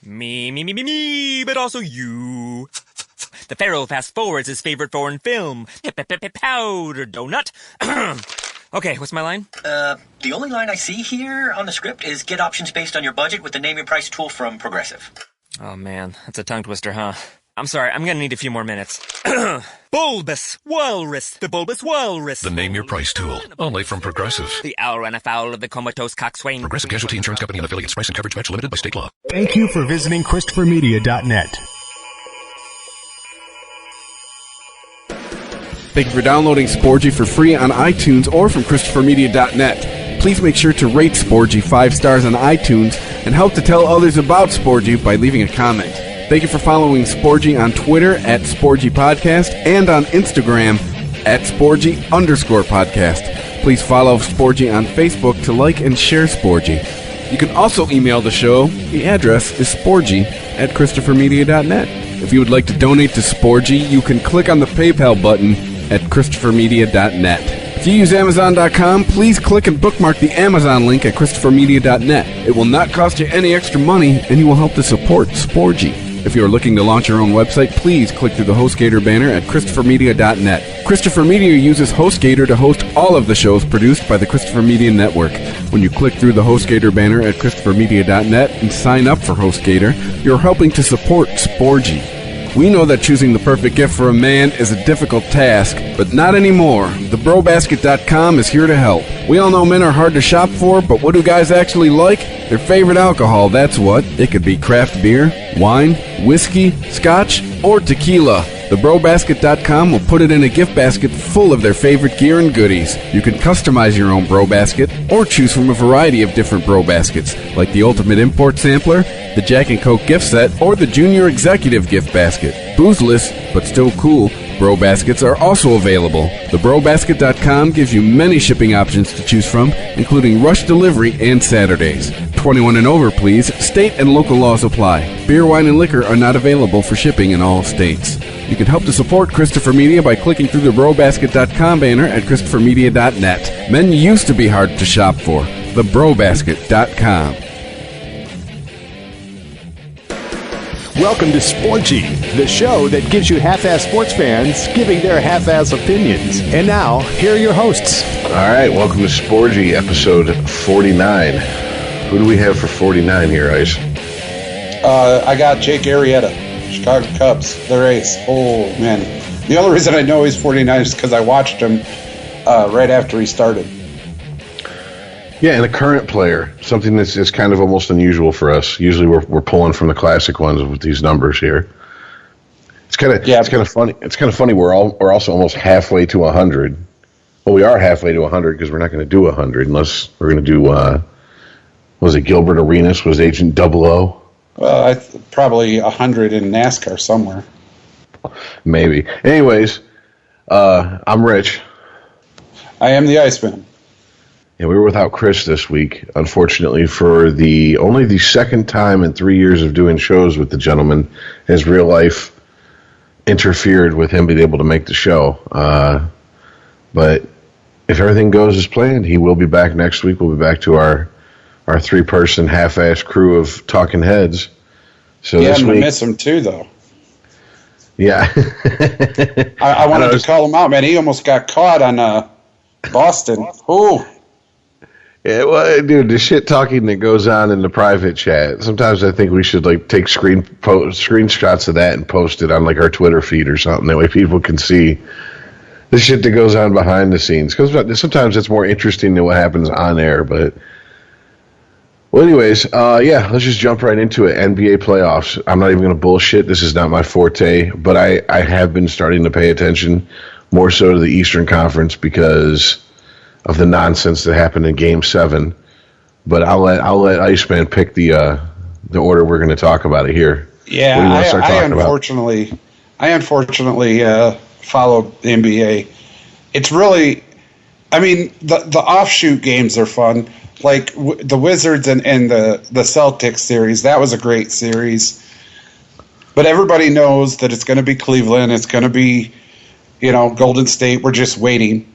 Me, but also you. The Pharaoh fast forwards his favorite foreign film, Powder Donut. Okay, what's my line? The only line I see here on the script is get options based on your budget with the Name Your Price tool from Progressive. Oh man, that's a tongue twister, huh? I'm sorry, I'm gonna need a few more minutes. Bulbous Walrus, the Bulbous Walrus. The Name Your Price tool, only from Progressive. The owl ran afoul of the comatose coxswain. Progressive Casualty Insurance Company and affiliates. Price and coverage match limited by state law. Thank you for visiting ChristopherMedia.net. Thank you for downloading Sporgy for free on iTunes or from ChristopherMedia.net. Please make sure to rate Sporgy 5 stars on iTunes and help to tell others about Sporgy by leaving a comment. Thank you for following Sporgy on Twitter at Sporgy Podcast and on Instagram at Sporgy_podcast. Please follow Sporgy on Facebook to like and share Sporgy. You can also email the show. The address is sporgy at ChristopherMedia.net. If you would like to donate to Sporgy, you can click on the PayPal button at ChristopherMedia.net. If you use Amazon.com, please click and bookmark the Amazon link at ChristopherMedia.net. It will not cost you any extra money, and you will help to support Sporgy. If you are looking to launch your own website, please click through the HostGator banner at ChristopherMedia.net. Christopher Media uses HostGator to host all of the shows produced by the Christopher Media Network. When you click through the HostGator banner at ChristopherMedia.net and sign up for HostGator, you're helping to support Sporgy. We know that choosing the perfect gift for a man is a difficult task, but not anymore. TheBroBasket.com is here to help. We all know men are hard to shop for, but what do guys actually like? Their favorite alcohol, that's what. It could be craft beer, wine, whiskey, scotch, or tequila. TheBroBasket.com will put it in a gift basket full of their favorite gear and goodies. You can customize your own Bro Basket or choose from a variety of different Bro Baskets, like the Ultimate Import Sampler, the Jack and Coke gift set, or the Junior Executive gift basket. Boozeless, but still cool, Bro Baskets are also available. TheBroBasket.com gives you many shipping options to choose from, including rush delivery and Saturdays. 21 and over, please. State and local laws apply. Beer, wine, and liquor are not available for shipping in all states. You can help to support Christopher Media by clicking through the BroBasket.com banner at ChristopherMedia.net. Men used to be hard to shop for. TheBroBasket.com. Welcome to Sporgy, the show that gives you half-ass sports fans giving their half-ass opinions. And now, here are your hosts. All right, welcome to Sporgy, episode 49. Who do we have for 49 here, Ice? I got Jake Arrieta, Chicago Cubs, their ace. Oh, man. The only reason I know he's 49 is because I watched him right after he started. Yeah, and a current player, something that's kind of almost unusual for us. Usually we're pulling from the classic ones with these numbers here. It's kind of funny. It's kind of funny. We're also almost halfway to 100. Well, we are halfway to 100 because we're not going to do 100 unless we're going to do. Was it Gilbert Arenas? Was Agent 00? Probably 100 in NASCAR somewhere. Maybe. Anyways, I'm Rich. I am the Iceman. Yeah, we were without Chris this week, unfortunately, for only the second time in 3 years of doing shows with the gentleman. His real life interfered with him being able to make the show. But if everything goes as planned, he will be back next week. We'll be back to our 3-person half-ass crew of talking heads. So yeah, this I'm going week, to miss him too, though. Yeah. I wanted to call him out, man. He almost got caught on Boston. Oh. Yeah, well, dude, the shit talking that goes on in the private chat. Sometimes I think we should take screenshots of that and post it on our Twitter feed or something. That way people can see the shit that goes on behind the scenes. Because sometimes it's more interesting than what happens on air. But well, anyways, let's just jump right into it. NBA playoffs. I'm not even going to bullshit. This is not my forte, but I have been starting to pay attention more so to the Eastern Conference because of the nonsense that happened in Game 7, but I'll let Iceman pick the order we're going to talk about it here. Yeah, I unfortunately follow the NBA. It's really, I mean, the offshoot games are fun, like the Wizards and the Celtics series. That was a great series, but everybody knows that it's going to be Cleveland. It's going to be, Golden State. We're just waiting.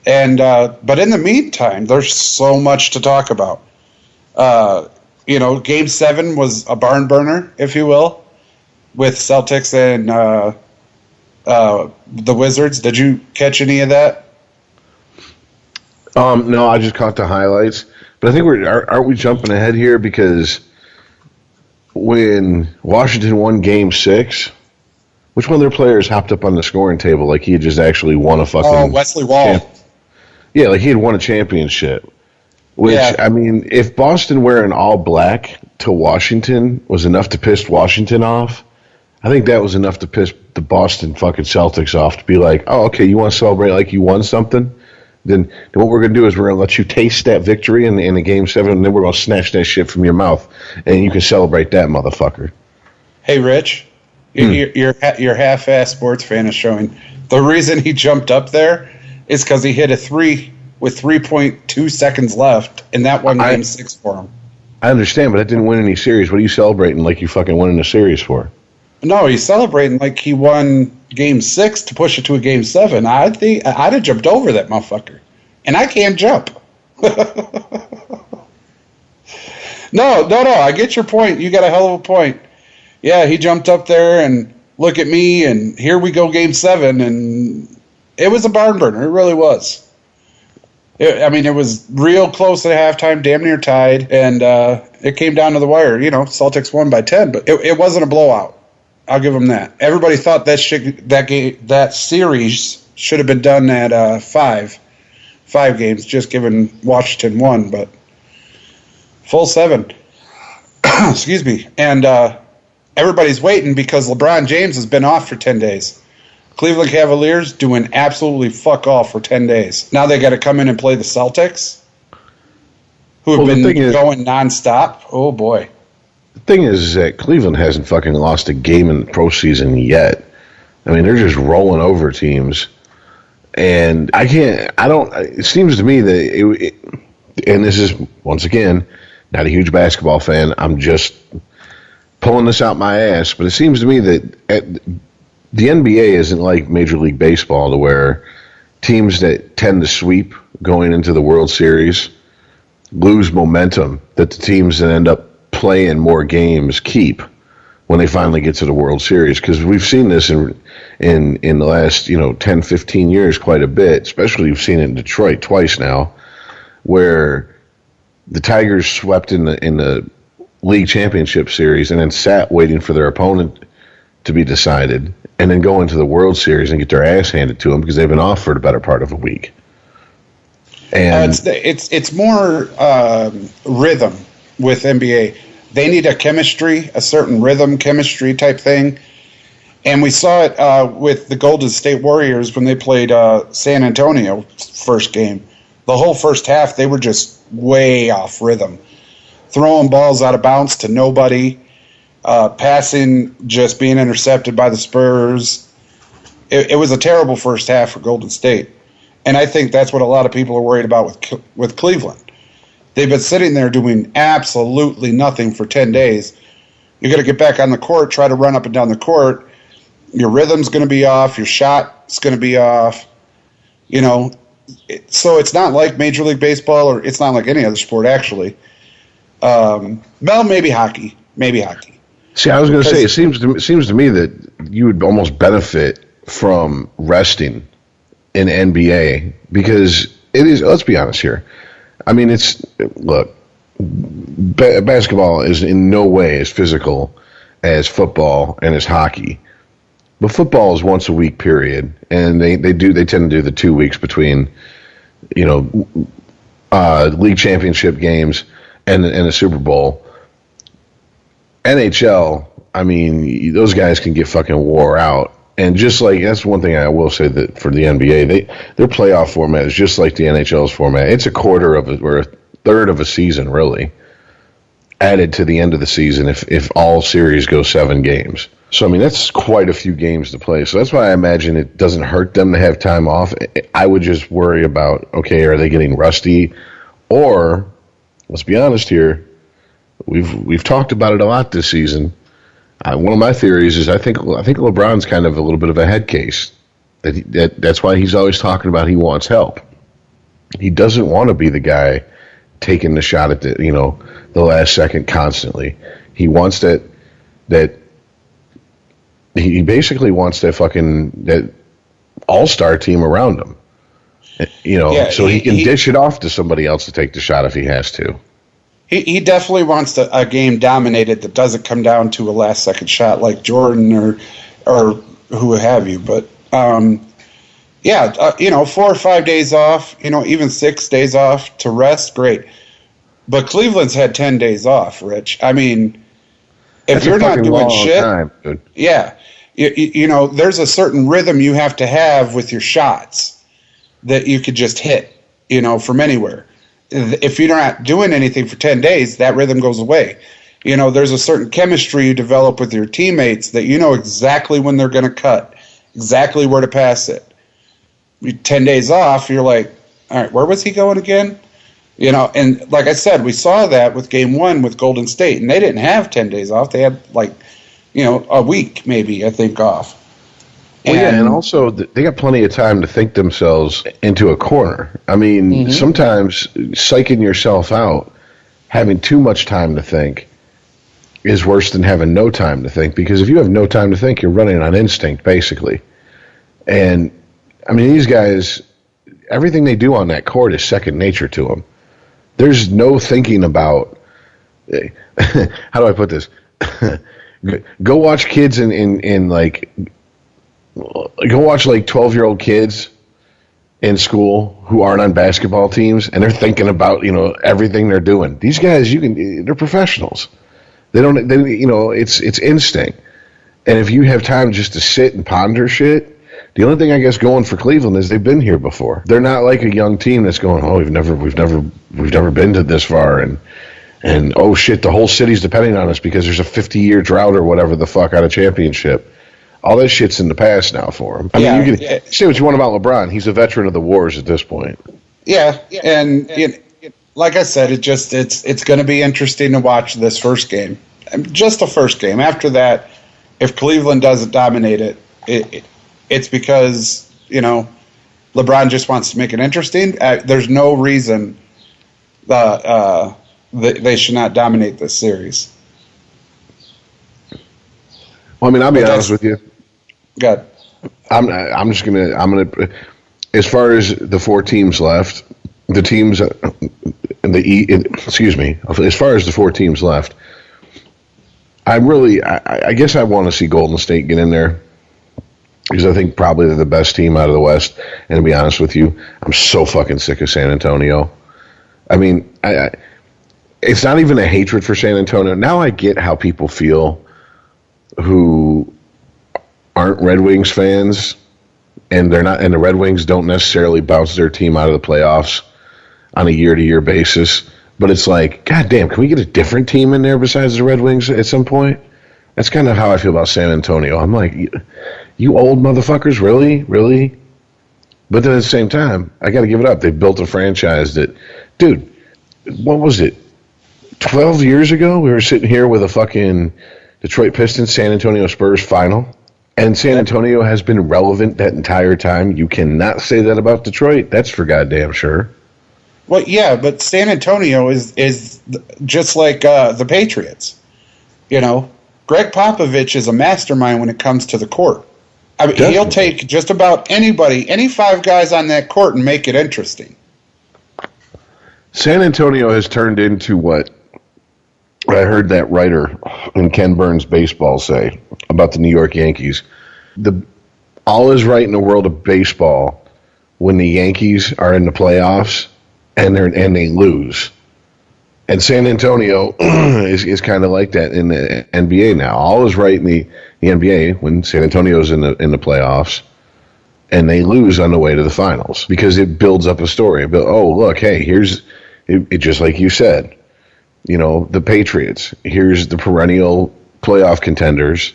And but in the meantime, there's so much to talk about. Game 7 was a barn burner, if you will, with Celtics and the Wizards. Did you catch any of that? No, I just caught the highlights. But I think aren't we jumping ahead here because when Washington won Game 6, which one of their players hopped up on the scoring table like he had just actually won a fucking... Wesley Wall. Yeah, like he had won a championship. Which, Yeah. I mean, if Boston wearing all black to Washington was enough to piss Washington off, I think that was enough to piss the Boston fucking Celtics off to be like, oh, okay, you want to celebrate like you won something? Then what we're going to do is we're going to let you taste that victory in the Game 7, and then we're going to snatch that shit from your mouth, and you can celebrate that, motherfucker. Hey, Rich, your half-ass sports fan is showing. The reason he jumped up there is because he hit a 3 with 3.2 seconds left, and that won Game 6 for him. I understand, but that didn't win any series. What are you celebrating like you fucking won in a series for? No, he's celebrating like he won Game 6 to push it to a Game 7. I think I'd have jumped over that motherfucker, and I can't jump. No, I get your point. You got a hell of a point. Yeah, he jumped up there, and look at me, and here we go, Game 7, and it was a barn burner. It really was. It was real close at halftime, damn near tied, and it came down to the wire. Celtics won by 10, but it wasn't a blowout. I'll give them that. Everybody thought that series should have been done at 5 games, just given Washington won, but full 7. Excuse me. And everybody's waiting because LeBron James has been off for 10 days. Cleveland Cavaliers doing absolutely fuck all for 10 days. Now they got to come in and play the Celtics, who have been going nonstop. Oh, boy. The thing is that Cleveland hasn't fucking lost a game in the postseason yet. I mean, they're just rolling over teams. And it seems to me that and this is, once again, not a huge basketball fan. I'm just pulling this out my ass. But it seems to me that the NBA isn't like Major League Baseball to where teams that tend to sweep going into the World Series lose momentum that the teams that end up playing more games keep when they finally get to the World Series. Because we've seen this in the last 10, 15 years quite a bit, especially we've seen it in Detroit twice now, where the Tigers swept in the league championship series and then sat waiting for their opponent to be decided, and then go into the World Series and get their ass handed to them because they've been off for the better part of a week. And it's more rhythm with NBA. They need a certain rhythm chemistry type thing. And we saw it with the Golden State Warriors when they played San Antonio first game. The whole first half, they were just way off rhythm. Throwing balls out of bounds to nobody. Passing just being intercepted by the Spurs. It was a terrible first half for Golden State. And I think that's what a lot of people are worried about with Cleveland. They've been sitting there doing absolutely nothing for 10 days. You're going to get back on the court, try to run up and down the court. Your rhythm's going to be off. Your shot's going to be off. So it's not like Major League Baseball, or it's not like any other sport, actually. Maybe hockey. See, I was going to say, it seems to me that you would almost benefit from resting in NBA because it is. Let's be honest here. I mean, basketball is in no way as physical as football and as hockey. But football is once a week period, and they tend to do the 2 weeks between, league championship games and the Super Bowl. NHL, I mean, those guys can get fucking wore out. And just like, that's one thing I will say that for the NBA, their playoff format is just like the NHL's format. It's a quarter of or a third of a season, really, added to the end of the season if all series go 7 games. So, I mean, that's quite a few games to play. So that's why I imagine it doesn't hurt them to have time off. I would just worry about, okay, are they getting rusty? Or, let's be honest here, we've talked about it a lot this season. One of my theories is I think LeBron's kind of a little bit of a head case. That's why he's always talking about he wants help. He doesn't want to be the guy taking the shot at the last second constantly. He wants that he basically wants that all-star team around him. So he can dish it off to somebody else to take the shot if he has to. He definitely wants a game dominated that doesn't come down to a last-second shot like Jordan or who have you. But, 4 or 5 days off, even 6 days off to rest, great. But Cleveland's had 10 days off, Rich. I mean, if you're not doing shit, yeah, there's a certain rhythm you have to have with your shots that you could just hit, from anywhere. If you're not doing anything for 10 days, that rhythm goes away. There's a certain chemistry you develop with your teammates that you know exactly when they're going to cut, exactly where to pass it. 10 days off, you're like, all right, where was he going again? And like I said, we saw that with game 1 with Golden State, and they didn't have 10 days off. They had a week maybe, I think, off. And also they got plenty of time to think themselves into a corner. I mean, sometimes psyching yourself out, having too much time to think, is worse than having no time to think, because if you have no time to think, you're running on instinct, basically. And, I mean, these guys, everything they do on that court is second nature to them. There's no thinking about, how do I put this? Go watch kids go watch 12-year-old kids in school who aren't on basketball teams, and they're thinking about everything they're doing. These guys, they're professionals. It's instinct. And if you have time just to sit and ponder shit, the only thing I guess going for Cleveland is they've been here before. They're not like a young team that's going, oh, we've never been to this far, and oh shit, the whole city's depending on us because there's a 50-year drought or whatever the fuck on a championship. All that shit's in the past now for him. I mean, you can say what you want about LeBron. He's a veteran of the wars at this point. Yeah, and like I said, it's going to be interesting to watch this first game. Just the first game. After that, if Cleveland doesn't dominate it's because, LeBron just wants to make it interesting. There's no reason they should not dominate this series. Well, I mean, I'll be honest with you. Good. I'm gonna. As far as the 4 teams left, the teams in the excuse me. As far as the 4 teams left, I guess I want to see Golden State get in there because I think probably they're the best team out of the West. And to be honest with you, I'm so fucking sick of San Antonio. I mean, it's not even a hatred for San Antonio. Now I get how people feel who aren't Red Wings fans, and they're not, and the Red Wings don't necessarily bounce their team out of the playoffs on a year-to-year basis. But it's like, God damn, can we get a different team in there besides the Red Wings at some point? That's kind of how I feel about San Antonio. I'm like, you old motherfuckers, really? Really? But then at the same time, I got to give it up. They built a franchise that, dude, what was it? 12 years ago, we were sitting here with a fucking Detroit Pistons, San Antonio Spurs final, and San Antonio has been relevant that entire time. You cannot say that about Detroit. That's for goddamn sure. Well, yeah, but San Antonio is just like the Patriots. Greg Popovich is a mastermind when it comes to the court. I mean, he'll take just about anybody, any 5 guys on that court, and make it interesting. San Antonio has turned into what I heard that writer in Ken Burns' Baseball say about the New York Yankees. All is right in the world of baseball when the Yankees are in the playoffs and they lose. And San Antonio is kind of like that in the NBA now. All is right in the NBA when San Antonio's in the playoffs and they lose on the way to the finals because it builds up a story. Oh, look, hey, here's it just like you said. The Patriots. Here's the perennial playoff contenders,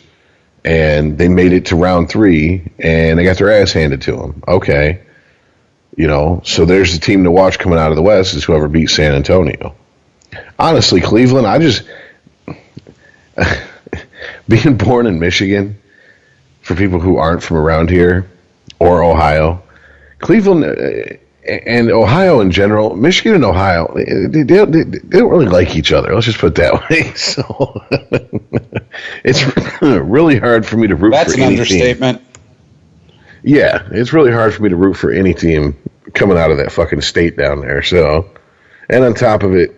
and they made it to round 3, and they got their ass handed to them. Okay. So there's the team to watch coming out of the West is whoever beats San Antonio. Honestly, Cleveland, being born in Michigan, for people who aren't from around here, or Ohio, Cleveland, and Ohio in general, Michigan and Ohio, they don't really like each other. Let's just put it that way. So it's really hard for me to root That's for an any understatement. team. Yeah, it's really hard for me to root for any team coming out of that fucking state down there. So, and on top of it,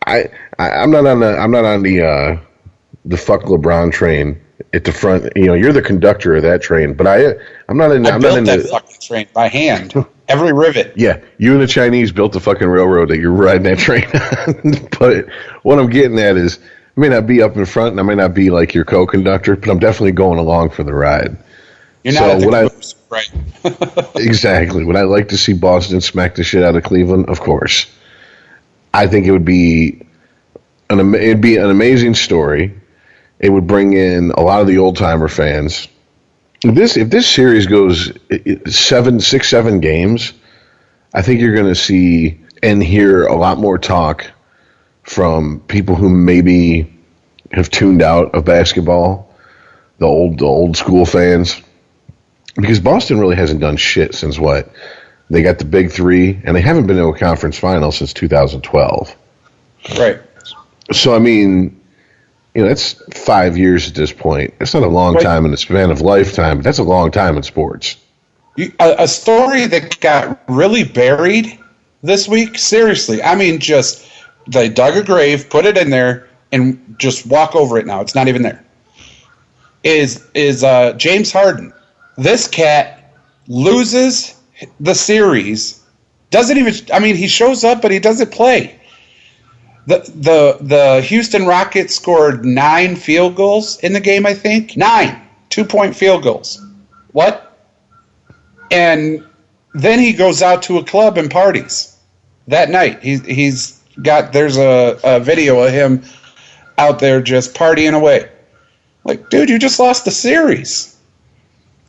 I'm not on the fuck LeBron train at the front. You know, you're the conductor of that train, but I'm not in. I built that fucking train by hand, every rivet. Yeah, you and the Chinese built the fucking railroad that you're riding that train on. But what I'm getting at is, I may not be up in front, and I may not be like your co-conductor, but I'm definitely going along for the ride. You're not at the caboose, right? Exactly. Would I like to see Boston smack the shit out of Cleveland? Of course. I think it would be it'd be an amazing story. It would bring in a lot of the old timer fans. If this series goes 7 games, I think you're going to see and hear a lot more talk from people who maybe have tuned out of basketball, the old school fans. Because Boston really hasn't done shit since what? They got the big three, and they haven't been to a conference final since 2012. Right. So, I mean, you know, that's 5 years at this point. That's not a long time in the span of lifetime, but that's a long time in sports. A story that got really buried this week, seriously. I mean, just they dug a grave, put it in there, and just walk over it now. It's not even there. Is James Harden. This cat loses the series. Doesn't even. I mean, he shows up, but he doesn't play. The Houston Rockets scored 9 field goals in the game. I think 9 2-point field goals. What? And then he goes out to a club and parties that night. He's got. There's a video of him out there just partying away. Like, dude, you just lost the series.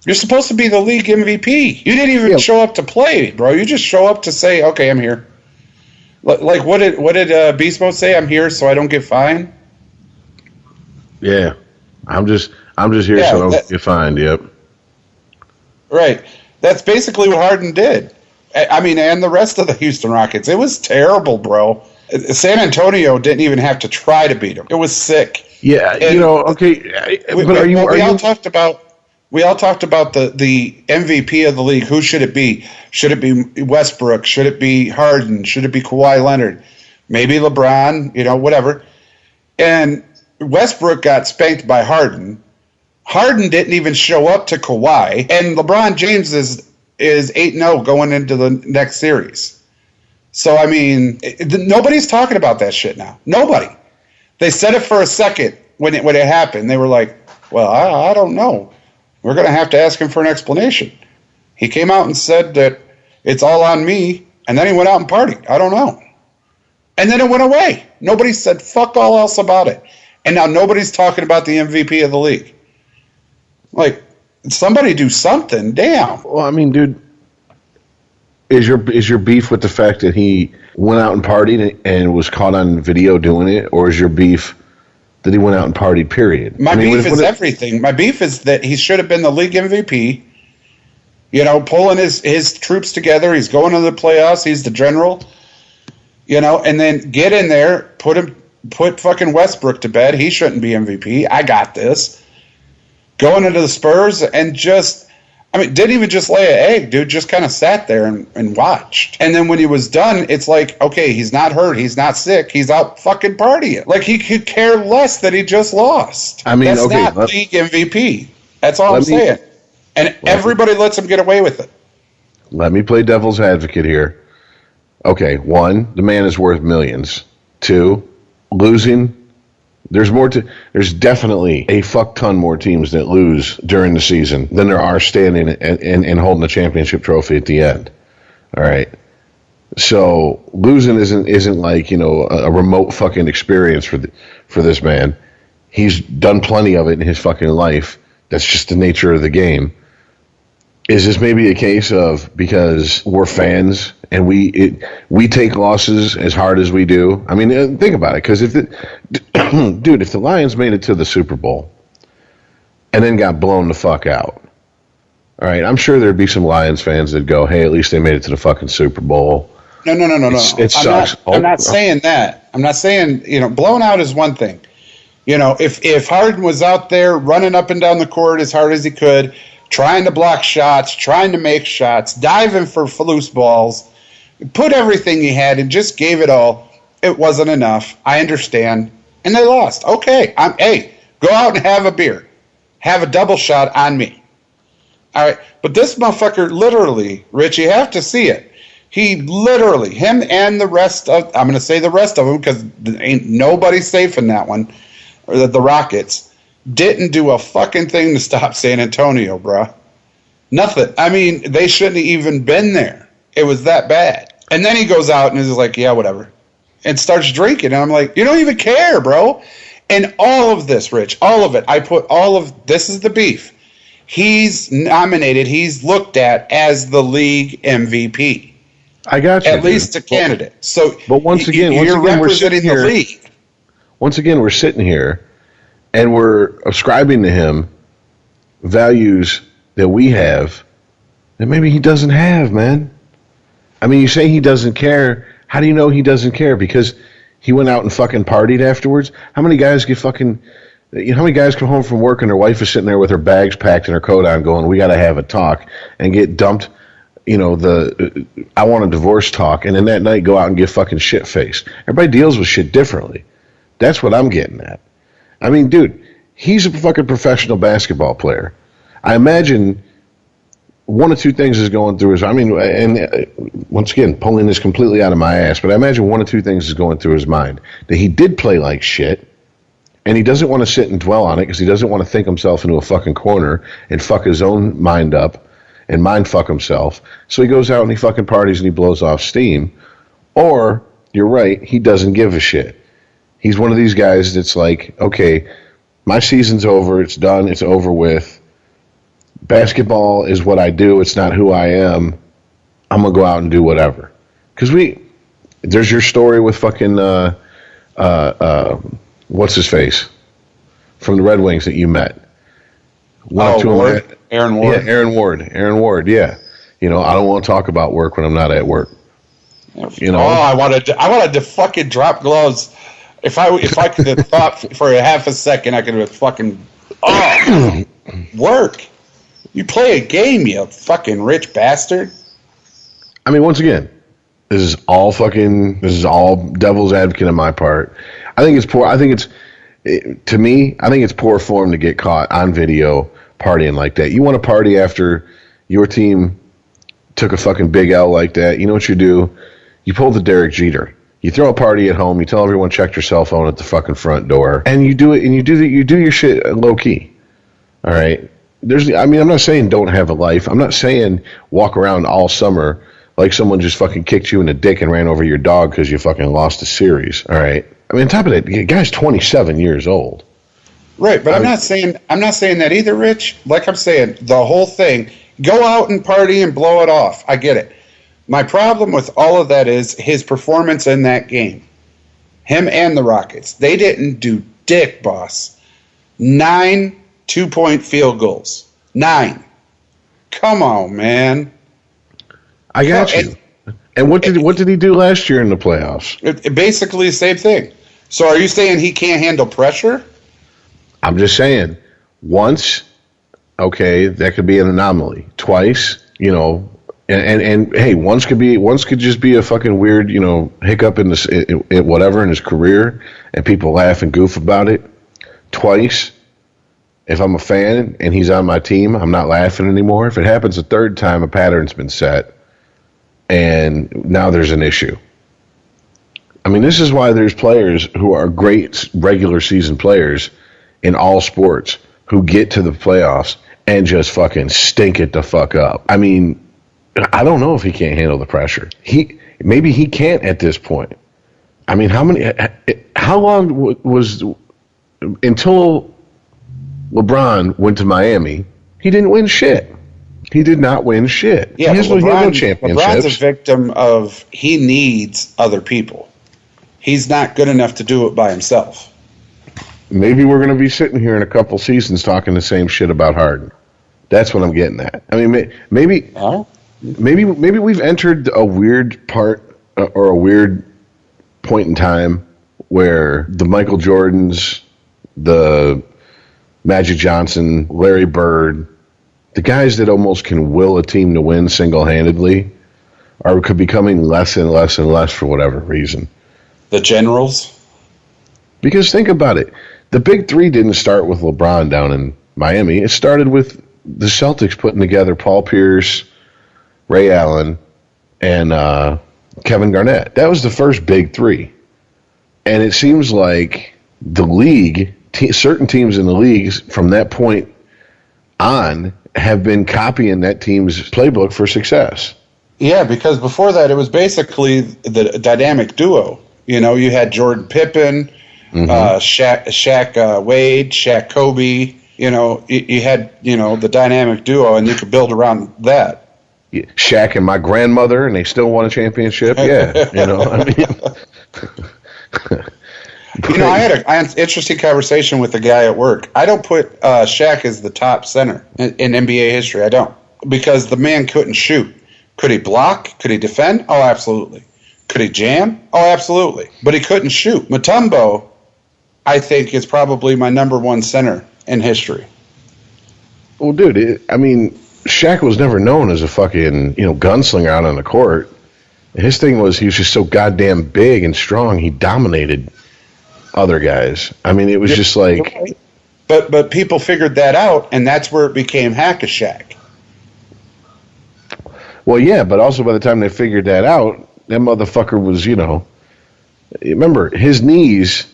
You're supposed to be the league MVP. You didn't even show up to play, bro. You just show up to say, "Okay, I'm here." Like, what did Beast Mode say? I'm here so I don't get fined. Yeah, I'm just here so I don't get fined. Yep. Right. That's basically what Harden did. I mean, and the rest of the Houston Rockets. It was terrible, bro. San Antonio didn't even have to try to beat them. It was sick. Yeah, and you know. Okay, but we all talked about the MVP of the league. Who should it be? Should it be Westbrook? Should it be Harden? Should it be Kawhi Leonard? Maybe LeBron, you know, whatever. And Westbrook got spanked by Harden. Harden didn't even show up to Kawhi. And LeBron James is 8-0 going into the next series. So, I mean, nobody's talking about that shit now. Nobody. They said it for a second when it happened. They were like, well, I don't know. We're going to have to ask him for an explanation. He came out and said that it's all on me, and then he went out and partied. I don't know. And then it went away. Nobody said fuck all else about it. And now nobody's talking about the MVP of the league. Like, somebody do something. Damn. Well, I mean, dude, is your beef with the fact that he went out and partied and was caught on video doing it, or is your beef that he went out and partied, period? My beef is everything. My beef is that he should have been the league MVP. You know, pulling his troops together. He's going to the playoffs. He's the general. You know, and then get in there, put fucking Westbrook to bed. He shouldn't be MVP. I got this. Going into the Spurs and just, I mean, didn't even just lay an egg, dude. Just kind of sat there and watched. And then when he was done, it's like, okay, he's not hurt. He's not sick. He's out fucking partying. Like, he could care less that he just lost. I mean, that's not league MVP. That's all I'm saying. And everybody lets him get away with it. Let me play devil's advocate here. Okay, 1, the man is worth millions. 2, losing. There's definitely a fuck ton more teams that lose during the season than there are standing and holding a championship trophy at the end. All right. So losing isn't like, you know, a remote fucking experience for this man. He's done plenty of it in his fucking life. That's just the nature of the game. Is this maybe a case of because we're fans and we take losses as hard as we do? I mean, think about it. Because if the Lions made it to the Super Bowl and then got blown the fuck out, All right, I'm sure there'd be some Lions fans that go, hey, at least they made it to the fucking Super Bowl. No. It sucks. I'm not saying that. I'm not saying, blown out is one thing. If Harden was out there running up and down the court as hard as he could, trying to block shots, trying to make shots, diving for loose balls, put everything he had and just gave it all, it wasn't enough. I understand. And they lost. Okay. Hey, go out and have a beer. Have a double shot on me. All right. But this motherfucker literally, Rich, you have to see it. He literally, him and the rest of, I'm going to say the rest of them because ain't nobody safe in that one, or the Rockets, didn't do a fucking thing to stop San Antonio, bruh. Nothing. I mean, they shouldn't have even been there. It was that bad. And then he goes out and is like, yeah, whatever. And starts drinking. And I'm like, you don't even care, bro. And all of this, Rich, all of it, this is the beef. He's nominated, he's looked at as the league MVP. I got you. At least a candidate. But once again, we're sitting here. The league. Once again, we're sitting here and we're ascribing to him values that we have that maybe he doesn't have, man. I mean, you say he doesn't care. How do you know he doesn't care? Because he went out and fucking partied afterwards? How many guys get fucking... how many guys come home from work and their wife is sitting there with her bags packed and her coat on going, we got to have a talk, and get dumped, I want a divorce talk, and then that night go out and get fucking shit-faced. Everybody deals with shit differently. That's what I'm getting at. I mean, dude, he's a fucking professional basketball player. I imagine one of two things is going through his, once again, pulling this completely out of my ass, but I imagine one of two things is going through his mind. That he did play like shit, and he doesn't want to sit and dwell on it because he doesn't want to think himself into a fucking corner and fuck his own mind up and mind fuck himself. So he goes out and he fucking parties and he blows off steam. Or, you're right, he doesn't give a shit. He's one of these guys that's like, okay, my season's over, it's done, it's over with. Basketball is what I do, it's not who I am. I'm going to go out and do whatever. Because there's your story with fucking, what's his face? From the Red Wings that you met. Ward? Aaron Ward? Yeah, Aaron Ward, yeah. I don't want to talk about work when I'm not at work. I wanted to fucking drop gloves. If I could have thought for a half a second, I could have fucking work. You play a game, you fucking rich bastard. I mean, once again, this is all devil's advocate on my part. I think it's poor. I think it's poor form to get caught on video partying like that. You want to party after your team took a fucking big L like that. You know what you do? You pull the Derek Jeter. You throw a party at home. You tell everyone check your cell phone at the fucking front door, and you do it. And you do your shit low key. All right. I'm not saying don't have a life. I'm not saying walk around all summer like someone just fucking kicked you in the dick and ran over your dog because you fucking lost a series. All right. I mean, on top of that, the guy's 27 years old. Right, but I'm not saying that either, Rich. Like I'm saying, the whole thing, go out and party and blow it off. I get it. My problem with all of that is his performance in that game. Him and the Rockets. They didn't do dick, boss. 9 2-point field goals. 9. Come on, man. I got you. And what did he do last year in the playoffs? Basically the same thing. So are you saying he can't handle pressure? I'm just saying, once, okay, that could be an anomaly. Twice, and hey, once could just be a fucking weird, hiccup in whatever in his career, and people laugh and goof about it. Twice, if I'm a fan and he's on my team, I'm not laughing anymore. If it happens a third time, a pattern's been set, and now there's an issue. I mean, this is why there's players who are great regular season players in all sports who get to the playoffs and just fucking stink it the fuck up. I mean, I don't know if he can't handle the pressure. Maybe he can't at this point. I mean, how long was until LeBron went to Miami? He didn't win shit. He did not win shit. Yeah, he has no championships. LeBron's a victim of he needs other people. He's not good enough to do it by himself. Maybe we're going to be sitting here in a couple seasons talking the same shit about Harden. That's what I'm getting at. I mean, maybe we've entered a weird part or a weird point in time where the Michael Jordans, the Magic Johnson, Larry Bird, the guys that almost can will a team to win single-handedly are becoming less and less and less for whatever reason. The Generals? Because think about it. The Big Three didn't start with LeBron down in Miami. It started with the Celtics putting together Paul Pierce, Ray Allen, and Kevin Garnett. That was the first Big Three. And it seems like the league, certain teams in the leagues from that point on have been copying that team's playbook for success. Yeah, because before that, it was basically the dynamic duo. You know, you had Jordan Pippen, Shaq Wade, Shaq Kobe. You know, you had, the dynamic duo, and you could build around that. Yeah, Shaq and my grandmother, and they still won a championship. Yeah, I mean. I had an interesting conversation with a guy at work. I don't put Shaq as the top center in NBA history. I don't. Because the man couldn't shoot. Could he block? Could he defend? Oh, absolutely. Could he jam? Oh, absolutely. But he couldn't shoot. Mutombo, I think, is probably my number one center in history. Well, dude, Shaq was never known as a fucking, gunslinger out on the court. His thing was he was just so goddamn big and strong, he dominated other guys. I mean, it was just like... But people figured that out, and that's where it became Hack-a-Shaq. Well, yeah, but also by the time they figured that out, that motherfucker was, remember, his knees,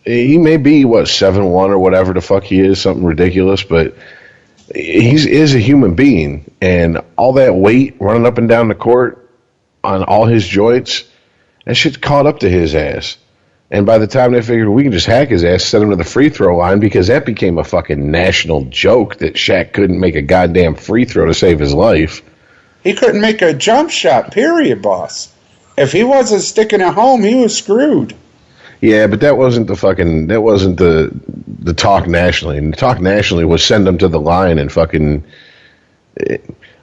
he may be, 7'1" or whatever the fuck he is, something ridiculous, but he is a human being, and all that weight running up and down the court on all his joints, that shit's caught up to his ass. And by the time they figured we can just hack his ass, send him to the free throw line, because that became a fucking national joke that Shaq couldn't make a goddamn free throw to save his life. He couldn't make a jump shot, period, boss. If he wasn't sticking at home, he was screwed. Yeah, but that wasn't the talk nationally. And the talk nationally was send him to the line and fucking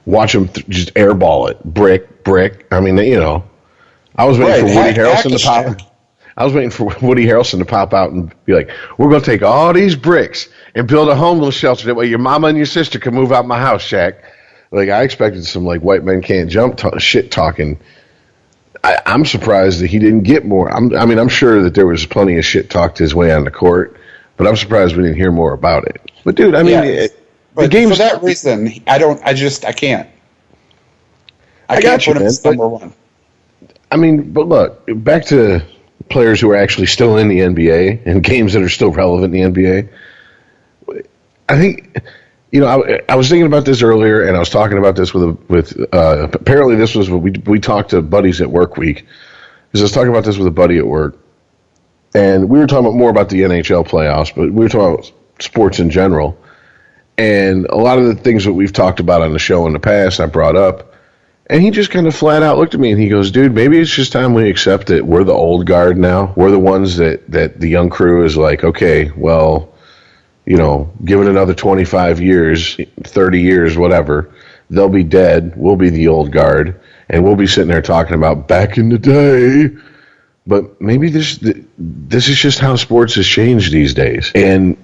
watch him just airball it, brick. I mean, I was waiting for Woody Harrelson to pop. I was waiting for Woody Harrelson to pop out and be like, "We're gonna take all these bricks and build a homeless shelter that way your mama and your sister can move out my house, Shaq." Like, I expected some white men can't jump shit talking. I'm surprised that he didn't get more. I'm sure that there was plenty of shit talked his way on the court, but I'm surprised we didn't hear more about it. But dude, the game for that reason, I can't. I can't put him as number one. But look, back to players who are actually still in the NBA and games that are still relevant in the NBA. I think. I was thinking about this earlier, and I was talking about this with apparently this was what we talked to buddies at work week. Because I was talking about this with a buddy at work, and we were talking more about the NHL playoffs, but we were talking about sports in general. And a lot of the things that we've talked about on the show in the past, I brought up, and he just kind of flat out looked at me and he goes, "Dude, maybe it's just time we accept that we're the old guard now. We're the ones that the young crew is like, okay, well." Give it another 25 years, 30 years, whatever, they'll be dead. We'll be the old guard, and we'll be sitting there talking about back in the day. But maybe this is just how sports has changed these days. And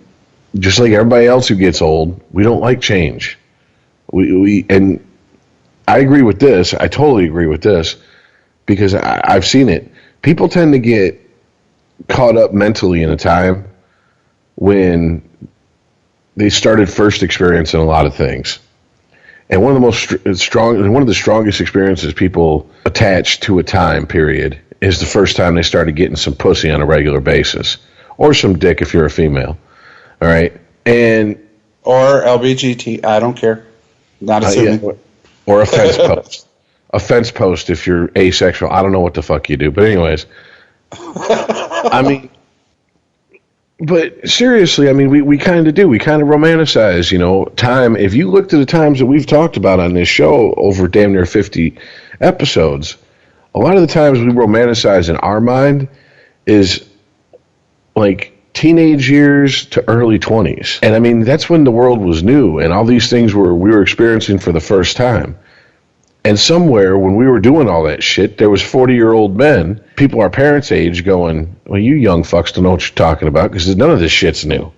just like everybody else who gets old, we don't like change. And I agree with this. I totally agree with this because I've seen it. People tend to get caught up mentally in a time when they started first experiencing a lot of things. And one of the strongest experiences people attach to a time period is the first time they started getting some pussy on a regular basis. Or some dick if you're a female. All right? Or LBGT, I don't care. Not assuming. Yeah. Or a fence post. A fence post if you're asexual. I don't know what the fuck you do. But anyways. But seriously, we kind of do. We kind of romanticize, time. If you look to the times that we've talked about on this show over damn near 50 episodes, a lot of the times we romanticize in our mind is like teenage years to early 20s. And I mean, that's when the world was new and all these things we were experiencing for the first time. And somewhere when we were doing all that shit, there was 40-year-old men, people our parents' age, going, well, you young fucks don't know what you're talking about because none of this shit's new.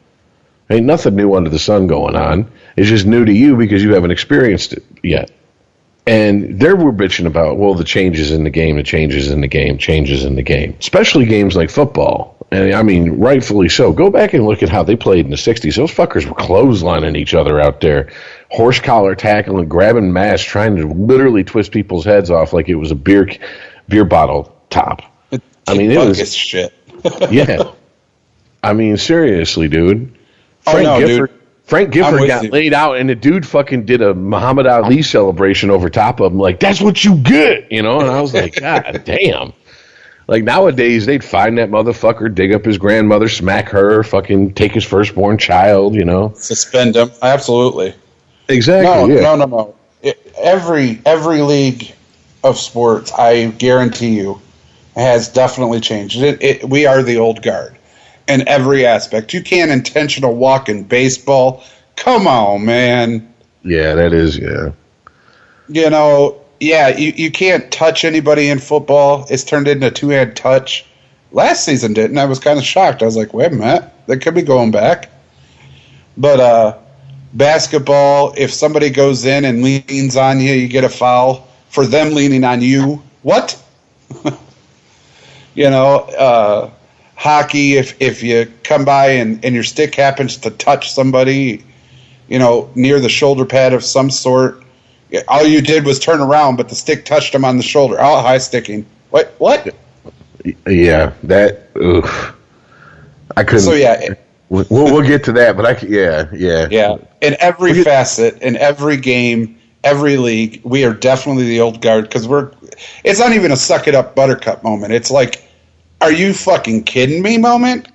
Ain't nothing new under the sun going on. It's just new to you because you haven't experienced it yet. And they were bitching about, well, the changes in the game, changes in the game. Especially games like football. And I mean, rightfully so. Go back and look at how they played in the 60s. Those fuckers were clotheslining each other out there. Horse collar tackling, grabbing masks, trying to literally twist people's heads off like it was a beer bottle top. I mean, it was shit. Yeah. I mean, seriously, dude. Frank Gifford got laid out, and the dude fucking did a Muhammad Ali celebration over top of him. Like, that's what you get, you know? And I was like, God damn. Like, nowadays, they'd find that motherfucker, dig up his grandmother, smack her, fucking take his firstborn child, you know? Suspend him. Absolutely. Exactly, No. Every league of sports, I guarantee you, has definitely changed. We are the old guard in every aspect. You can't intentional walk in baseball. Come on, man. Yeah, that is, yeah. You know, you can't touch anybody in football. It's turned into a two-hand touch. Last season didn't. I was kind of shocked. I was like, wait a minute. They could be going back. But basketball, if somebody goes in and leans on you, you get a foul for them leaning on you. What? You know, hockey, if you come by and your stick happens to touch somebody, you know, near the shoulder pad of some sort, all you did was turn around, but the stick touched him on the shoulder. Oh, high sticking. What? Yeah, that, oof. I couldn't. So, yeah. We'll get to that, but yeah. In every facet, in every game, every league, we are definitely the old guard because it's not even a suck it up buttercup moment. It's like, are you fucking kidding me moment?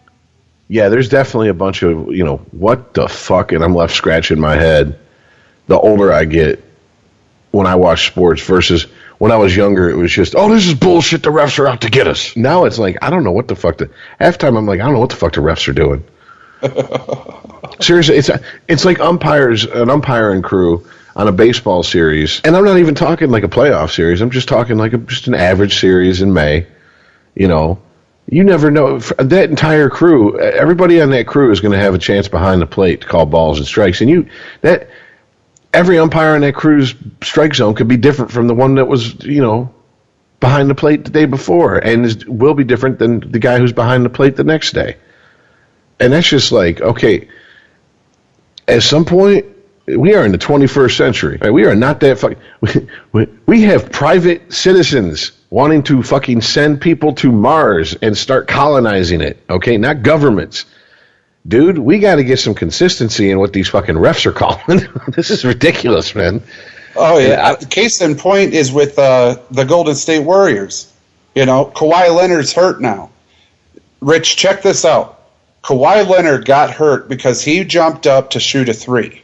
Yeah, there's definitely a bunch of, you know, what the fuck, and I'm left scratching my head the older I get when I watch sports versus when I was younger. It was just, oh, this is bullshit, the refs are out to get us. Now it's like, I don't know what the fuck halftime I'm like, I don't know what the fuck the refs are doing. Seriously, it's like an umpiring crew on a baseball series, and I'm not even talking like a playoff series. I'm just talking like just an average series in May. You know, you never know. That entire crew, everybody on that crew is going to have a chance behind the plate to call balls and strikes, and every umpire in that crew's strike zone could be different from the one that was, you know, behind the plate the day before, and will be different than the guy who's behind the plate the next day. And that's just like, okay, at some point, we are in the 21st century. Right? We are not that we have private citizens wanting to fucking send people to Mars and start colonizing it, okay? Not governments. Dude, we got to get some consistency in what these fucking refs are calling. This is ridiculous, man. Oh, yeah. Case in point is with the Golden State Warriors. You know, Kawhi Leonard's hurt now. Rich, check this out. Kawhi Leonard got hurt because he jumped up to shoot a three.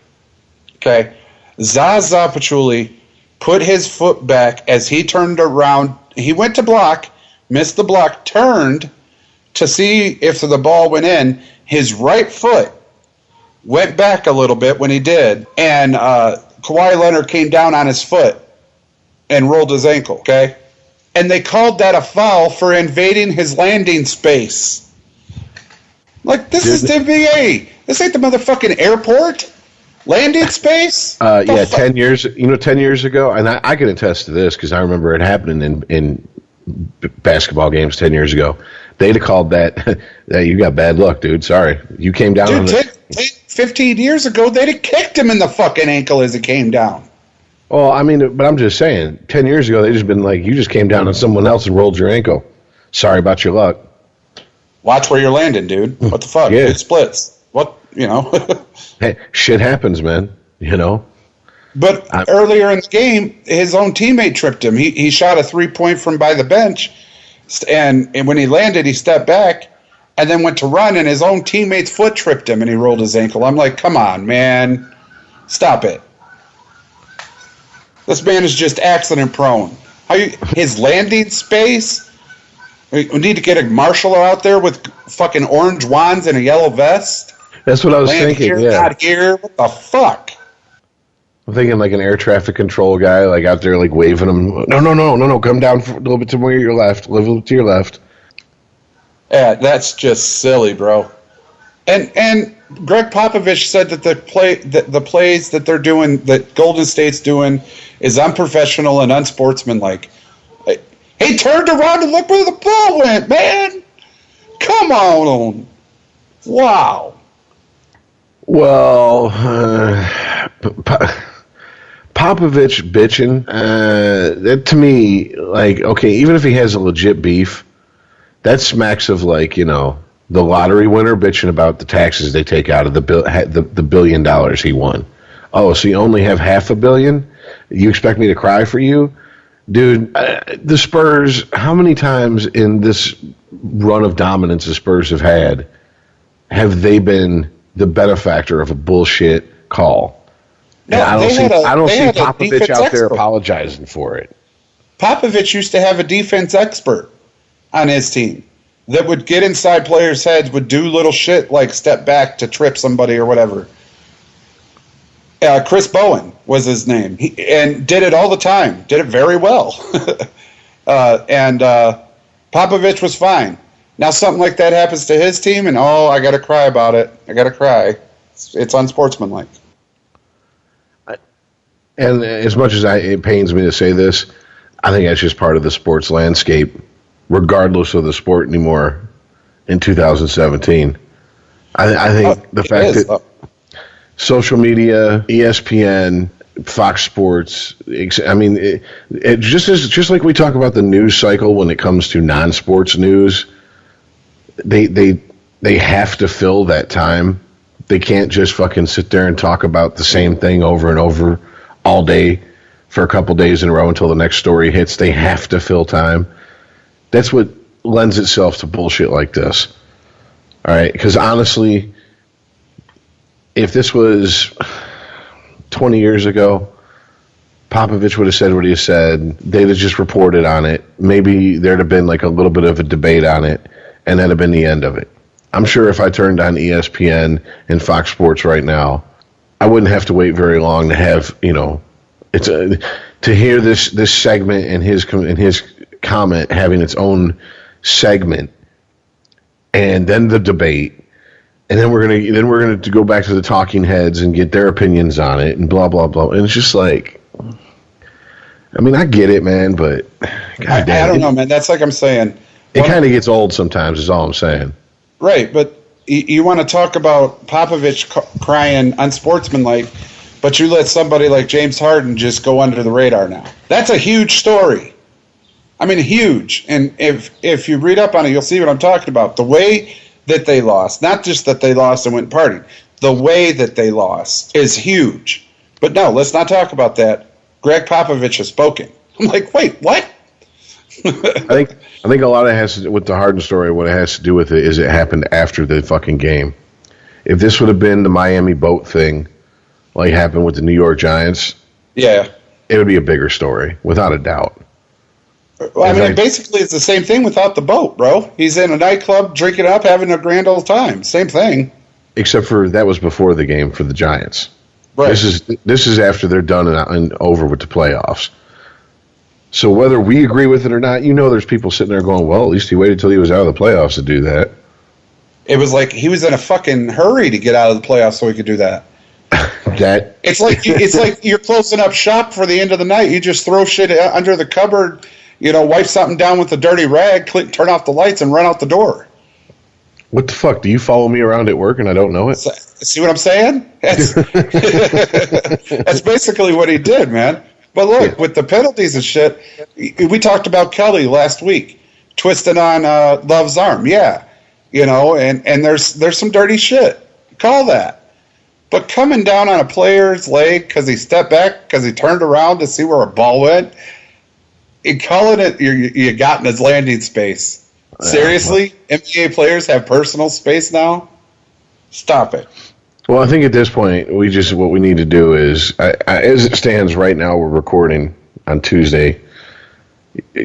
Okay? Zaza Pachulia put his foot back as he turned around. He went to block, missed the block, turned to see if the ball went in. His right foot went back a little bit when he did, and Kawhi Leonard came down on his foot and rolled his ankle, okay? And they called that a foul for invading his landing space. Like, this is the NBA. This ain't the motherfucking airport. Landing space? 10 years ago, and I can attest to this because I remember it happening in basketball games 10 years ago. They'd have called that, you got bad luck, dude. Sorry. You came down on the... 15 years ago, they'd have kicked him in the fucking ankle as it came down. Well, I mean, but I'm just saying, 10 years ago, they'd just been like, you just came down on someone else and rolled your ankle. Sorry about your luck. Watch where you're landing, dude. What the fuck? Yeah. It splits. What, you know? Hey, shit happens, man. You know? But earlier in the game, his own teammate tripped him. He shot a 3-point from by the bench, and when he landed, he stepped back and then went to run, and his own teammate's foot tripped him, and he rolled his ankle. I'm like, come on, man. Stop it. This man is just accident prone. His landing space? We need to get a marshal out there with fucking orange wands and a yellow vest. That's what I was Land thinking. here, Yeah, not here. What the fuck? I'm thinking like an air traffic control guy, like out there, like waving them. No, come down a little bit to your left, a little bit to your left. Yeah, that's just silly, bro. And Greg Popovich said that the plays that they're doing, that Golden State's doing, is unprofessional and unsportsmanlike. He turned around and looked where the ball went, man. Come on. Wow. Well, Popovich bitching, that to me, like, okay, even if he has a legit beef, that smacks of, like, you know, the lottery winner bitching about the taxes they take out of the $1 billion he won. Oh, so you only have $500 million? You expect me to cry for you? Dude, the Spurs, how many times in this run of dominance the Spurs have they been the benefactor of a bullshit call? No, I don't see a Popovich defense out there expert. apologizing for it. Popovich used to have a defense expert on his team that would get inside players' heads, would do little shit like step back to trip somebody or whatever. Chris Bowen was his name, and did it all the time. Did it very well. And Popovich was fine. Now something like that happens to his team, and I got to cry about it. I got to cry. It's unsportsmanlike. And as much as it pains me to say this, I think that's just part of the sports landscape, regardless of the sport anymore in 2017. I think the fact that social media, ESPN, Fox Sports, I mean, it just like we talk about the news cycle when it comes to non-sports news, they have to fill that time. They can't just fucking sit there and talk about the same thing over and over all day for a couple days in a row until the next story hits. They have to fill time. That's what lends itself to bullshit like this. All right, because honestly, if this was 20 years ago, Popovich would have said what he said. They'd have just reported on it. Maybe there'd have been like a little bit of a debate on it, and that'd have been the end of it. I'm sure if I turned on ESPN and Fox Sports right now, I wouldn't have to wait very long to have, you know, to hear this segment and his comment having its own segment, and then the debate. And then we're gonna go back to the talking heads and get their opinions on it and blah blah blah. And it's just like, I mean, I get it, man, but God damn, I don't know, man. That's like I'm saying. It kind of gets old sometimes. Is all I'm saying. Right, but you want to talk about Popovich crying unsportsmanlike, but you let somebody like James Harden just go under the radar now. That's a huge story. I mean, huge. And if you read up on it, you'll see what I'm talking about. The way that they lost, not just that they lost and went partying, the way that they lost is huge. But no, let's not talk about that. Greg Popovich has spoken. I'm like, wait, what? I think a lot of it has to do with the Harden story. What it has to do with it is it happened after the fucking game. If this would have been the Miami boat thing, like happened with the New York Giants, Yeah. it would be a bigger story, without a doubt. Well, I mean, basically, it's the same thing without the boat, bro. He's in a nightclub, drinking up, having a grand old time. Same thing. Except for that was before the game for the Giants. Right. This is after they're done and over with the playoffs. So whether we agree with it or not, you know, there's people sitting there going, "Well, at least he waited till he was out of the playoffs to do that." It was like he was in a fucking hurry to get out of the playoffs so he could do that. It's like you're closing up shop for the end of the night. You just throw shit under the cupboard, you know, wipe something down with a dirty rag, turn off the lights, and run out the door. What the fuck? Do you follow me around at work and I don't know it? See what I'm saying? That's basically what he did, man. But look, with the penalties and shit, we talked about Kelly last week, twisting on Love's arm. Yeah, you know, and there's some dirty shit. Call that. But coming down on a player's leg because he stepped back, because he turned around to see where a ball went, and calling it you got in his landing space. Seriously? NBA players have personal space now? Stop it. Well, I think at this point, what we need to do is, as it stands right now, we're recording on Tuesday.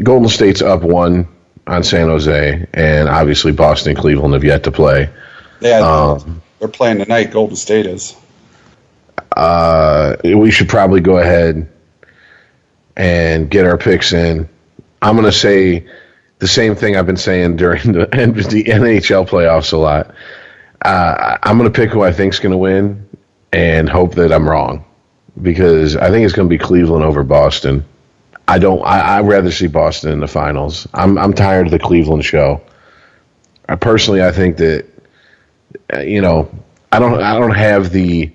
Golden State's up 1 on San Jose, and obviously Boston and Cleveland have yet to play. Yeah, they're playing tonight. Golden State is. We should probably go ahead and get our picks in. I'm going to say the same thing I've been saying during the NHL playoffs a lot. I'm going to pick who I think's going to win and hope that I'm wrong, because I think it's going to be Cleveland over Boston. I'd rather see Boston in the finals. I'm tired of the Cleveland show. I think that, I don't have the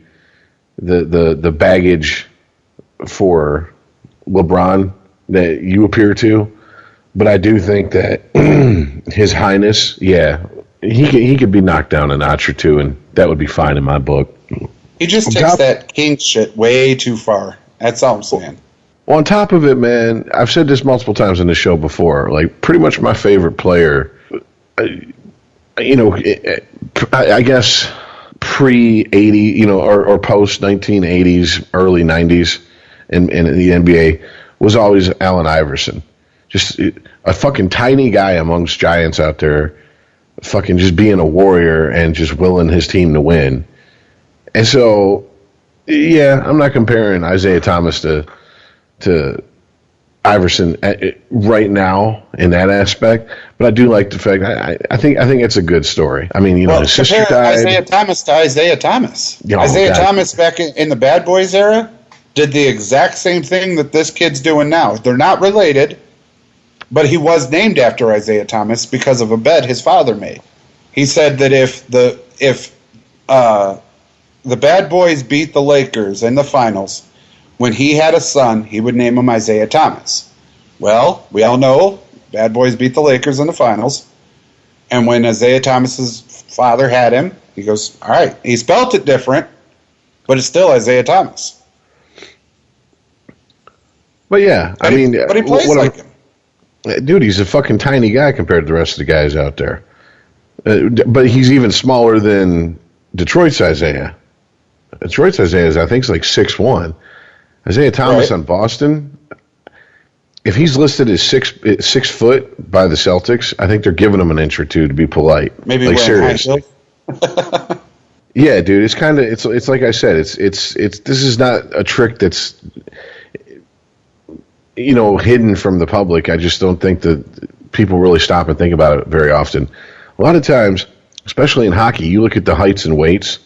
baggage for LeBron that you appear to, but I do think that His Highness, he could be knocked down a notch or two, and that would be fine in my book. He just takes that king shit way too far. That's all I'm saying. On top of it, man, I've said this multiple times in the show before, like, pretty much my favorite player, I guess pre-80, or post-1980s, early 90s in the NBA was always Allen Iverson. Just a fucking tiny guy amongst giants out there, fucking just being a warrior and just willing his team to win. And so, I'm not comparing Isaiah Thomas to Iverson right now in that aspect, but I do like the fact I think it's a good story. I mean, his sister died. Isaiah Thomas to Isaiah Thomas. Oh, Isaiah God. Thomas back in the Bad Boys era did the exact same thing that this kid's doing now. They're not related, but he was named after Isaiah Thomas because of a bet his father made. He said that if the Bad Boys beat the Lakers in the finals, when he had a son, he would name him Isaiah Thomas. Well, we all know Bad Boys beat the Lakers in the finals. And when Isaiah Thomas's father had him, he goes, all right, he spelt it different, but it's still Isaiah Thomas. But but he plays like him. Dude, he's a fucking tiny guy compared to the rest of the guys out there. But he's even smaller than Detroit's Isaiah. Detroit's Isaiah is, I think, like 6'1". Isaiah Thomas on Boston, if he's listed as 6 foot by the Celtics, I think they're giving him an inch or two to be polite. Maybe like seriously. seriously. Yeah, dude, it's kind of it's like I said, it's this is not a trick that's hidden from the public. I just don't think that people really stop and think about it very often. A lot of times, especially in hockey, you look at the heights and weights.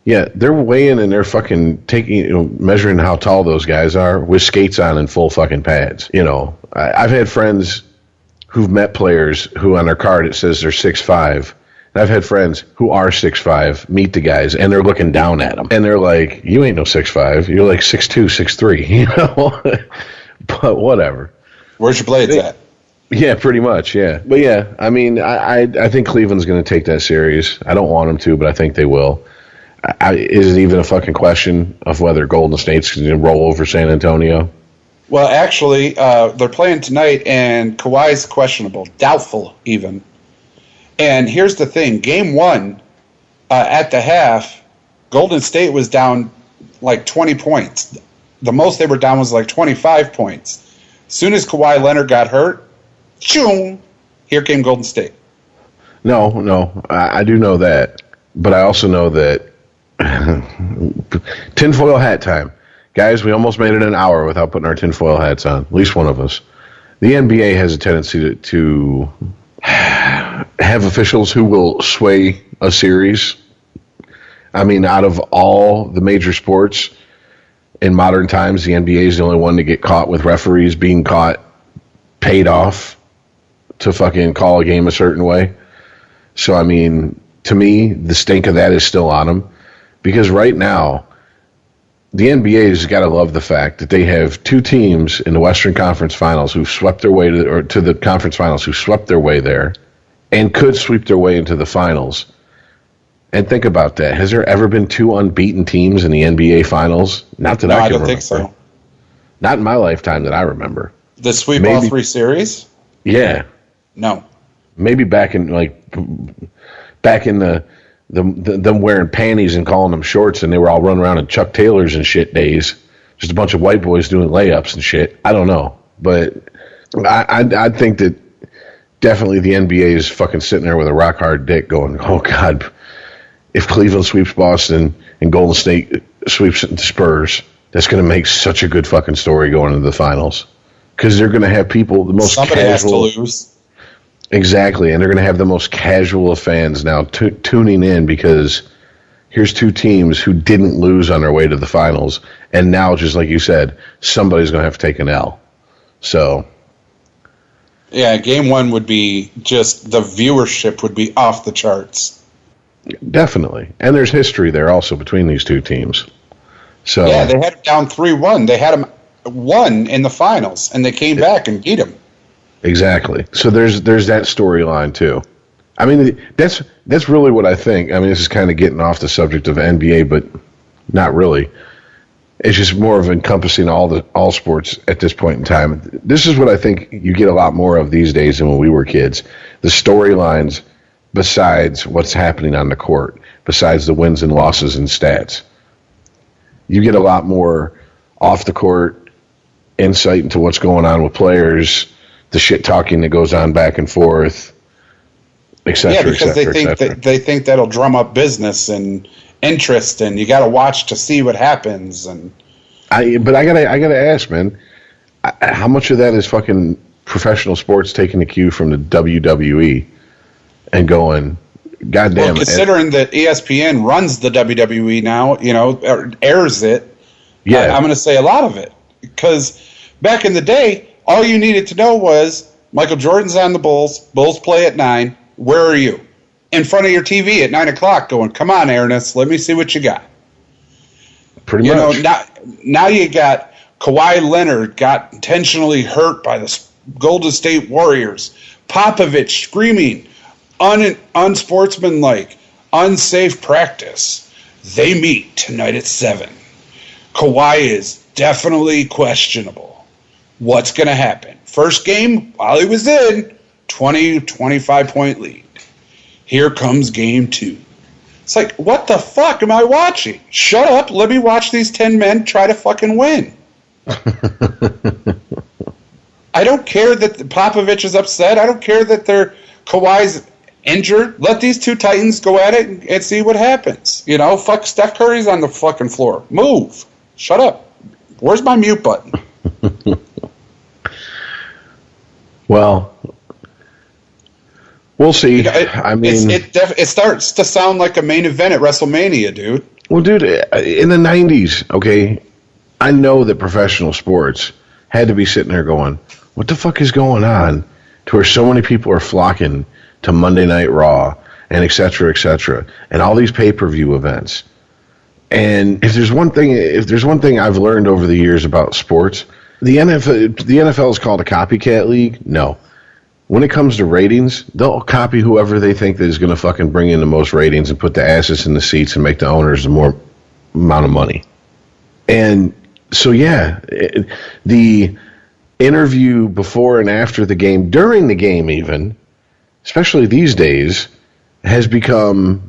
Yeah, they're weighing and they're fucking taking, measuring how tall those guys are with skates on and full fucking pads. I've had friends who've met players who on their card it says they're 6'5". And I've had friends who are 6'5" meet the guys and they're looking down at them and they're like, "You ain't no 6'5". You're like 6'2", 6'3". But whatever. Where's your blades at? Yeah, pretty much. Yeah, but I mean, I think Cleveland's going to take that series. I don't want them to, but I think they will. Is it even a fucking question of whether Golden State's going to roll over San Antonio? Well, actually, they're playing tonight, and Kawhi's questionable, doubtful even. And here's the thing. Game 1, at the half, Golden State was down like 20 points. The most they were down was like 25 points. As soon as Kawhi Leonard got hurt, choom, here came Golden State. No, I do know that. But I also know that tinfoil hat time. Guys, we almost made it an hour without putting our tinfoil hats on. At least one of us. The NBA has a tendency to have officials who will sway a series. I mean, out of all the major sports in modern times, the NBA is the only one to get caught with referees being caught paid off to fucking call a game a certain way. So, I mean, to me, the stink of that is still on them. Because right now, the NBA's got to love the fact that they have two teams in the Western Conference Finals who've swept their way to the conference finals, who swept their way there and could sweep their way into the finals. And think about that. Has there ever been two unbeaten teams in the NBA Finals? Not that I can remember. I don't think so. Not in my lifetime that I remember. The sweep all three series? Yeah. No. Maybe back in them wearing panties and calling them shorts, and they were all running around in Chuck Taylors and shit days. Just a bunch of white boys doing layups and shit. I don't know. But I think that definitely the NBA is fucking sitting there with a rock hard dick going, oh God, if Cleveland sweeps Boston and Golden State sweeps the Spurs, that's going to make such a good fucking story going into the finals. Because they're going to have people, the most Somebody casual. has to lose. Exactly, and they're going to have the most casual of fans now tuning in because here's two teams who didn't lose on their way to the finals, and now, just like you said, somebody's going to have to take an L. So, yeah, game one would be just, the viewership would be off the charts. definitely. And there's history there also between these two teams. So Yeah, they had them down 3-1. They had them won in the finals, and they came back and beat them. exactly. So there's that storyline too. I mean, that's really what I think. I mean, this is kind of getting off the subject of NBA, but not really. It's just more of encompassing all sports at this point in time. This is what I think you get a lot more of these days than when we were kids. The storylines besides what's happening on the court, besides the wins and losses and stats. You get a lot more off the court insight into what's going on with players, the shit talking that goes on back and forth, et cetera, Yeah, because et cetera. they think that'll drum up business and interest, and you got to watch to see what happens. And But I gotta ask, man, how much of that is fucking professional sports taking the cue from the WWE and going, God damn well, it? considering that ESPN runs the WWE now, or airs it, Yeah. I'm going to say a lot of it. Because back in the day, all you needed to know was Michael Jordan's on the Bulls. Bulls play at 9. Where are you? In front of your TV at 9 o'clock going, come on, Ernest, let me see what you got. Pretty much. Now you got Kawhi Leonard got intentionally hurt by the Golden State Warriors. Popovich screaming, unsportsmanlike, unsafe practice. They meet tonight at 7. Kawhi is definitely questionable. What's going to happen? First game, while he was in, 20, 25-point lead. Here comes game 2. It's like, what the fuck am I watching? Shut up. Let me watch these 10 men try to fucking win. I don't care that Popovich is upset. I don't care that Kawhi's injured. Let these two Titans go at it and see what happens. Fuck Steph Curry's on the fucking floor. Move. Shut up. Where's my mute button? Well, we'll see. It starts to sound like a main event at WrestleMania, dude. Well, dude, in the 90s, okay, I know that professional sports had to be sitting there going, what the fuck is going on to where so many people are flocking to Monday Night Raw and et cetera, and all these pay-per-view events. And if there's one thing I've learned over the years about sports, the NFL is called a copycat league. No. When it comes to ratings, they'll copy whoever they think that is going to fucking bring in the most ratings and put the asses in the seats and make the owners the more amount of money. And so, yeah, the interview before and after the game, during the game even, especially these days, has become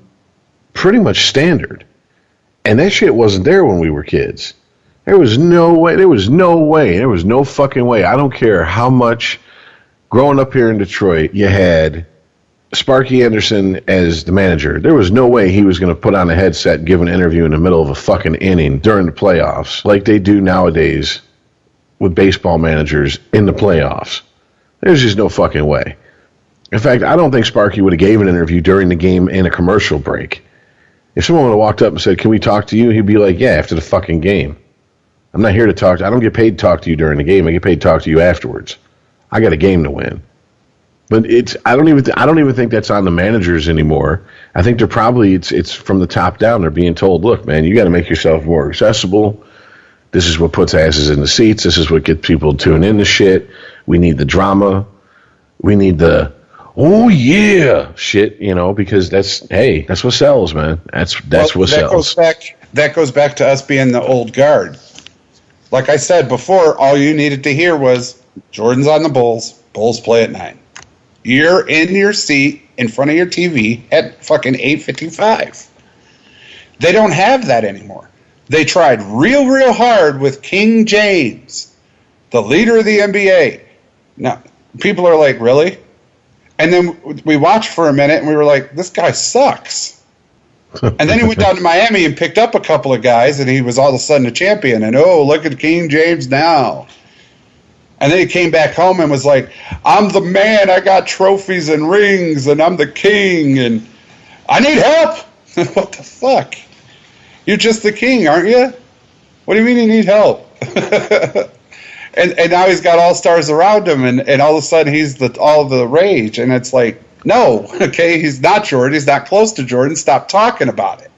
pretty much standard. And that shit wasn't there when we were kids. There was no fucking way. I don't care how much, growing up here in Detroit, you had Sparky Anderson as the manager. There was no way he was going to put on a headset and give an interview in the middle of a fucking inning during the playoffs like they do nowadays with baseball managers in the playoffs. There's just no fucking way. In fact, I don't think Sparky would have gave an interview during the game in a commercial break. If someone would have walked up and said, can we talk to you? He'd be like, yeah, after the fucking game. I'm not here to talk. I don't get paid to talk to you during the game. I get paid to talk to you afterwards. I got a game to win. But I don't even think that's on the managers anymore. I think they're probably it's from the top down. They're being told, look, man, you got to make yourself more accessible. This is what puts asses in the seats. This is what gets people to tune into shit. We need the drama. We need the oh yeah shit, because that's what sells, man. That's what sells. That goes back to us being the old guard. Like I said before, all you needed to hear was Jordan's on the Bulls. Bulls play at 9. You're in your seat in front of your TV at fucking 8:55. They don't have that anymore. They tried real hard with King James, the leader of the NBA. Now, people are like, really? And then we watched for a minute, and we were like, this guy sucks. And then he went down to Miami and picked up a couple of guys, and he was all of a sudden a champion. And, oh, look at King James now. And then he came back home and was like, I'm the man. I got trophies and rings, and I'm the king, and I need help. What the fuck? You're just the king, aren't you? What do you mean you need help? and now he's got all-stars around him, and all of a sudden he's all the rage. And it's like, no, okay, he's not Jordan. He's not close to Jordan. Stop talking about it.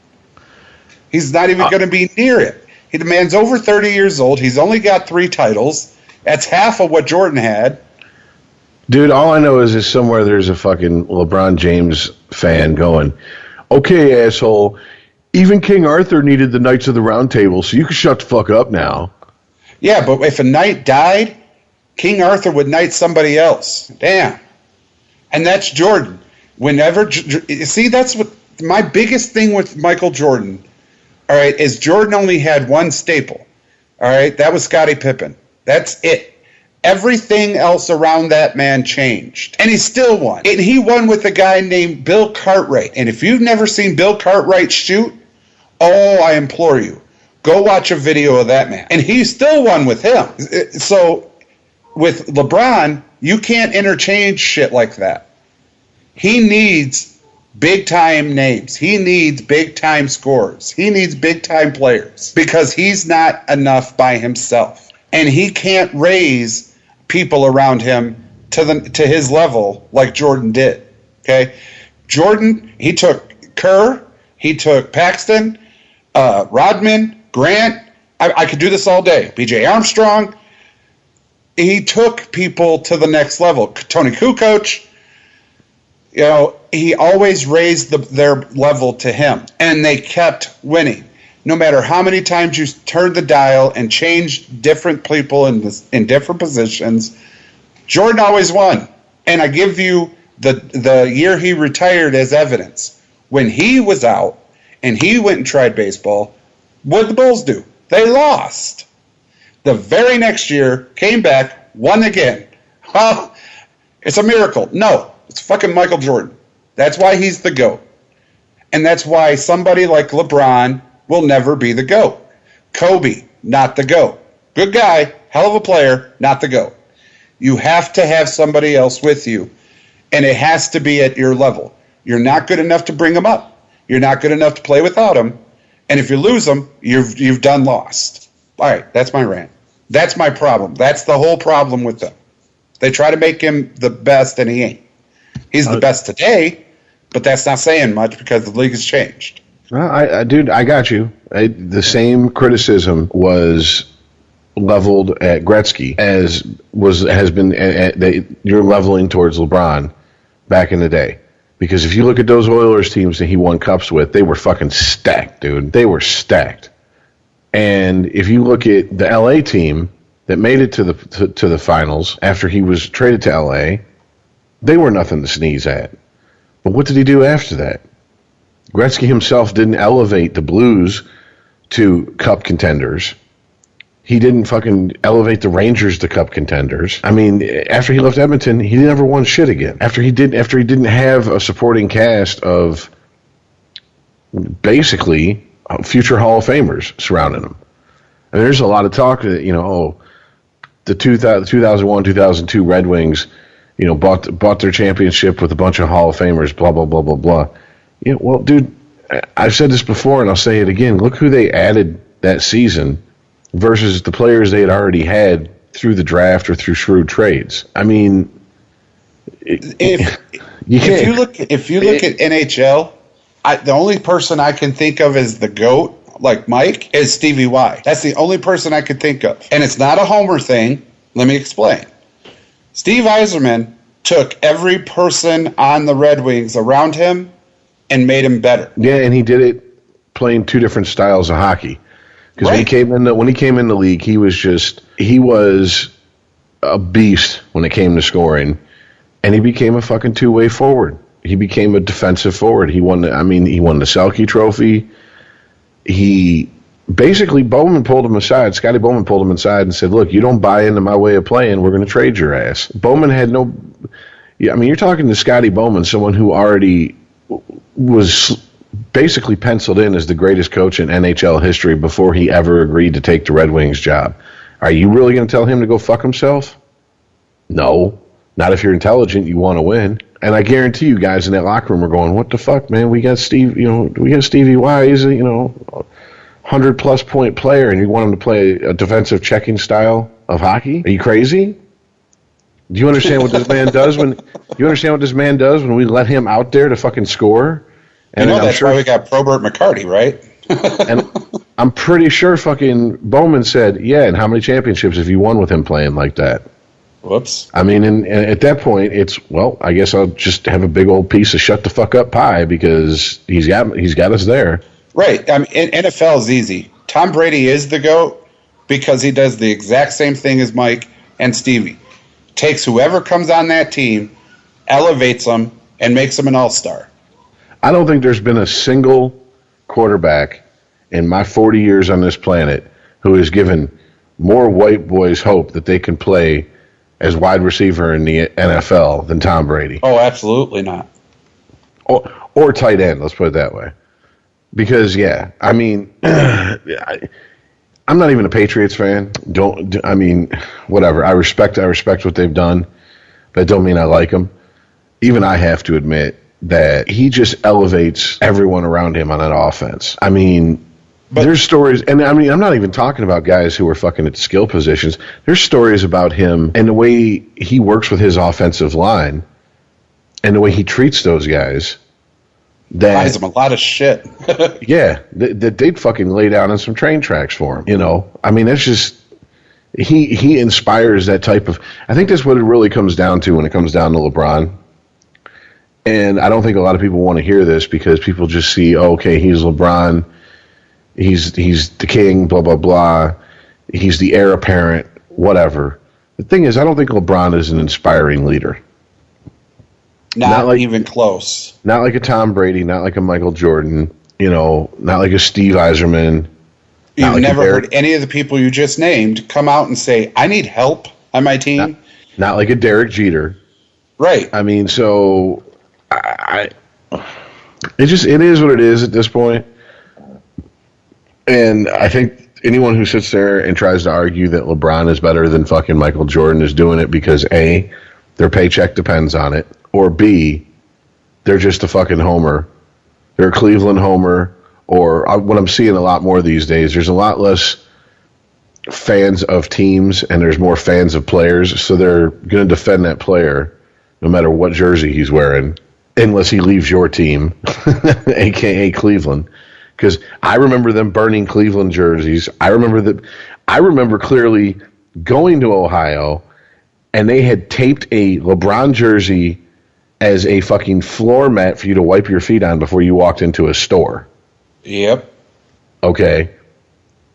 He's not even going to be near it. The man's over 30 years old. He's only got 3 titles. That's half of what Jordan had. Dude, all I know is somewhere there's a fucking LeBron James fan going, okay, asshole, even King Arthur needed the Knights of the Round Table, so you can shut the fuck up now. Yeah, but if a knight died, King Arthur would knight somebody else. Damn. And that's Jordan. See, that's what my biggest thing with Michael Jordan, all right, is Jordan only had one staple. All right, that was Scottie Pippen. That's it. Everything else around that man changed. And he still won. And he won with a guy named Bill Cartwright. And if you've never seen Bill Cartwright shoot, oh, I implore you, go watch a video of that man. And he still won with him. So with LeBron, you can't interchange shit like that. He needs big-time names. He needs big-time scorers. He needs big-time players because he's not enough by himself. And he can't raise people around him to his level like Jordan did. Okay? Jordan, he took Kerr, he took Paxton, Rodman, Grant. I could do this all day. B.J. Armstrong. He took people to the next level. Tony Kukoc, you know, he always raised their level to him, and they kept winning. No matter how many times you turned the dial and changed different people in different positions, Jordan always won. And I give you the year he retired as evidence. When he was out and he went and tried baseball, what did the Bulls do? They lost. The very next year, came back, won again. Well, it's a miracle. No, it's fucking Michael Jordan. That's why he's the GOAT. And that's why somebody like LeBron will never be the GOAT. Kobe, not the GOAT. Good guy, hell of a player, not the GOAT. You have to have somebody else with you, and it has to be at your level. You're not good enough to bring them up. You're not good enough to play without them. And if you lose them, you've done lost. All right, that's my rant. That's my problem. That's the whole problem with them. They try to make him the best, and he ain't. He's the best today, but that's not saying much because the league has changed. Well, dude, I got you. The same criticism was leveled at Gretzky as has been you're leveling towards LeBron back in the day. Because if you look at those Oilers teams that he won cups with, they were fucking stacked, dude. They were stacked. And if you look at the LA team that made it to the finals after he was traded to LA, they were nothing to sneeze at. But what did he do after that? Gretzky himself didn't elevate the Blues to cup contenders. He didn't fucking elevate the Rangers to cup contenders. I mean, after he left Edmonton, he never won shit again. After he didn't have a supporting cast of basically future Hall of Famers surrounding him. And there's a lot of talk that, the 2001, 2002 Red Wings, bought their championship with a bunch of Hall of Famers, blah, blah, blah, blah, blah. Yeah, well, dude, I've said this before, and I'll say it again. Look who they added that season versus the players they had already had through the draft or through shrewd trades. I mean, if you look at NHL, the only person I can think of as the GOAT, like Mike, is Stevie Y. That's the only person I can think of. And it's not a homer thing. Let me explain. Steve Yzerman took every person on the Red Wings around him and made him better. Yeah, and he did it playing two different styles of hockey. Because when he came in the league, he was a beast when it came to scoring, and he became a fucking two-way forward. He became a defensive forward. He won the Selke Trophy. Bowman pulled him aside. Scotty Bowman pulled him aside and said, "Look, you don't buy into my way of playing, we're going to trade your ass." Bowman had Yeah, I mean, you're talking to Scotty Bowman, someone who already was basically penciled in as the greatest coach in NHL history before he ever agreed to take the Red Wings job. Are you really going to tell him to go fuck himself? No. Not if you're intelligent, you want to win. And I guarantee you guys in that locker room are going, what the fuck, man? We got Stevie Y. He's a, 100-plus point player, and you want him to play a defensive checking style of hockey? Are you crazy? Do you understand what this man does when we let him out there to fucking score? And that's why we got Probert McCarty, right? And I'm pretty sure fucking Bowman said, yeah, and how many championships have you won with him playing like that? Whoops. I mean, and at that point, it's, well, I guess I'll just have a big old piece of shut the fuck up pie because he's got us there. Right. I mean, NFL is easy. Tom Brady is the GOAT because he does the exact same thing as Mike and Stevie. Takes whoever comes on that team, elevates them, and makes them an all-star. I don't think there's been a single quarterback in my 40 years on this planet who has given more white boys hope that they can play as wide receiver in the NFL than Tom Brady. Oh, absolutely not. Or tight end, let's put it that way. Because, yeah, I mean, I'm not even a Patriots fan. Whatever. I respect what they've done. That don't mean I like them. Even I have to admit that he just elevates everyone around him on that offense. I mean, there's stories, and I mean, I'm not even talking about guys who are fucking at skill positions. There's stories about him and the way he works with his offensive line and the way he treats those guys. That buys him a lot of shit. Yeah, that they'd fucking lay down on some train tracks for him. I mean, that's just he inspires that type of. I think that's what it really comes down to when it comes down to LeBron. And I don't think a lot of people want to hear this because people just see, okay, he's LeBron. He's the king, blah, blah, blah. He's the heir apparent, whatever. The thing is, I don't think LeBron is an inspiring leader. Not even close. Not like a Tom Brady, not like a Michael Jordan, not like a Steve Yzerman. You've never heard any of the people you just named come out and say, I need help on my team? Not like a Derek Jeter. Right. I mean, so it is what it is at this point. And I think anyone who sits there and tries to argue that LeBron is better than fucking Michael Jordan is doing it because A, their paycheck depends on it, or B, they're just a fucking homer. They're a Cleveland homer, or what I'm seeing a lot more these days, there's a lot less fans of teams and there's more fans of players, so they're going to defend that player no matter what jersey he's wearing, unless he leaves your team, a.k.a. Cleveland. Because I remember them burning Cleveland jerseys. I remember clearly going to Ohio, and they had taped a LeBron jersey as a fucking floor mat for you to wipe your feet on before you walked into a store. Yep. Okay.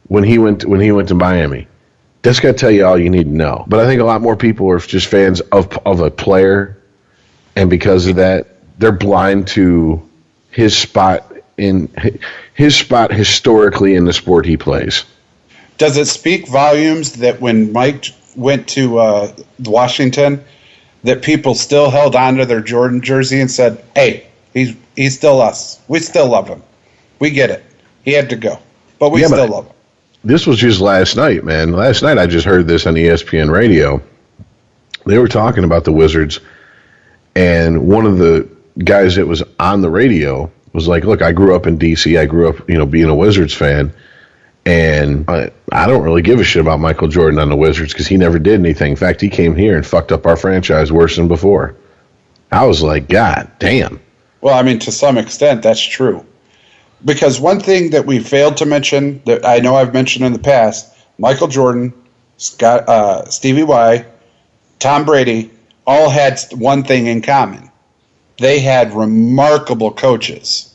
When he went to Miami, that's got to tell you all you need to know. But I think a lot more people are just fans of a player, and because of that, they're blind to his spot historically in the sport he plays. Does it speak volumes that when Mike went to Washington, that people still held on to their Jordan jersey and said, hey, he's still us. We still love him. We get it. He had to go. But we still love him. This was just last night, man. Last night I just heard this on ESPN radio. They were talking about the Wizards, and one of the guys that was on the radio was like, look, I grew up in D.C. I grew up, being a Wizards fan, and I don't really give a shit about Michael Jordan on the Wizards because he never did anything. In fact, he came here and fucked up our franchise worse than before. I was like, God damn. Well, I mean, to some extent, that's true. Because one thing that we failed to mention, that I know I've mentioned in the past, Michael Jordan, Stevie Y, Tom Brady, all had one thing in common. They had remarkable coaches.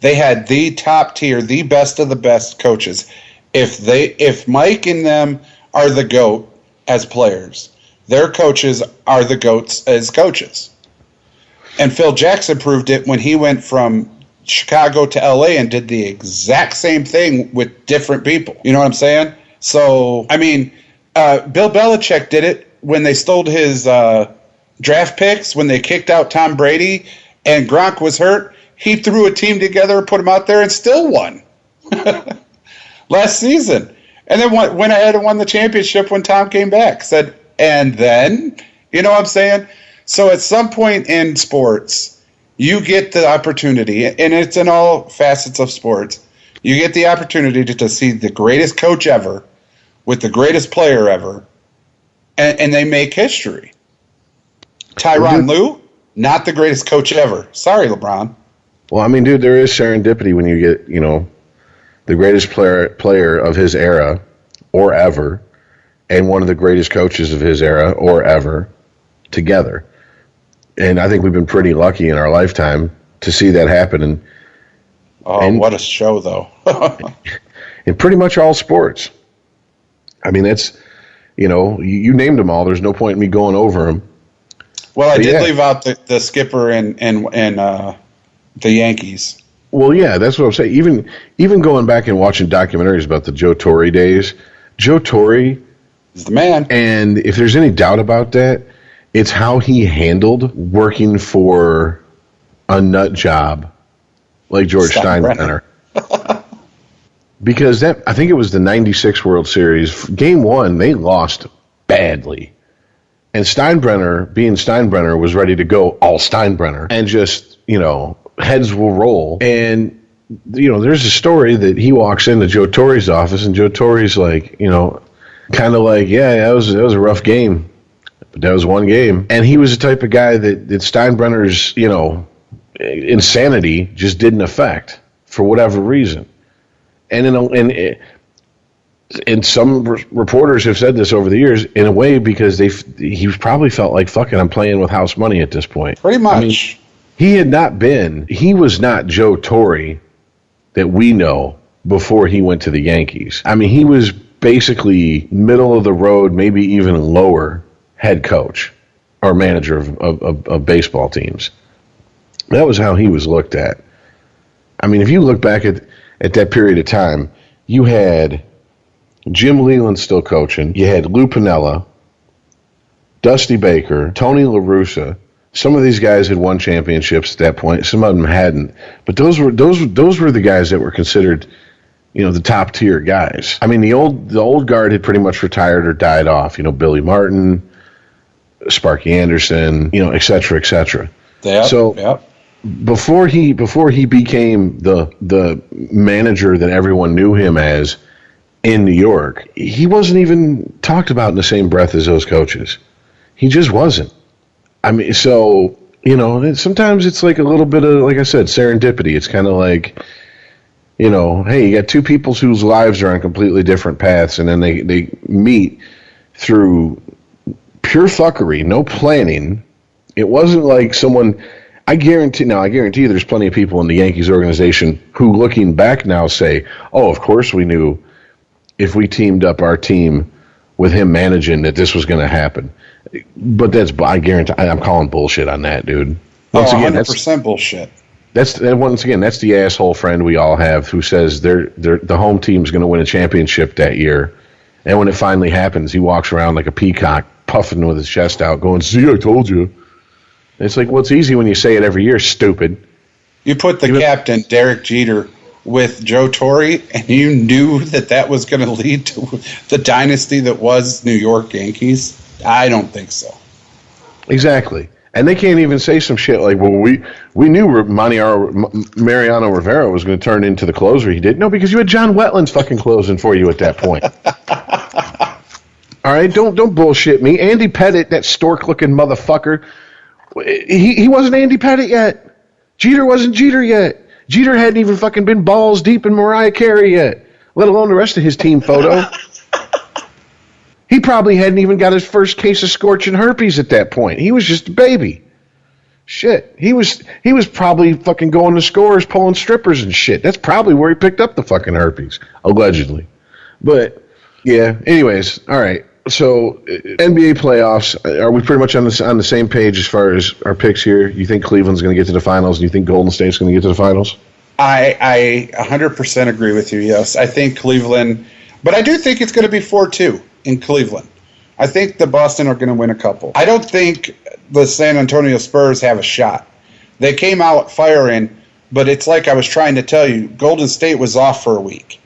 They had the top tier, the best of the best coaches. If Mike and them are the GOAT as players, their coaches are the GOATs as coaches. And Phil Jackson proved it when he went from Chicago to LA and did the exact same thing with different people. You know what I'm saying? So, I mean, Bill Belichick did it when they stole his draft picks when they kicked out Tom Brady and Gronk was hurt. He threw a team together, put them out there, and still won last season. And then went ahead and won the championship when Tom came back. Said, and then, you know what I'm saying? So at some point in sports, you get the opportunity, and it's in all facets of sports, you get the opportunity to see the greatest coach ever with the greatest player ever, and they make history. Tyronn Lue, not the greatest coach ever. Sorry, LeBron. Well, I mean, dude, there is serendipity when you get, the greatest player of his era or ever and one of the greatest coaches of his era or ever together. And I think we've been pretty lucky in our lifetime to see that happen. And what a show, though. in pretty much all sports. I mean, that's, you named them all. There's no point in me going over them. Well, I did leave out the skipper and the Yankees. Well, yeah, that's what I'm saying. Even going back and watching documentaries about the Joe Torre days, Joe Torre is the man. And if there's any doubt about that, it's how he handled working for a nut job like George Steinbrenner. Because I think it was the 96 World Series. Game 1, they lost badly. And Steinbrenner, being Steinbrenner, was ready to go all Steinbrenner. And just, heads will roll. And, there's a story that he walks into Joe Torre's office, and Joe Torre's like, kind of like, yeah, that was a rough game. But that was one game. And he was the type of guy that Steinbrenner's, insanity just didn't affect for whatever reason. And some reporters have said this over the years, in a way, because he probably felt like, fucking, I'm playing with house money at this point. Pretty much. He was not Joe Torre that we know before he went to the Yankees. I mean, he was basically middle of the road, maybe even lower head coach or manager of baseball teams. That was how he was looked at. I mean, if you look back at that period of time, you had Jim Leland still coaching. You had Lou Piniella, Dusty Baker, Tony La Russa. Some of these guys had won championships at that point. Some of them hadn't. But those were the guys that were considered, the top tier guys. I mean, the old guard had pretty much retired or died off. Billy Martin, Sparky Anderson, et cetera, et cetera. Before he became the manager that everyone knew him as in New York, he wasn't even talked about in the same breath as those coaches. He just wasn't. I mean, so, sometimes it's like a little bit of, like I said, serendipity. It's kind of like, hey, you got two people whose lives are on completely different paths, and then they meet through pure fuckery, no planning. It wasn't like someone... I guarantee you there's plenty of people in the Yankees organization who, looking back now, say, oh, of course we knew if we teamed up our team with him managing that this was going to happen. But I guarantee, I'm calling bullshit on that, dude. Once again, 100% bullshit. That's the asshole friend we all have who says the home team's going to win a championship that year. And when it finally happens, he walks around like a peacock, puffing with his chest out, going, see, I told you. It's like, well, it's easy when you say it every year, stupid. You put the captain, Derek Jeter, with Joe Torre, and you knew that was going to lead to the dynasty that was New York Yankees? I don't think so. Exactly. And they can't even say some shit like, well, we knew Mariano Rivera was going to turn into the closer he did. No, because you had John Wetlands fucking closing for you at that point. All right, don't bullshit me. Andy Pettitte, that stork-looking motherfucker, he wasn't Andy Pettitte yet. Jeter wasn't Jeter yet. Jeter hadn't even fucking been balls deep in Mariah Carey yet, let alone the rest of his team photo. He probably hadn't even got his first case of scorching herpes at that point. He was just a baby. Shit. He was probably fucking going to scores, pulling strippers and shit. That's probably where he picked up the fucking herpes, allegedly. But, yeah, anyways, all right. So, NBA playoffs, are we pretty much on the same page as far as our picks here? You think Cleveland's going to get to the finals, and you think Golden State's going to get to the finals? I 100% agree with you, yes. I think Cleveland, but I do think it's going to be 4-2 in Cleveland. I think the Boston are going to win a couple. I don't think the San Antonio Spurs have a shot. They came out firing, but it's like I was trying to tell you, Golden State was off for a week.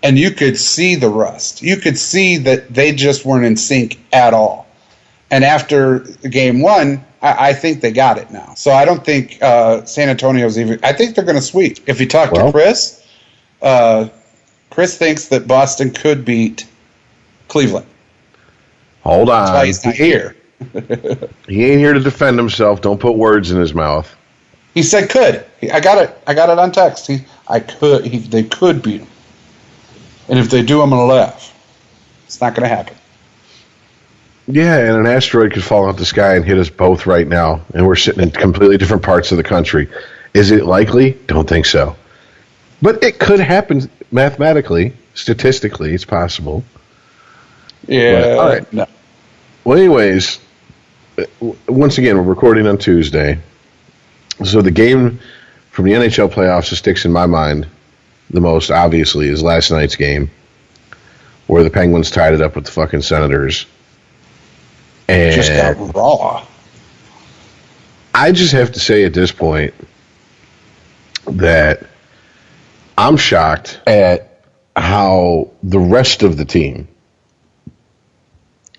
And you could see the rust. You could see that they just weren't in sync at all. And after game one, I think they got it now. So I don't think San Antonio's even... I think they're going to sweep. If you talk to Chris, Chris thinks that Boston could beat Cleveland. Hold on. That's why he's not here. He ain't here to defend himself. Don't put words in his mouth. He said could. I got it on text. They could beat him. And if they do, I'm going to laugh. It's not going to happen. Yeah, and an asteroid could fall out the sky and hit us both right now, and we're sitting in completely different parts of the country. Is it likely? Don't think so. But it could happen mathematically, statistically. It's possible. Yeah. But, all right. No. Well, anyways, once again, we're recording on Tuesday. So the game from the NHL playoffs that sticks in my mind the most, obviously, is last night's game where the Penguins tied it up with the fucking Senators. And just got raw. I just have to say at this point that I'm shocked at how the rest of the team,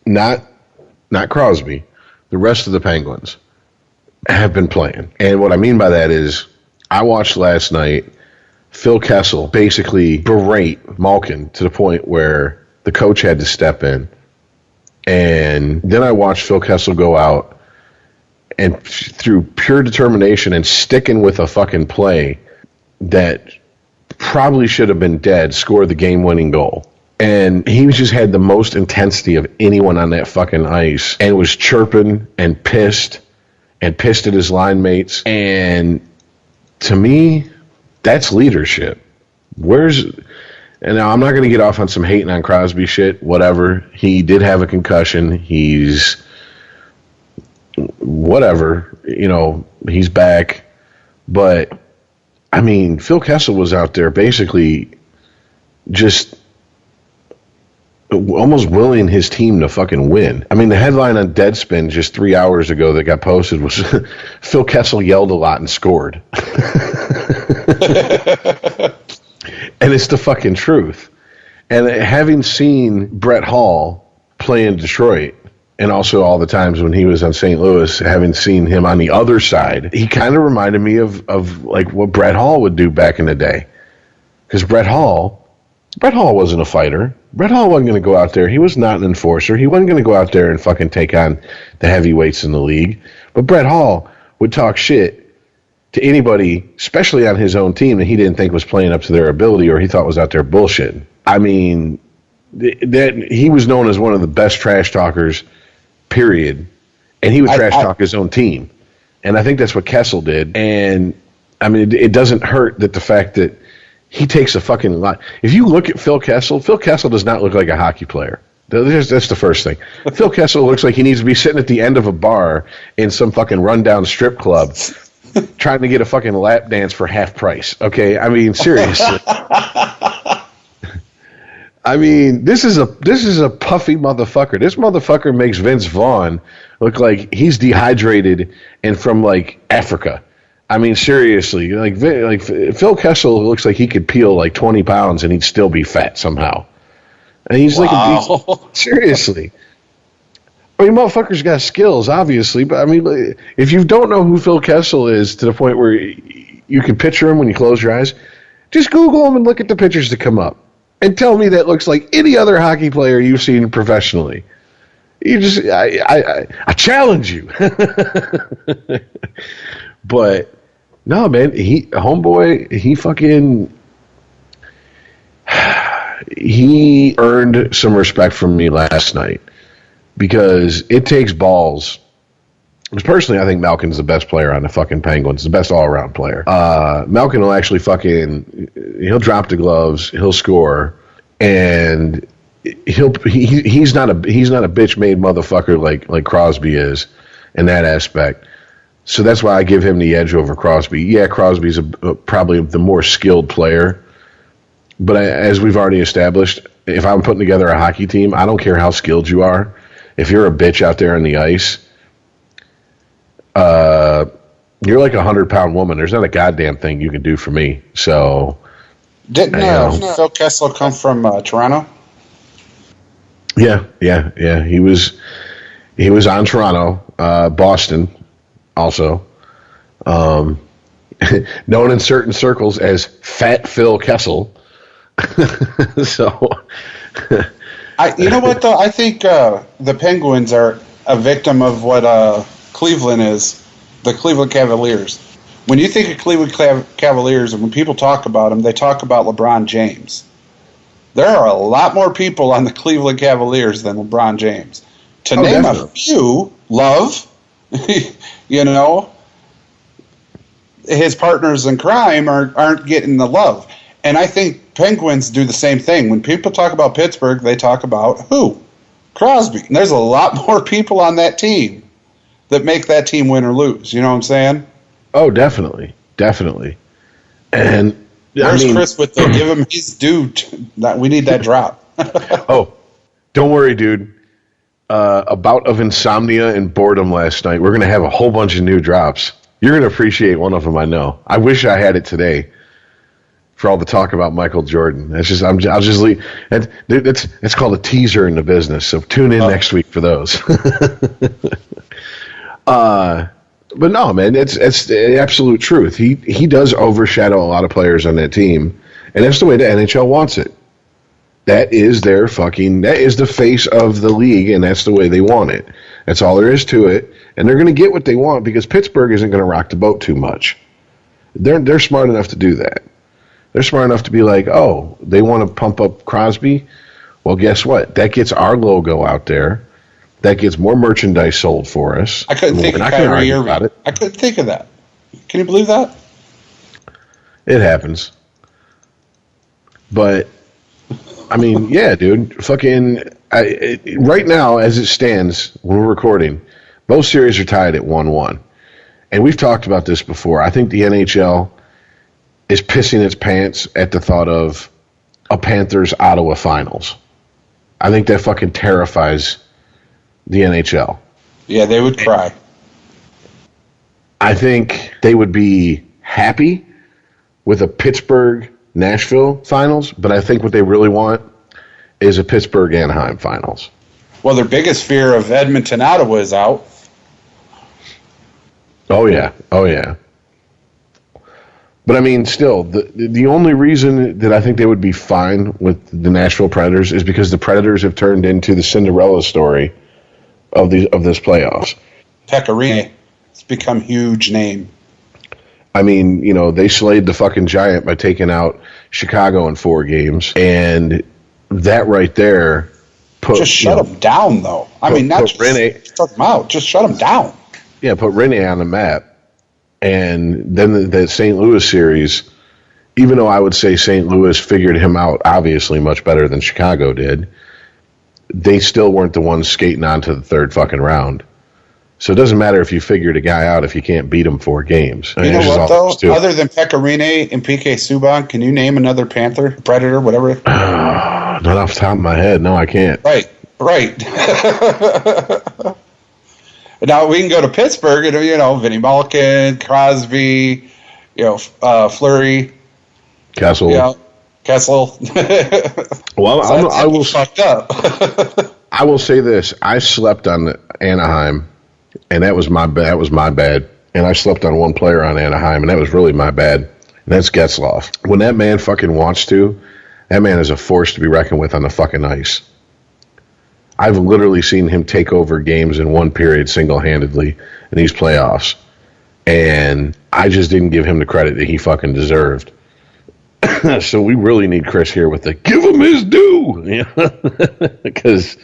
not Crosby, the rest of the Penguins, have been playing. And what I mean by that is I watched last night Phil Kessel basically berate Malkin to the point where the coach had to step in. And then I watched Phil Kessel go out and through pure determination and sticking with a fucking play that probably should have been dead, score the game-winning goal. And he just had the most intensity of anyone on that fucking ice and was chirping and pissed at his line mates. And to me, that's leadership. And now I'm not going to get off on some hating on Crosby shit, whatever. He did have a concussion. He's whatever, he's back. But, I mean, Phil Kessel was out there basically just almost willing his team to fucking win. I mean, the headline on Deadspin just 3 hours ago that got posted was Phil Kessel yelled a lot and scored. And it's the fucking truth. And having seen Brett Hall play in Detroit, and also all the times when he was on St. Louis, having seen him on the other side, he kind of reminded me of like what Brett Hall would do back in the day. Because Brett Hall wasn't a fighter. Brett Hall wasn't going to go out there. He was not an enforcer. He wasn't going to go out there and fucking take on the heavyweights in the league. But Brett Hall would talk shit to anybody, especially on his own team, that he didn't think was playing up to their ability or he thought was out there bullshitting. I mean, that he was known as one of the best trash talkers, period. And he would trash talk his own team. And I think that's what Kessel did. And, I mean, it doesn't hurt that the fact that he takes a fucking lot. If you look at Phil Kessel does not look like a hockey player. That's the first thing. Phil Kessel looks like he needs to be sitting at the end of a bar in some fucking rundown strip club trying to get a fucking lap dance for half price. Okay, I mean, seriously. I mean, this is a puffy motherfucker. This motherfucker makes Vince Vaughn look like he's dehydrated and from like Africa. I mean, seriously, like Phil Kessel looks like he could peel like 20 pounds and he'd still be fat somehow. And he's seriously. I mean, motherfucker's got skills, obviously, but I mean, if you don't know who Phil Kessel is to the point where you can picture him when you close your eyes, just Google him and look at the pictures that come up. And tell me that looks like any other hockey player you've seen professionally. I challenge you. But, no, man, he earned some respect from me last night. Because it takes balls. Because personally, I think Malkin's the best player on the fucking Penguins, the best all-around player. Malkin will actually he'll drop the gloves, he'll score, and he's not a bitch-made motherfucker like Crosby is in that aspect. So that's why I give him the edge over Crosby. Yeah, Crosby's probably the more skilled player, but as we've already established, if I'm putting together a hockey team, I don't care how skilled you are. if you're a bitch out there on the ice, you're like a 100-pound woman. There's not a goddamn thing you can do for me. So, Didn't Phil Kessel come from Toronto? Yeah. He was on Toronto, Boston, also. Known in certain circles as Fat Phil Kessel. So, you know what though? I think the Penguins are a victim of what Cleveland is. The Cleveland Cavaliers. When you think of Cleveland Cavaliers, and when people talk about them, they talk about LeBron James. There are a lot more people on the Cleveland Cavaliers than LeBron James. To name a few, Love, you know, his partners in crime aren't getting the love. And I think Penguins do the same thing. When people talk about Pittsburgh, they talk about who? Crosby. And there's a lot more people on that team that make that team win or lose. You know what I'm saying? Oh, definitely. And where's Chris with the give him his due? We need that drop. Oh, don't worry, dude. A bout of insomnia and boredom last night. We're going to have a whole bunch of new drops. You're going to appreciate one of them, I know. I wish I had it today for all the talk about Michael Jordan. That's just, I'll just leave. It's called a teaser in the business. So tune in next week for those. But no, man, it's the absolute truth. He does overshadow a lot of players on that team, and that's the way the NHL wants it. That is that is the face of the league, and that's the way they want it. That's all there is to it, and they're going to get what they want because Pittsburgh isn't going to rock the boat too much. They're smart enough to do that. They're smart enough to be like, oh, they want to pump up Crosby? Well, guess what? That gets our logo out there. That gets more merchandise sold for us. I couldn't think of Kyrie Irving. I couldn't think of that. Can you believe that? It happens. But, I mean, yeah, dude. Right now, as it stands, when we're recording, both series are tied at 1-1. And we've talked about this before. I think the NHL is pissing its pants at the thought of a Panthers-Ottawa finals. I think that fucking terrifies the NHL. Yeah, they would cry. I think they would be happy with a Pittsburgh-Nashville finals, but I think what they really want is a Pittsburgh-Anaheim finals. Well, their biggest fear of Edmonton-Ottawa is out. Oh, yeah. But, I mean, still, the only reason that I think they would be fine with the Nashville Predators is because the Predators have turned into the Cinderella story of this playoffs. Pecorine. It's become a huge name. I mean, you know, they slayed the fucking Giant by taking out Chicago in 4 games, and that right there just shut them down, though. I mean, not just shut them out, just shut them down. Yeah, put Rene on the map. And then the St. Louis series, even though I would say St. Louis figured him out obviously much better than Chicago did, they still weren't the ones skating on to the third fucking round. So it doesn't matter if you figured a guy out if you can't beat him 4 games. You know what, though? Other than Pecorine and PK Subban, can you name another Panther, Predator, whatever? Not off the top of my head. No, I can't. Right. Now, we can go to Pittsburgh and, you know, Vinny Malkin, Crosby, you know, Fleury. Kessel. Yeah, Kessel. Well, I will fucked up. I will say this: I slept on Anaheim, and that was my bad. And I slept on one player on Anaheim, and that was really my bad. And that's Getzlaf. When that man fucking wants to, that man is a force to be reckoned with on the fucking ice. I've literally seen him take over games in one period single-handedly in these playoffs, and I just didn't give him the credit that he fucking deserved. So we really need Chris here with the give him his due, because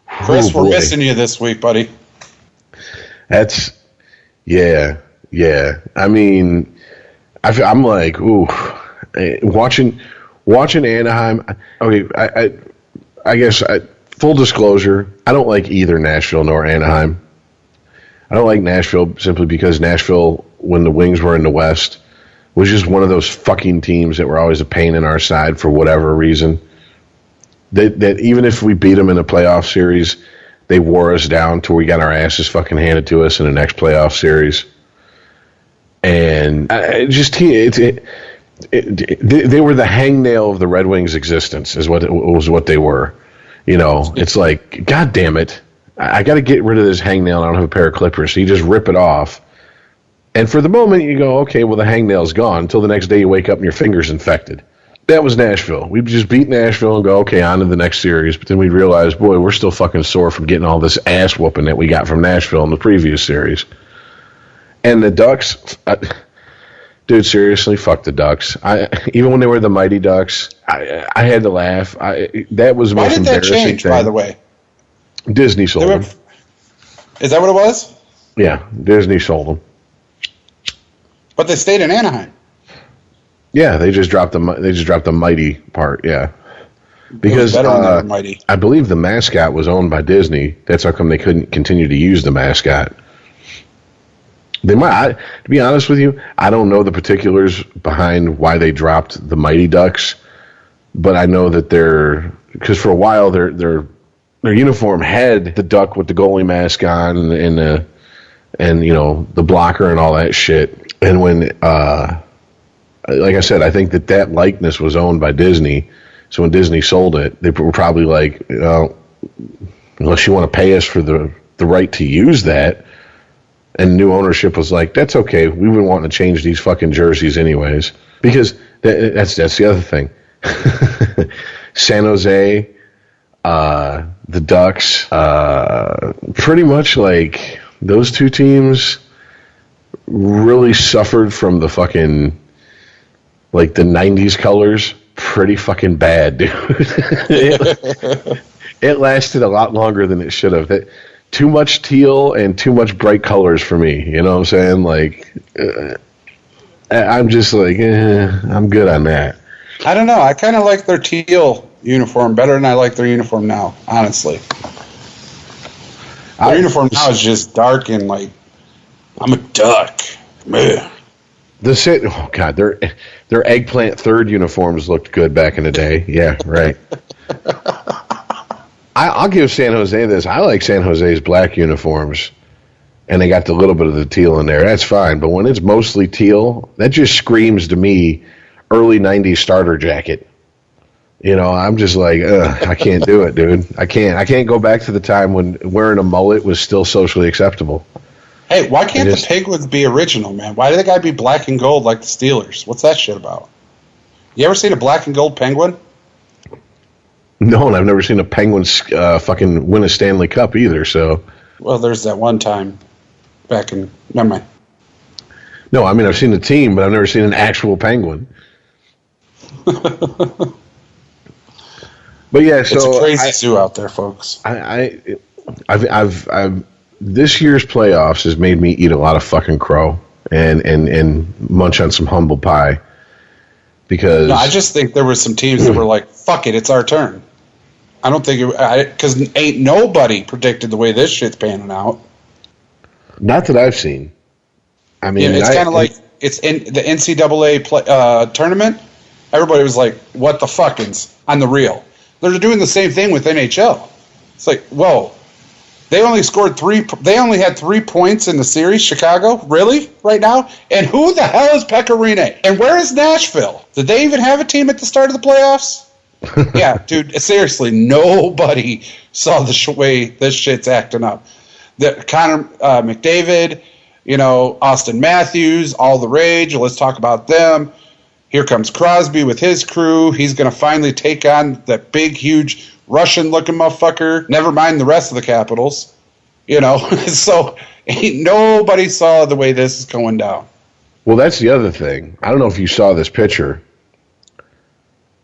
Chris, we're missing you this week, buddy. That's yeah. I mean, I'm like, ooh, watching Anaheim. Okay, I guess. Full disclosure, I don't like either Nashville nor Anaheim. I don't like Nashville simply because Nashville, when the Wings were in the West, was just one of those fucking teams that were always a pain in our side for whatever reason. That even if we beat them in a playoff series, They wore us down till we got our asses fucking handed to us in the next playoff series. And they were the hangnail of the Red Wings' existence, is what they were. You know, it's like, God damn it, I got to get rid of this hangnail. I don't have a pair of clippers. So you just rip it off. And for the moment, you go, okay, well, the hangnail's gone, until the next day you wake up and your finger's infected. That was Nashville. We'd just beat Nashville and go, okay, on to the next series. But then we'd realize, boy, we're still fucking sore from getting all this ass whooping that we got from Nashville in the previous series. And the Ducks, dude, seriously, fuck the Ducks. Even when they were the Mighty Ducks, I had to laugh. That was the most embarrassing thing. Why did that change, by the way? Disney sold them. Is that what it was? Yeah, Disney sold them. But they stayed in Anaheim. Yeah, they just dropped the Mighty part. Yeah, because I believe the mascot was owned by Disney. That's how come they couldn't continue to use the mascot. They might. To be honest with you, I don't know the particulars behind why they dropped the Mighty Ducks, but I know that because for a while their uniform had the duck with the goalie mask on and you know, the blocker and all that shit. And when like I said, I think that likeness was owned by Disney. So when Disney sold it, they were probably like, unless you want to pay us for the right to use that. And new ownership was like, that's okay. We've been wanting to change these fucking jerseys anyways. Because that's the other thing. San Jose, the Ducks, pretty much like those two teams really suffered from the fucking, like the 90s colors pretty fucking bad, dude. It lasted a lot longer than it should have. Too much teal and too much bright colors for me. You know what I'm saying? Like, I'm just like, I'm good on that. I don't know. I kind of like their teal uniform better than I like their uniform now, honestly. Their uniform now is just dark and like, I'm a duck. Man. Oh God, their eggplant third uniforms looked good back in the day. Yeah, right. I'll give San Jose this. I like San Jose's black uniforms, and they got the little bit of the teal in there. That's fine. But when it's mostly teal, that just screams to me early 90s starter jacket. You know, I'm just like, I can't do it, dude. I can't go back to the time when wearing a mullet was still socially acceptable. Hey, why can't the Penguins be original, man? Why do they got to be black and gold like the Steelers? What's that shit about? You ever seen a black and gold Penguin? No, and I've never seen a Penguins fucking win a Stanley Cup either, so. Well, there's that one time back in, never mind. No, I mean, I've seen the team, but I've never seen an actual Penguin. But yeah, so. It's a crazy zoo out there, folks. I've this year's playoffs has made me eat a lot of fucking crow and munch on some humble pie. Because. No, I just think there were some teams that were like, fuck it, it's our turn. I don't think because ain't nobody predicted the way this shit's panning out. Not that I've seen. I mean, it's kind of like it's in the NCAA tournament. Everybody was like, "What the fuckins on the real?" They're doing the same thing with NHL. It's like, whoa, they only scored 3. They only had 3 points in the series. Chicago, really, right now? And who the hell is Pecorine? And where is Nashville? Did they even have a team at the start of the playoffs? Yeah, dude, seriously, nobody saw the way this shit's acting up. Connor McDavid, Austin Matthews, all the rage. Let's talk about them. Here comes Crosby with his crew. He's going to finally take on that big, huge Russian-looking motherfucker. Never mind the rest of the Capitals. So ain't nobody saw the way this is going down. Well, that's the other thing. I don't know if you saw this picture.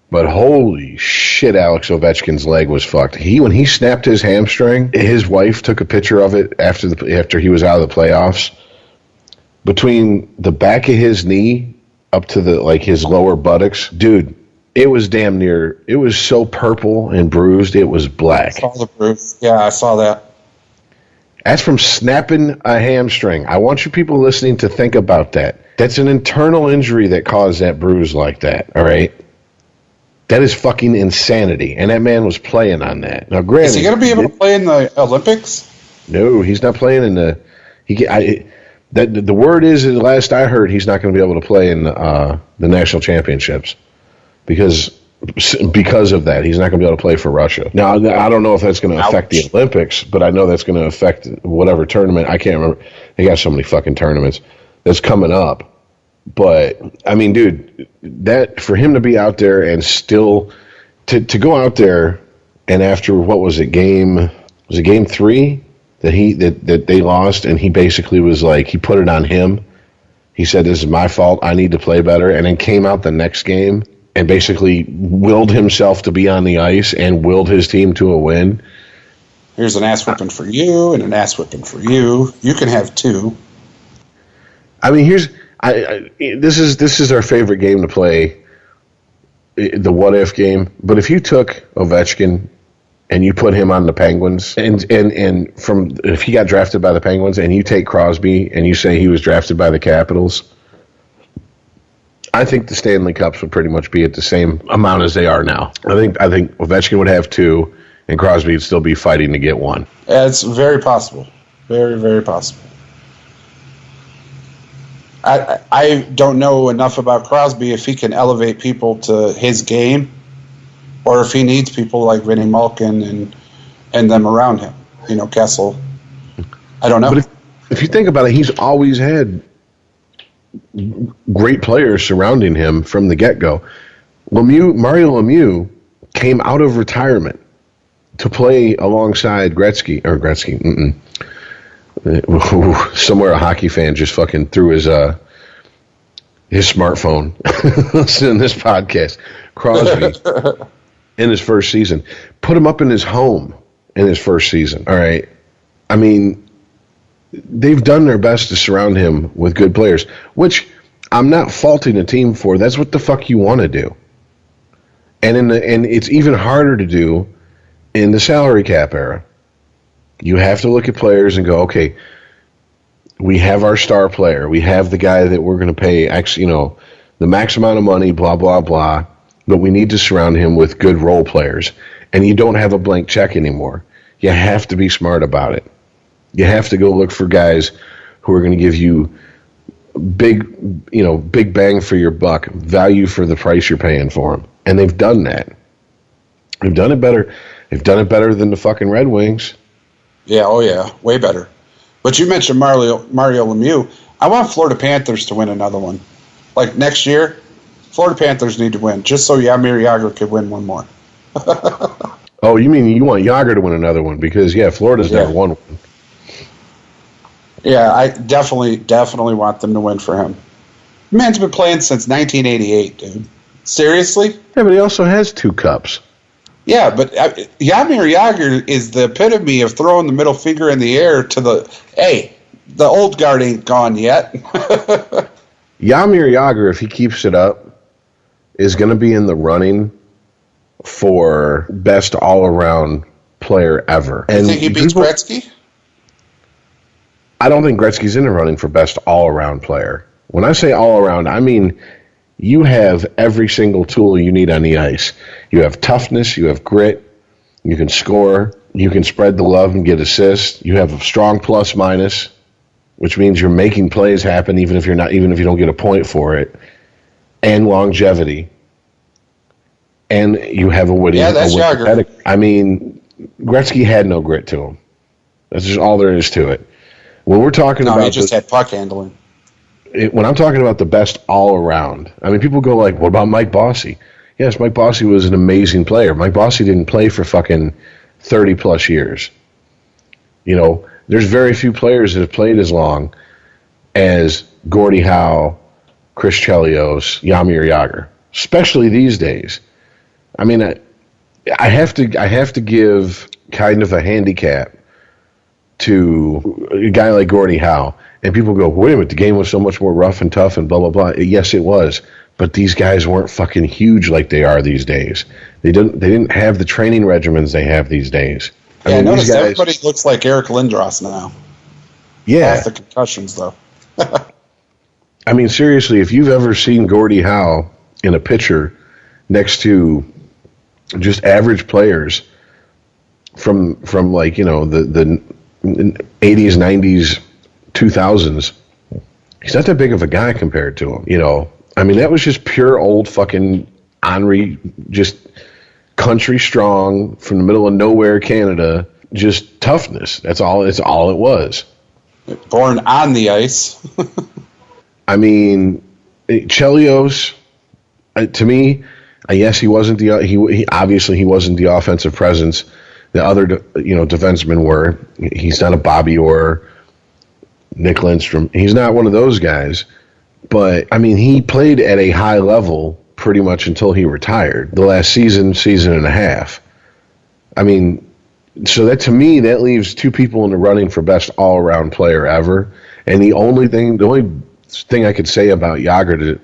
But holy shit, Alex Ovechkin's leg was fucked. When he snapped his hamstring, his wife took a picture of it after he was out of the playoffs. Between the back of his knee up to his lower buttocks, dude, it was damn near. It was so purple and bruised, it was black. I saw the bruise. Yeah, I saw that. That's from snapping a hamstring. I want you people listening to think about that. That's an internal injury that caused that bruise like that. All right. That is fucking insanity. And that man was playing on that. Now, granted, Is he going to be able to play in the Olympics? No, he's not playing in the. The word is, the last I heard, he's not going to be able to play in the national championships because of that. He's not going to be able to play for Russia. Now, I don't know if that's going to affect the Olympics, but I know that's going to affect whatever tournament. I can't remember. They got so many fucking tournaments that's coming up. But I mean, dude, that for him to be out there and still to go out there and after what was it, game 3 that they lost, and he basically was like, he put it on him. He said, "This is my fault. I need to play better," and then came out the next game and basically willed himself to be on the ice and willed his team to a win. Here's an ass whipping for you and an ass whipping for you. You can have 2. I mean, this is our favorite game to play, the what if game. But if you took Ovechkin and you put him on the Penguins, and if he got drafted by the Penguins, and you take Crosby and you say he was drafted by the Capitals, I think the Stanley Cups would pretty much be at the same amount as they are now. I think Ovechkin would have 2, and Crosby would still be fighting to get 1. It's very possible. Very, very possible. I don't know enough about Crosby if he can elevate people to his game, or if he needs people like Vinnie Malkin and them around him. Kessel. I don't know. But if you think about it, he's always had great players surrounding him from the get-go. Mario Lemieux came out of retirement to play alongside Gretzky. Somewhere a hockey fan just fucking threw his smartphone in this podcast. Crosby in his first season put him up in his home in his first season. All right, I mean, they've done their best to surround him with good players, which I'm not faulting the team for. That's what the fuck you want to do, and it's even harder to do in the salary cap era. You have to look at players and go, okay, we have our star player. We have the guy that we're going to pay the max amount of money, blah, blah, blah. But we need to surround him with good role players. And you don't have a blank check anymore. You have to be smart about it. You have to go look for guys who are going to give you big bang for your buck, value for the price you're paying for them. And they've done that. They've done it better. They've done it better than the fucking Red Wings. Yeah, oh yeah, way better. But you mentioned Mario Lemieux. I want Florida Panthers to win another one. Like next year, Florida Panthers need to win, just so Jaromir Jagr could win one more. Oh, you mean you want Jagr to win another one? Because, Florida's never won one. Yeah, I definitely want them to win for him. Man's been playing since 1988, dude. Seriously? Yeah, but he also has 2 cups. Yeah, but Jaromir Jagr is the epitome of throwing the middle finger in the air to the old guard ain't gone yet. Jaromir Jagr, if he keeps it up, is going to be in the running for best all-around player ever. You think he beats Gretzky? I don't think Gretzky's in the running for best all-around player. When I say all-around, I mean you have every single tool you need on the ice. You have toughness, you have grit, you can score, you can spread the love and get assists. You have a strong plus-minus, which means you're making plays happen even if you don't get a point for it, and longevity. And you have a witty. Yeah, that's Jagr. I mean, Gretzky had no grit to him. That's just all there is to it. When we're talking about, he just had puck handling. When I'm talking about the best all around, I mean, people go like, "What about Mike Bossy?" Yes, Mike Bossy was an amazing player. Mike Bossy didn't play for fucking 30 plus years. There's very few players that have played as long as Gordie Howe, Chris Chelios, Jaromir Jagr, especially these days. I mean, I have to give kind of a handicap to a guy like Gordie Howe. And people go, wait a minute, the game was so much more rough and tough and blah, blah, blah. Yes, it was. But these guys weren't fucking huge like they are these days. They didn't have the training regimens they have these days. I noticed everybody looks like Eric Lindros now. Yeah. Off the concussions, though. I mean, seriously, if you've ever seen Gordie Howe in a picture next to just average players from like, the 80s, 90s, 2000s. He's not that big of a guy compared to him, I mean, that was just pure old fucking Henry, just country strong from the middle of nowhere, Canada, just toughness. It's all it was. Born on the ice. I mean, Chelios, to me, yes, he wasn't he obviously he wasn't the offensive presence the other defensemen were. He's not a Bobby Orr, Nick Lindstrom. He's not one of those guys. But I mean, he played at a high level pretty much until he retired. The last season and a half. I mean, so that to me that leaves two people in the running for best all-around player ever. And the only thing I could say about Jágr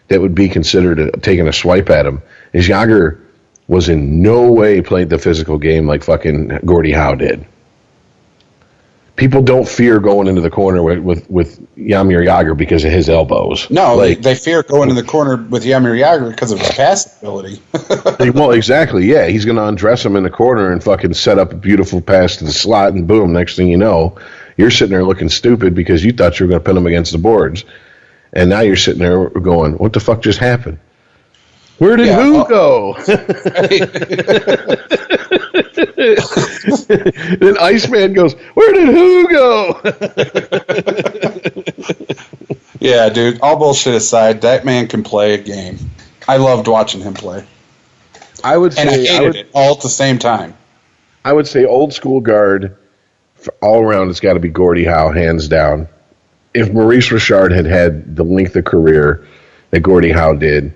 that would be considered taking a swipe at him is Jágr was in no way played the physical game like fucking Gordie Howe did. People don't fear going into the corner with Jaromir Jágr because of his elbows. No, they fear going in the corner with Jaromir Jágr because of his pass ability. Well, exactly, yeah. He's going to undress him in the corner and fucking set up a beautiful pass to the slot, and boom, next thing you know, you're sitting there looking stupid because you thought you were going to pin him against the boards. And now you're sitting there going, what the fuck just happened? Where did who go? Then Iceman goes, where did who go? Yeah, dude, all bullshit aside, that man can play a game. I loved watching him play. I would say, and I hated it all at the same time. I would say old school guard, all around, it's got to be Gordie Howe, hands down. If Maurice Richard had the length of career that Gordie Howe did,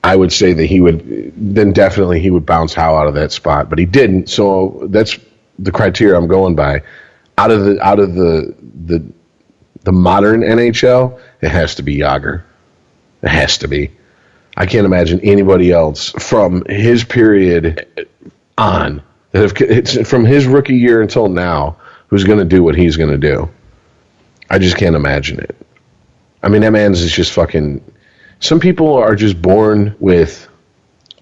I would say that he would bounce Howe out of that spot, but he didn't. So that's the criteria I'm going by. Out of the modern NHL, it has to be Jágr. It has to be. I can't imagine anybody else from his period on it's from his rookie year until now who's going to do what he's going to do. I just can't imagine it. I mean, that man's is just fucking. Some people are just born with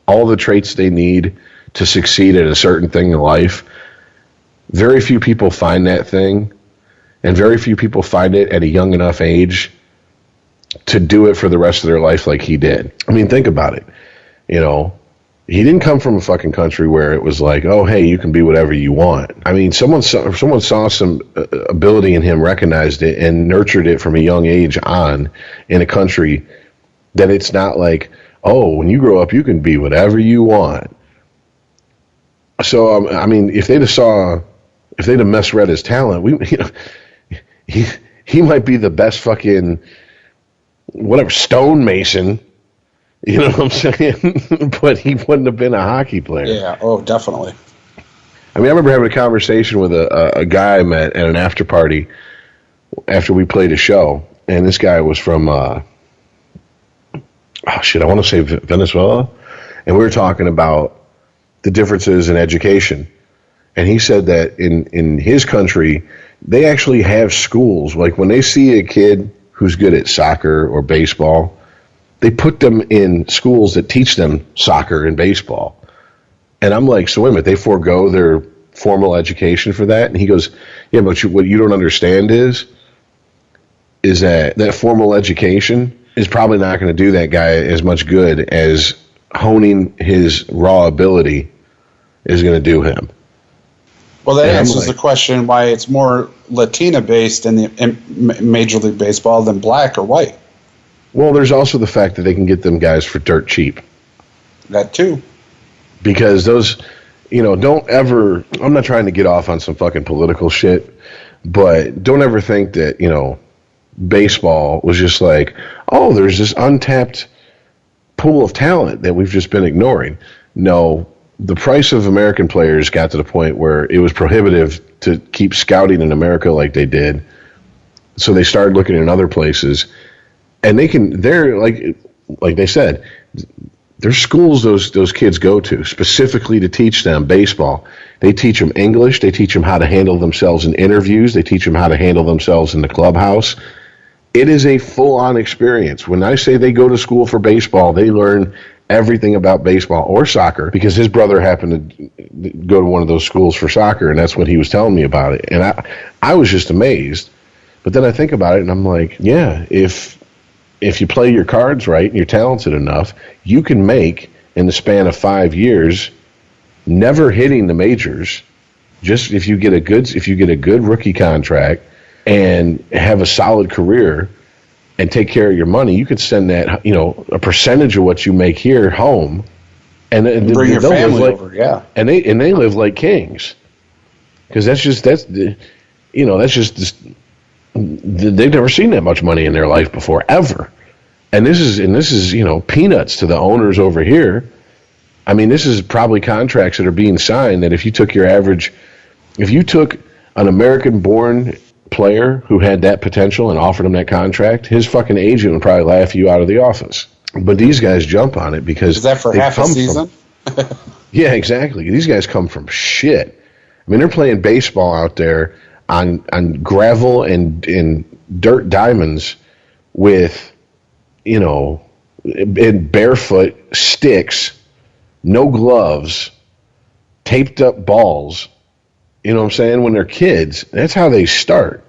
all the traits they need to succeed at a certain thing in life. Very few people find that thing, and very few people find it at a young enough age to do it for the rest of their life like he did. I mean, think about it. He didn't come from a fucking country where it was like, oh, hey, you can be whatever you want. I mean, someone saw some ability in him, recognized it, and nurtured it from a young age on in a country that it's not like, oh, when you grow up, you can be whatever you want. So, I mean, if they'd have misread his talent, he might be the best fucking, whatever, stonemason. You know what I'm saying? But he wouldn't have been a hockey player. Yeah, oh, definitely. I mean, I remember having a conversation with a guy I met at an after party after we played a show, and this guy was from, I want to say Venezuela, and we were talking about the differences in education. And he said that in his country, they actually have schools. Like when they see a kid who's good at soccer or baseball, they put them in schools that teach them soccer and baseball. And I'm like, so wait a minute, they forego their formal education for that? And he goes, yeah, but what you don't understand is that formal education is probably not going to do that guy as much good as honing his raw ability is going to do him. Well, that answers the question why it's more Latina-based in Major League Baseball than black or white. Well, there's also the fact that they can get them guys for dirt cheap. That too. Because those, don't ever, I'm not trying to get off on some fucking political shit, but don't ever think that, baseball was just like, oh, there's this untapped pool of talent that we've just been ignoring. No, the price of American players got to the point where it was prohibitive to keep scouting in America like they did. So they started looking in other places. And they're like they said, there's schools those kids go to specifically to teach them baseball. They teach them English. They teach them how to handle themselves in interviews. They teach them how to handle themselves in the clubhouse. It is a full-on experience. When I say they go to school for baseball, they learn everything about baseball or soccer because his brother happened to go to one of those schools for soccer, and that's what he was telling me about it. And I was just amazed. But then I think about it, and I'm like, yeah, if you play your cards right and you're talented enough, you can make, in the span of 5 years, never hitting the majors, just if you get a good rookie contract and have a solid career and take care of your money, you could send that, a percentage of what you make here home, and bring your family over, yeah. And they live like kings, because they've never seen that much money in their life before, ever. And this is peanuts to the owners over here. I mean, this is probably contracts that are being signed that if you took an American-born player who had that potential and offered him that contract, his fucking agent would probably laugh you out of the office. But these guys jump on it because... Is that for half a season? Yeah, exactly. These guys come from shit. I mean, they're playing baseball out there on gravel and dirt diamonds with, in barefoot sticks, no gloves, taped up balls. You know what I'm saying? When they're kids, that's how they start.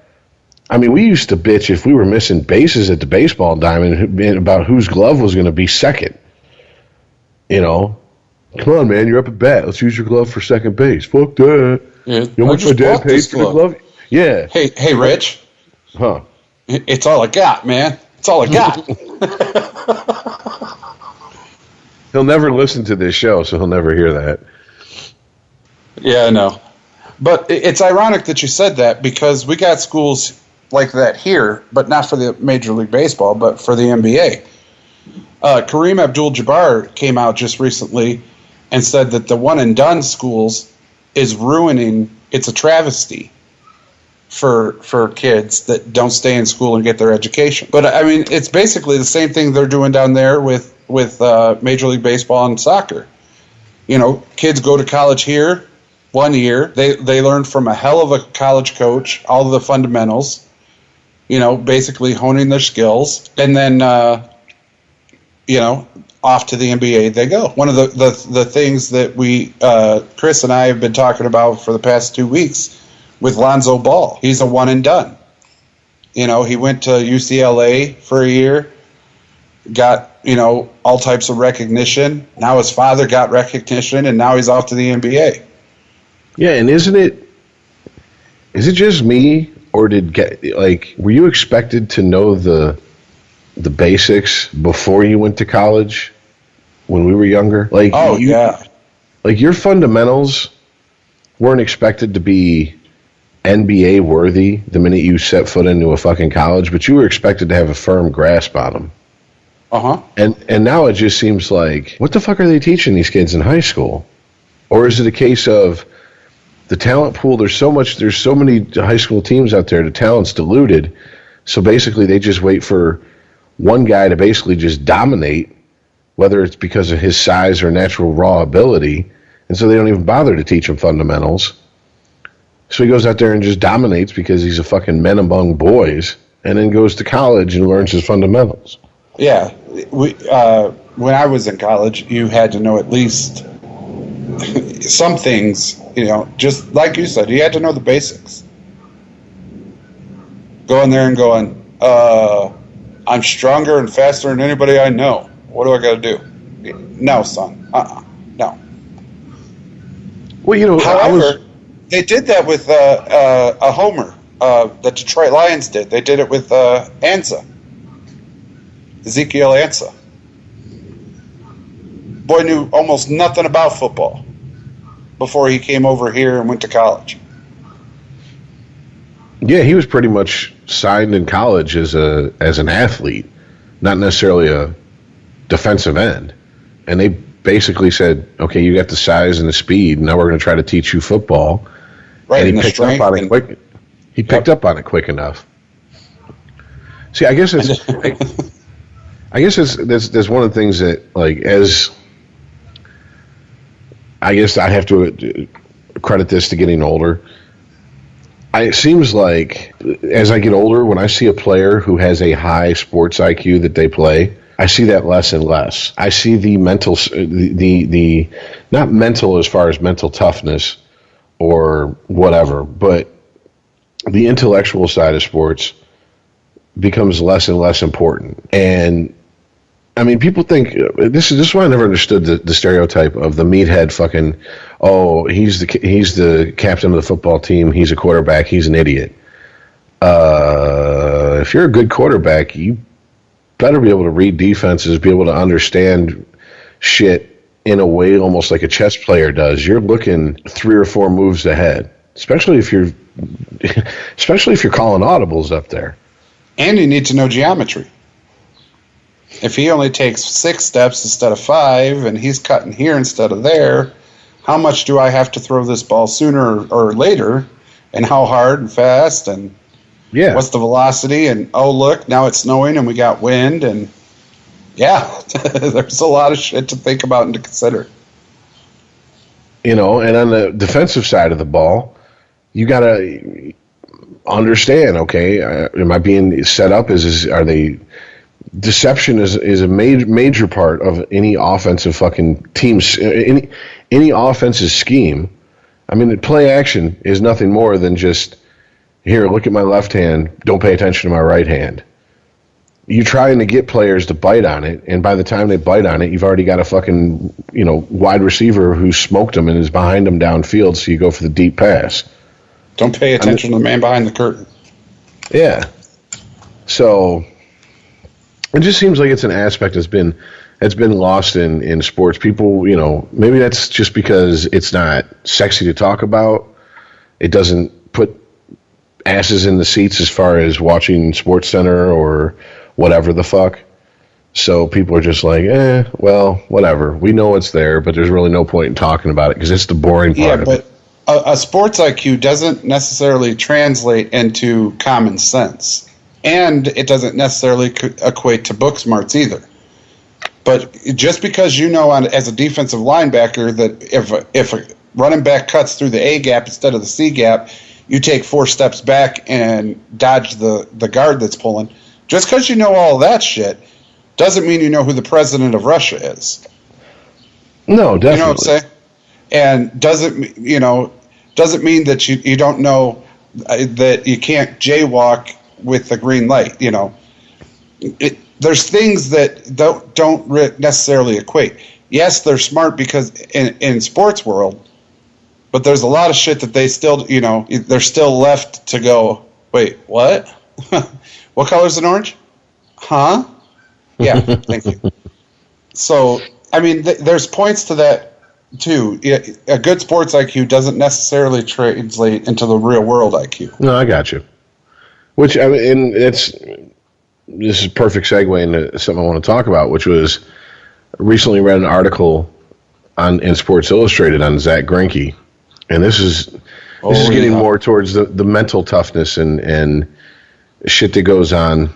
I mean, we used to bitch if we were missing bases at the baseball diamond about whose glove was going to be second. Come on, man, you're up at bat. Let's use your glove for second base. Fuck that. Yeah, you know how much my dad paid for the glove? Yeah. Hey, Rich. Huh? It's all I got, man. It's all I got. He'll never listen to this show, so he'll never hear that. Yeah, I know. But it's ironic that you said that, because we got schools like that here, but not for the Major League Baseball, but for the NBA. Kareem Abdul-Jabbar came out just recently and said that the one-and-done schools is ruining, it's a travesty for kids that don't stay in school and get their education. But, I mean, it's basically the same thing they're doing down there with Major League Baseball and soccer. Kids go to college here 1 year. They learn from a hell of a college coach, all the fundamentals, basically honing their skills. And then, off to the NBA they go. One of the things that Chris and I have been talking about for the past 2 weeks with Lonzo Ball. He's a one and done. He went to UCLA for a year, got, all types of recognition. Now his father got recognition, and now he's off to the NBA. Yeah, and is it just me, or were you expected to know the basics before you went to college when we were younger? Yeah. Your fundamentals weren't expected to be NBA worthy the minute you set foot into a fucking college, but you were expected to have a firm grasp on them. Uh-huh. And now it just seems like, what the fuck are they teaching these kids in high school? Or is it a case of the talent pool, there's so many high school teams out there, the talent's diluted, so basically they just wait for one guy to basically just dominate, whether it's because of his size or natural raw ability, and so they don't even bother to teach him fundamentals. So he goes out there and just dominates because he's a fucking man among boys, and then goes to college and learns his fundamentals. Yeah. When I was in college, you had to know at least some things, just like you said, you had to know the basics. Going there and going, I'm stronger and faster than anybody I know. What do I got to do? No, son. No. Well, however, they did that with a homer. The Detroit Lions did. They did it with Ansah. Ezekiel Ansah. Boy knew almost nothing about football before he came over here and went to college. Yeah, he was pretty much signed in college as an athlete, not necessarily a defensive end. And they basically said, okay, you got the size and the speed, now we're going to try to teach you football. Right, and he picked up on it quick. He picked up on it quick enough. See, I guess that's one of the things that, as I guess I have to credit this to getting older. It seems like as I get older, when I see a player who has a high sports IQ that they play, I see that less and less. I see the mental, the not mental as far as mental toughness or whatever, but the intellectual side of sports becomes less and less important. And I mean, people think this is why I never understood the stereotype of the meathead fucking. Oh, he's the captain of the football team. He's a quarterback. He's an idiot. If you're a good quarterback, you better be able to read defenses, be able to understand shit in a way almost like a chess player does. You're looking 3 or 4 moves ahead, especially if you're calling audibles up there. And you need to know geometry. If he only takes 6 steps instead of 5, and he's cutting here instead of there, how much do I have to throw this ball sooner or later, and how hard and fast, and what's the velocity, and oh look, now it's snowing and we got wind, and there's a lot of shit to think about and to consider. And on the defensive side of the ball, you got to understand, okay, am I being set up? Are they... Deception is a major part of any offensive fucking team's any offensive scheme. I mean, the play action is nothing more than just, here, look at my left hand, don't pay attention to my right hand. You're trying to get players to bite on it, and by the time they bite on it, you've already got a fucking wide receiver who smoked them and is behind them downfield, so you go for the deep pass. Don't pay attention to the man behind the curtain. Yeah. So it just seems like it's an aspect that's been lost in sports. People, maybe that's just because it's not sexy to talk about. It doesn't put asses in the seats as far as watching Sports Center or whatever the fuck. So people are just like, well, whatever. We know it's there, but there's really no point in talking about it because it's the boring part of it. A sports IQ doesn't necessarily translate into common sense. And it doesn't necessarily equate to book smarts either. But just because as a defensive linebacker that if a running back cuts through the A gap instead of the C gap, you take 4 steps back and dodge the guard that's pulling. Just because you know all that shit doesn't mean you know who the president of Russia is. No, definitely. You know what I'm saying? And doesn't mean that you don't know that you can't jaywalk with the green light. There's things that don't necessarily equate. Yes, they're smart because in sports world, but there's a lot of shit that they still, they're still left to go, wait, what? What color's an orange? Huh? Yeah, thank you. So, I mean, there's points to that, too. A good sports IQ doesn't necessarily translate into the real world IQ. No, I got you. Which, I mean, this is a perfect segue into something I want to talk about, which was recently read an article in Sports Illustrated on Zach Greinke, and this is getting more towards the mental toughness and shit that goes on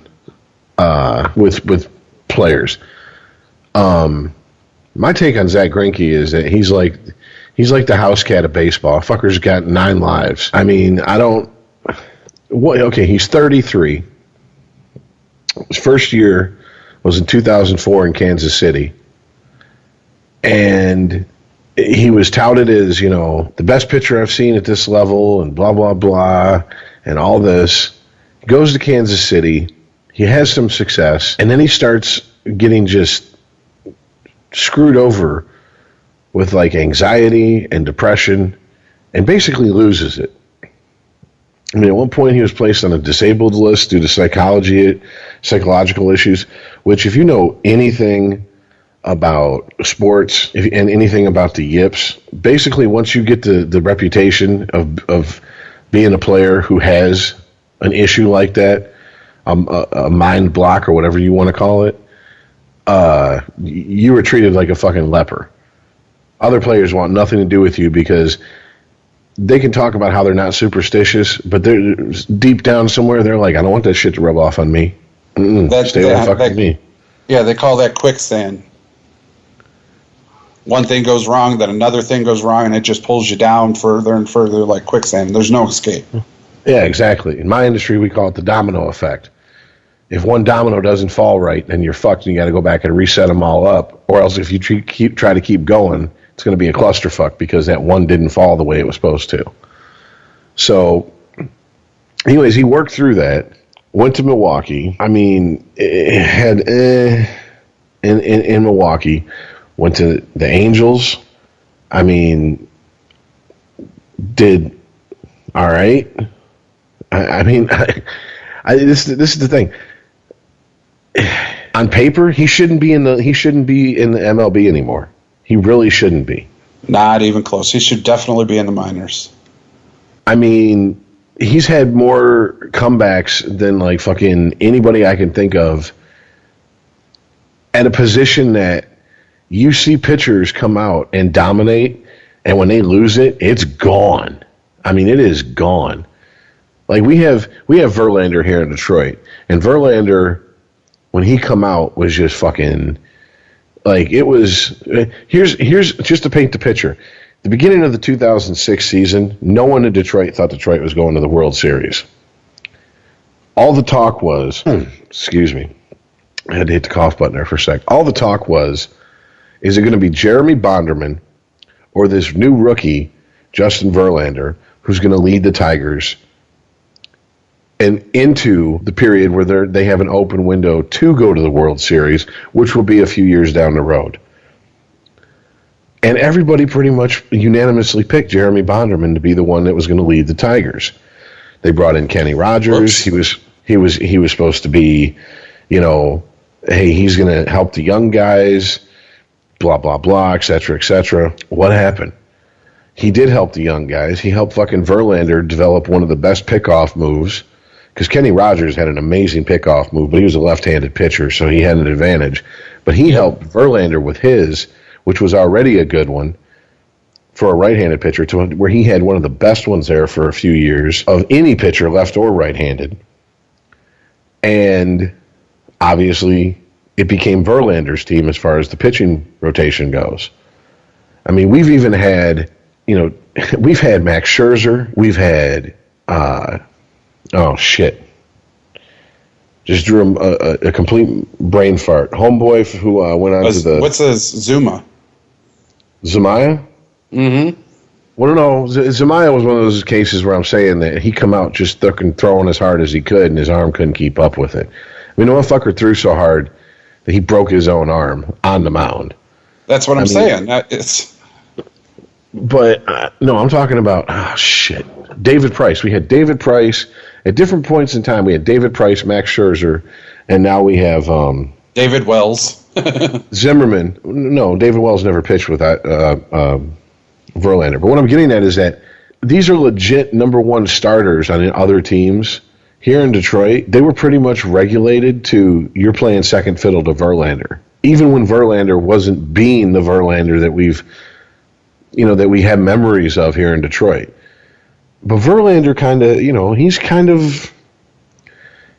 with players. My take on Zach Greinke is that he's like the house cat of baseball. Fucker's got 9 lives. I mean, he's 33. His first year was in 2004 in Kansas City. And he was touted as, the best pitcher I've seen at this level and blah, blah, blah, and all this. He goes to Kansas City. He has some success. And then he starts getting just screwed over with anxiety and depression and basically loses it. I mean, at one point he was placed on a disabled list due to psychological issues, which if you know anything about sports and anything about the yips, basically once you get the reputation of being a player who has an issue like that, a mind block or whatever you want to call it, you were treated like a fucking leper. Other players want nothing to do with you because they can talk about how they're not superstitious, but they're deep down somewhere, they're like, I don't want that shit to rub off on me. Stay away from me. Yeah, they call that quicksand. One thing goes wrong, then another thing goes wrong, and it just pulls you down further and further like quicksand. There's no escape. Yeah, exactly. In my industry, we call it the domino effect. if one domino doesn't fall right, then you're fucked and you got to go back and reset them all up. Or else if you try to keep going, it's going to be a clusterfuck because that one didn't fall the way it was supposed to. So, anyways, he worked through that, went to Milwaukee. I mean, it had in Milwaukee, went to the Angels. I mean, did all right. I mean, this is the thing. On paper, he shouldn't be in the MLB anymore. He really shouldn't be. Not even close. He should definitely be in the minors. I mean, he's had more comebacks than like fucking anybody I can think of at a position that you see pitchers come out and dominate, and when they lose it, it's gone. I mean, it is gone. Like we have Verlander here in Detroit, and Verlander, when he come out, was just fucking like it was. Here's just to paint the picture. The beginning of the 2006 season, no one in Detroit thought Detroit was going to the World Series. All the talk was, excuse me, I had to hit the cough button there for a sec. All the talk was, is it going to be Jeremy Bonderman or this new rookie, Justin Verlander, who's going to lead the Tigers and into the period where they have an open window to go to the World Series, which will be a few years down the road. And everybody pretty much unanimously picked Jeremy Bonderman to be the one that was going to lead the Tigers. They brought in Kenny Rogers. Whoops. He was supposed to be, hey, he's going to help the young guys, blah blah blah, et cetera, et cetera. What happened? He did help the young guys. He helped fucking Verlander develop one of the best pickoff moves. Because Kenny Rogers had an amazing pickoff move, but he was a left-handed pitcher, so he had an advantage. But he helped Verlander with his, which was already a good one for a right-handed pitcher, to where he had one of the best ones there for a few years of any pitcher, left or right-handed. And obviously, it became Verlander's team as far as the pitching rotation goes. I mean, we've even had, we've had Max Scherzer, we've had, oh shit, just drew him a complete brain fart. Homeboy who went on to the... What's his Zuma? Zamaya? Mm-hmm. Well, no, Zamaya was one of those cases where I'm saying that he come out just throwing as hard as he could, and his arm couldn't keep up with it. I mean, the motherfucker threw so hard that he broke his own arm on the mound. That's what I'm saying. But, no, I'm talking about, oh, shit. David Price. We had David Price. At different points in time, we had David Price, Max Scherzer, and now we have... David Wells. Zimmerman. No, David Wells never pitched with Verlander. But what I'm getting at is that these are legit number one starters on other teams. Here in Detroit, they were pretty much regulated to you're playing second fiddle to Verlander. Even when Verlander wasn't being the Verlander that that we have memories of here in Detroit. But Verlander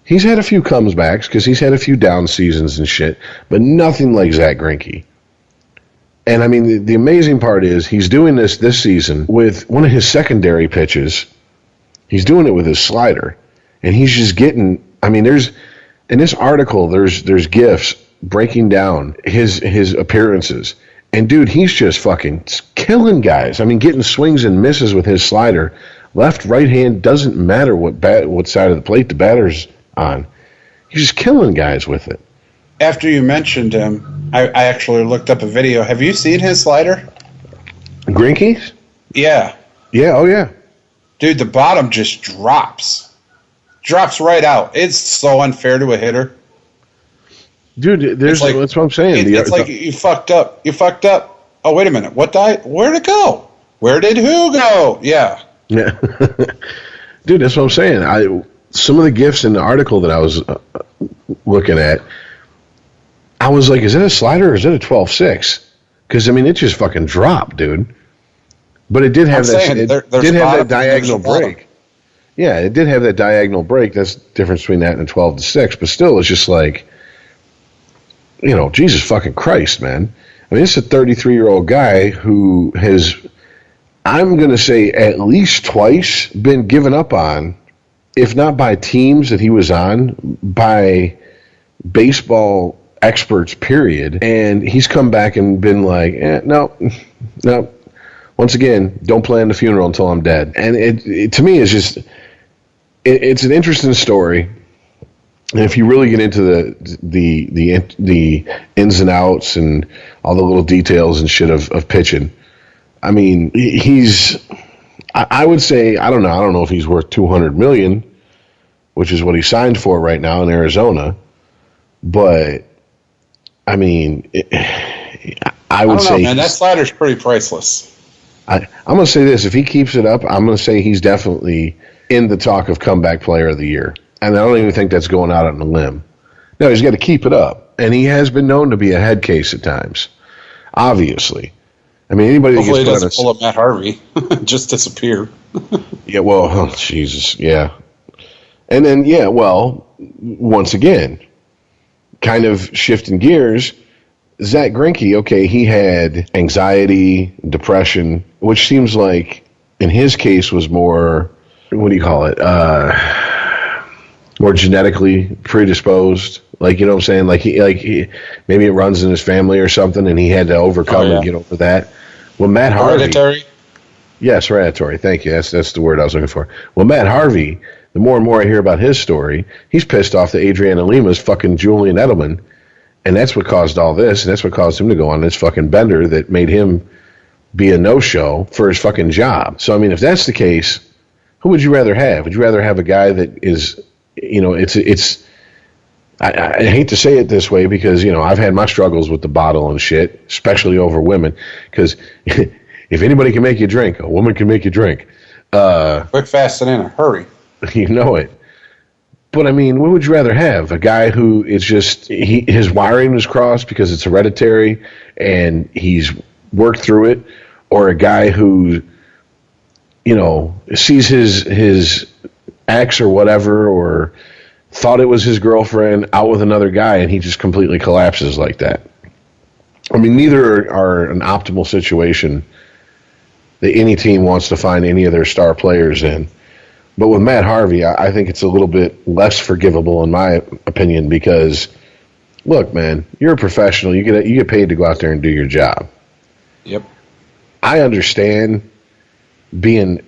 he's had a few comebacks because he's had a few down seasons and shit, but nothing like Zach Greinke. And I mean, the amazing part is he's doing this season with one of his secondary pitches. He's doing it with his slider, and he's just getting. I mean, in this article, there's GIFs breaking down his appearances, and dude, he's just fucking killing guys. I mean, getting swings and misses with his slider. Left, right hand, doesn't matter what side of the plate the batter's on. He's just killing guys with it. After you mentioned him, I actually looked up a video. Have you seen his slider? Greinke's? Yeah. Yeah, oh yeah. Dude, the bottom just drops. Drops right out. It's so unfair to a hitter. Dude, that's what I'm saying. It's like you fucked up. You fucked up. Oh, wait a minute. Where'd it go? Where did who go? Yeah. Yeah. Dude, that's what I'm saying. Some of the GIFs in the article that I was looking at, I was like, is it a slider or is it a 12-6? Because, I mean, it just fucking dropped, dude. But it did have that diagonal break. Yeah, it did have that diagonal break. That's the difference between that and a 12-6. But still, it's just like, Jesus fucking Christ, man. I mean, it's a 33-year-old guy who has, I'm going to say, at least twice been given up on, if not by teams that he was on, by baseball experts, period. And he's come back and been like, no. Once again, don't plan the funeral until I'm dead. And it to me is just, it's an interesting story. And if you really get into the ins and outs and all the little details and shit of pitching, I mean, I would say, I don't know if he's worth $200 million, which is what he signed for right now in Arizona. But I mean, I would say, man, that slider's pretty priceless. I'm going to say this: if he keeps it up, I'm going to say he's definitely in the talk of comeback player of the year. And I don't even think that's going out on a limb. No, he's got to keep it up. And he has been known to be a head case at times, obviously. I mean, anybody that Hopefully gets he doesn't pull up Matt Harvey, just disappear. Yeah, well, oh, Jesus, yeah. And then, yeah, well, once again, kind of shifting gears, Zach Greinke, okay, he had anxiety, depression, which seems like in his case was more, what do you call it, more genetically predisposed. Like, you know what I'm saying? Like he maybe it runs in his family or something, and he had to overcome and get over that. Well, Matt Harvey. Hereditary? Yes, hereditary. Thank you. That's the word I was looking for. Well, Matt Harvey, the more and more I hear about his story, he's pissed off that Adriana Lima's fucking Julian Edelman, and that's what caused all this, and that's what caused him to go on this fucking bender that made him be a no-show for his fucking job. So, I mean, if that's the case, who would you rather have? Would you rather have a guy that is, you know, I hate to say it this way because, you know, I've had my struggles with the bottle and shit, especially over women, because if anybody can make you drink, a woman can make you drink. Quick, fast, and in a hurry. You know it. But, I mean, what would you rather have? A guy who is just, his wiring is crossed because it's hereditary and he's worked through it, or a guy who, you know, sees his ex or whatever, or thought it was his girlfriend out with another guy and he just completely collapses like that. I mean, neither are an optimal situation that any team wants to find any of their star players in. But with Matt Harvey, I think it's a little bit less forgivable in my opinion because, look, man, you're a professional. You get paid to go out there and do your job. Yep. I understand being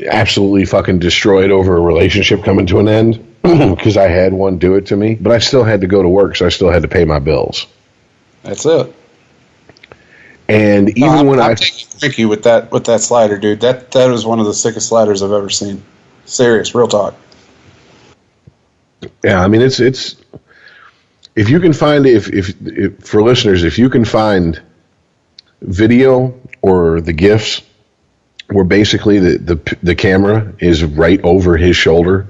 absolutely fucking destroyed over a relationship coming to an end because I had one do it to me, but I still had to go to work, so I still had to pay my bills. That's it. And even when I'm taking Greinke with that slider, dude. That was one of the sickest sliders I've ever seen. Serious, real talk. Yeah, I mean it's if you can find if for listeners, if you can find video or the GIFs where basically the camera is right over his shoulder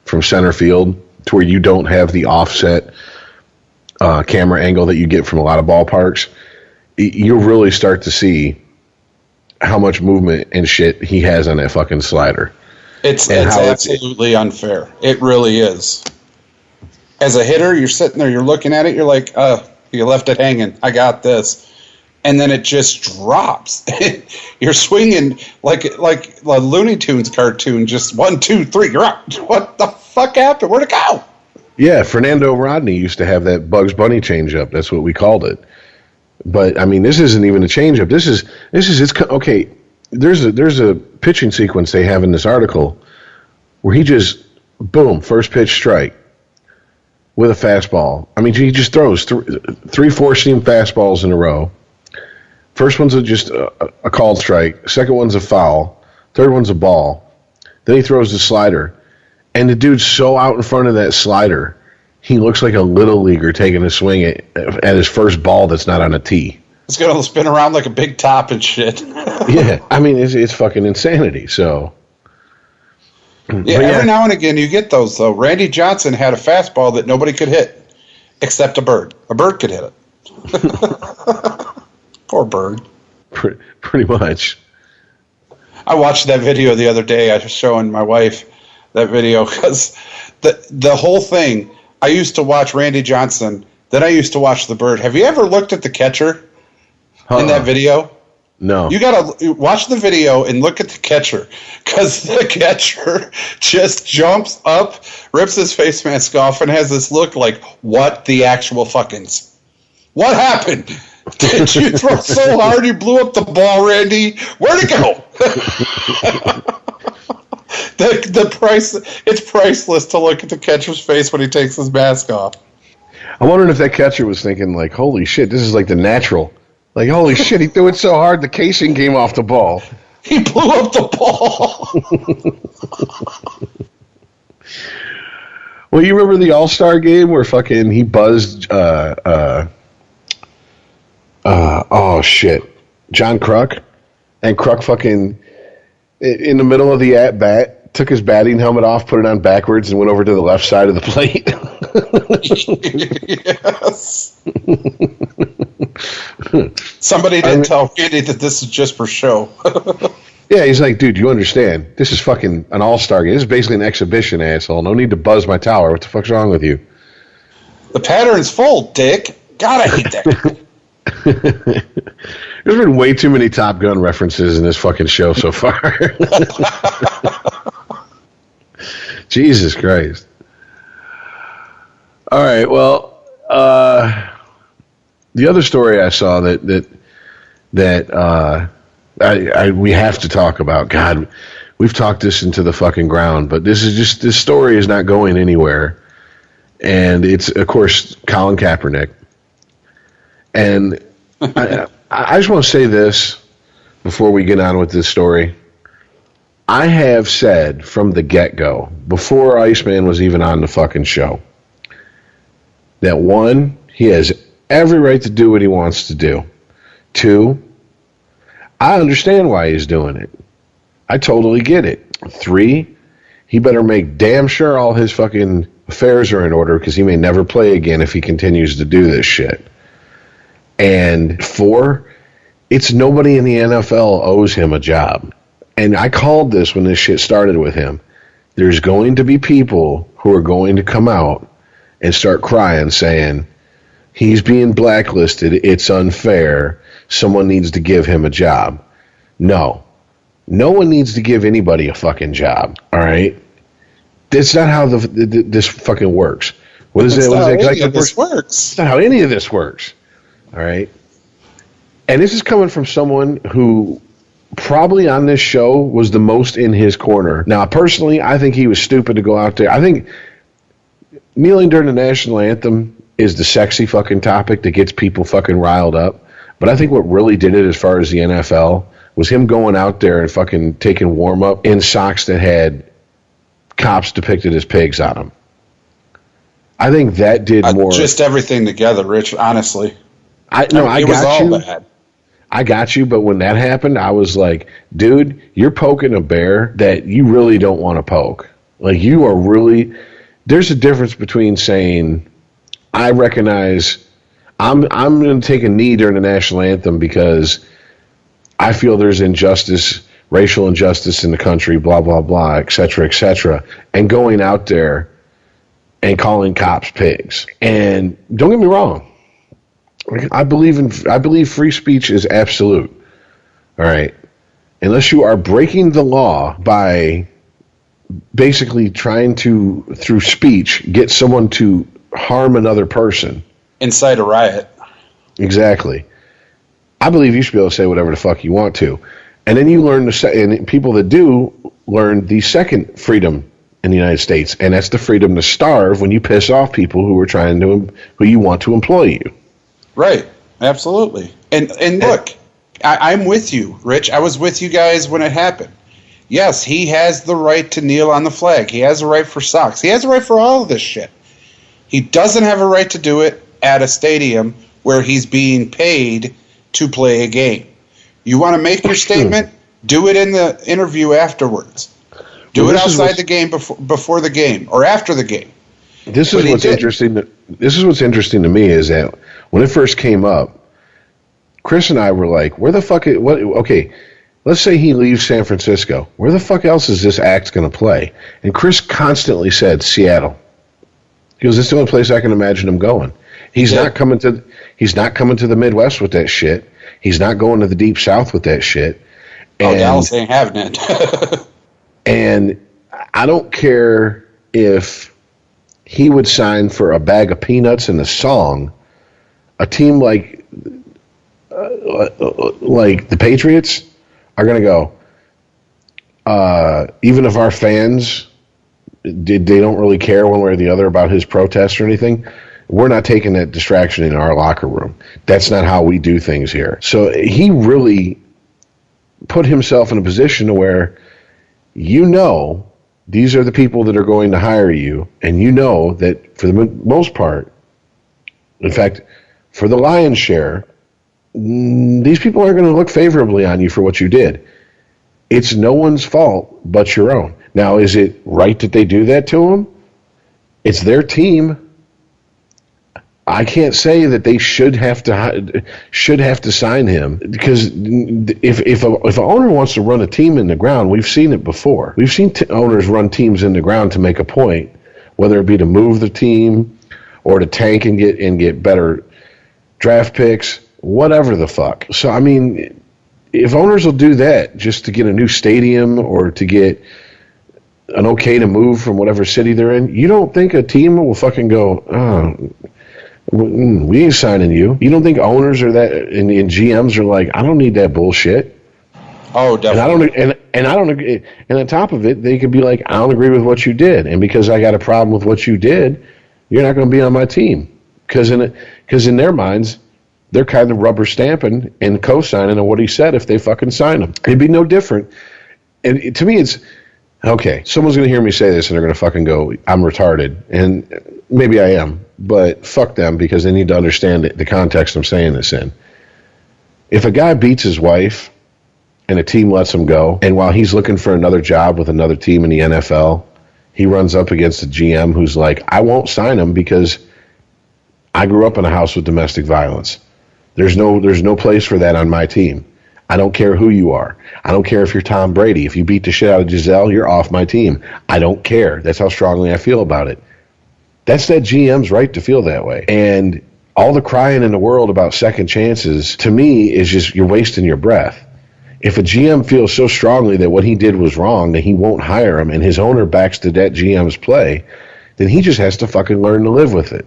from center field to where you don't have the offset camera angle that you get from a lot of ballparks, you'll really start to see how much movement and shit he has on that fucking slider. It's absolutely unfair. It really is. As a hitter, you're sitting there, you're looking at it, you're like, you left it hanging. I got this. And then it just drops. You're swinging like a Looney Tunes cartoon, just 1, 2, 3, you're out. What the fuck happened? Where'd it go? Yeah, Fernando Rodney used to have that Bugs Bunny changeup. That's what we called it. But I mean, this isn't even a changeup. This is it's okay. There's a pitching sequence they have in this article where he just boom, first pitch strike with a fastball. I mean, he just throws 3 4-seam fastballs in a row. First one's just a called strike. Second one's a foul. Third one's a ball. Then he throws the slider. And the dude's so out in front of that slider, he looks like a little leaguer taking a swing at his first ball that's not on a tee. It's going to spin around like a big top and shit. Yeah, I mean, it's fucking insanity. So, yeah, every now and again you get those, though. Randy Johnson had a fastball that nobody could hit except a bird. A bird could hit it. Poor bird. Pretty much. I watched that video the other day. I was showing my wife that video because the whole thing, I used to watch Randy Johnson, then I used to watch the bird. Have you ever looked at the catcher in that video? No. You gotta watch the video and look at the catcher, because the catcher just jumps up, rips his face mask off, and has this look like, what the actual fuckins? What happened? Did you throw so hard you blew up the ball, Randy? Where'd it go? It's priceless to look at the catcher's face when he takes his mask off. I'm wondering if that catcher was thinking, like, holy shit, this is like the natural. Like, holy shit, he threw it so hard the casing came off the ball. He blew up the ball. Well, you remember the All-Star game where fucking he buzzed, oh shit, John Kruk? And Kruk fucking, in the middle of the at-bat, took his batting helmet off, put it on backwards, and went over to the left side of the plate. Yes. Somebody did tell Randy that this is just for show. Yeah, he's like, dude, you understand. This is fucking an all-star game. This is basically an exhibition, asshole. No need to buzz my tower. What the fuck's wrong with you? The pattern's full, Dick. God, I hate that. There's been way too many Top Gun references in this fucking show so far. Jesus Christ. All right, well, the other story I saw that we have to talk about. God, we've talked this into the fucking ground, but this story is not going anywhere. And it's, of course, Colin Kaepernick. And I just want to say this before we get on with this story. I have said from the get-go, before Iceman was even on the fucking show, that one, he has every right to do what he wants to do. Two, I understand why he's doing it. I totally get it. Three, he better make damn sure all his fucking affairs are in order, because he may never play again if he continues to do this shit. And four, it's nobody in the NFL owes him a job. And I called this when this shit started with him. There's going to be people who are going to come out and start crying, saying, he's being blacklisted, it's unfair, someone needs to give him a job. No one needs to give anybody a fucking job, all right? That's not how this fucking works. What is it? This works. It's not how any of this works, all right? And this is coming from someone who probably on this show was the most in his corner. Now, personally, I think he was stupid to go out there. I think kneeling during the national anthem is the sexy fucking topic that gets people fucking riled up. But I think what really did it as far as the NFL was him going out there and fucking taking warm-up in socks that had cops depicted as pigs on them. I think that did more. Just everything together, Rich, honestly. I got you, but when that happened, I was like, dude, you're poking a bear that you really don't want to poke. Like, you are really... There's a difference between saying, I recognize I'm going to take a knee during the national anthem because I feel there's injustice, racial injustice in the country, blah, blah, blah, et cetera, and going out there and calling cops pigs. And don't get me wrong. I believe free speech is absolute. All right. Unless you are breaking the law by basically trying to, through speech, get someone to harm another person. Incite a riot. Exactly. I believe you should be able to say whatever the fuck you want to. And then you learn and people that do learn the second freedom in the United States, and that's the freedom to starve when you piss off people who you want to employ you. Right. Absolutely. And look, I'm with you, Rich. I was with you guys when it happened. Yes, he has the right to kneel on the flag. He has a right for socks. He has a right for all of this shit. He doesn't have a right to do it at a stadium where he's being paid to play a game. You want to make your statement? Do it in the interview afterwards. Do it outside the game before the game or after the game. This is what's interesting. This is what's interesting to me is that when it first came up, Chris and I were like, "Where the fuck? Okay, let's say he leaves San Francisco. Where the fuck else is this act going to play?" And Chris constantly said, "Seattle." He goes, "It's the only place I can imagine him going. He's not coming to the Midwest with that shit. He's not going to the Deep South with that shit. And, Dallas ain't having it. And I don't care if he would sign for a bag of peanuts and a song. A team like the Patriots are going to go, even if our fans, they don't really care one way or the other about his protests or anything, we're not taking that distraction in our locker room. That's not how we do things here. So he really put himself in a position where these are the people that are going to hire you, and that for the most part, in fact, for the lion's share, these people are going to look favorably on you for what you did. It's no one's fault but your own. Now, is it right that they do that to him? It's their team. I can't say that they should have to sign him, because if an owner wants to run a team in the ground, we've seen it before. We've seen owners run teams in the ground to make a point, whether it be to move the team or to tank and get better draft picks, whatever the fuck. So I mean, if owners will do that just to get a new stadium or to get an okay to move from whatever city they're in, you don't think a team will fucking go, oh, we ain't signing you? You don't think owners are that, and GMs are like, I don't need that bullshit. Oh, definitely. And I don't agree. And on top of it, they could be like, I don't agree with what you did, and because I got a problem with what you did, you're not going to be on my team. Because in their minds, they're kind of rubber stamping and co-signing on what he said if they fucking sign him. It'd be no different. And to me, it's okay. Someone's going to hear me say this, and they're going to fucking go, I'm retarded, and maybe I am. But fuck them, because they need to understand the context I'm saying this in. If a guy beats his wife and a team lets him go, and while he's looking for another job with another team in the NFL, he runs up against a GM who's like, I won't sign him because I grew up in a house with domestic violence. There's no place for that on my team. I don't care who you are. I don't care if you're Tom Brady. If you beat the shit out of Giselle, you're off my team. I don't care. That's how strongly I feel about it. That's that GM's right to feel that way. And all the crying in the world about second chances, to me, is just you're wasting your breath. If a GM feels so strongly that what he did was wrong, that he won't hire him, and his owner backs to that GM's play, then he just has to fucking learn to live with it.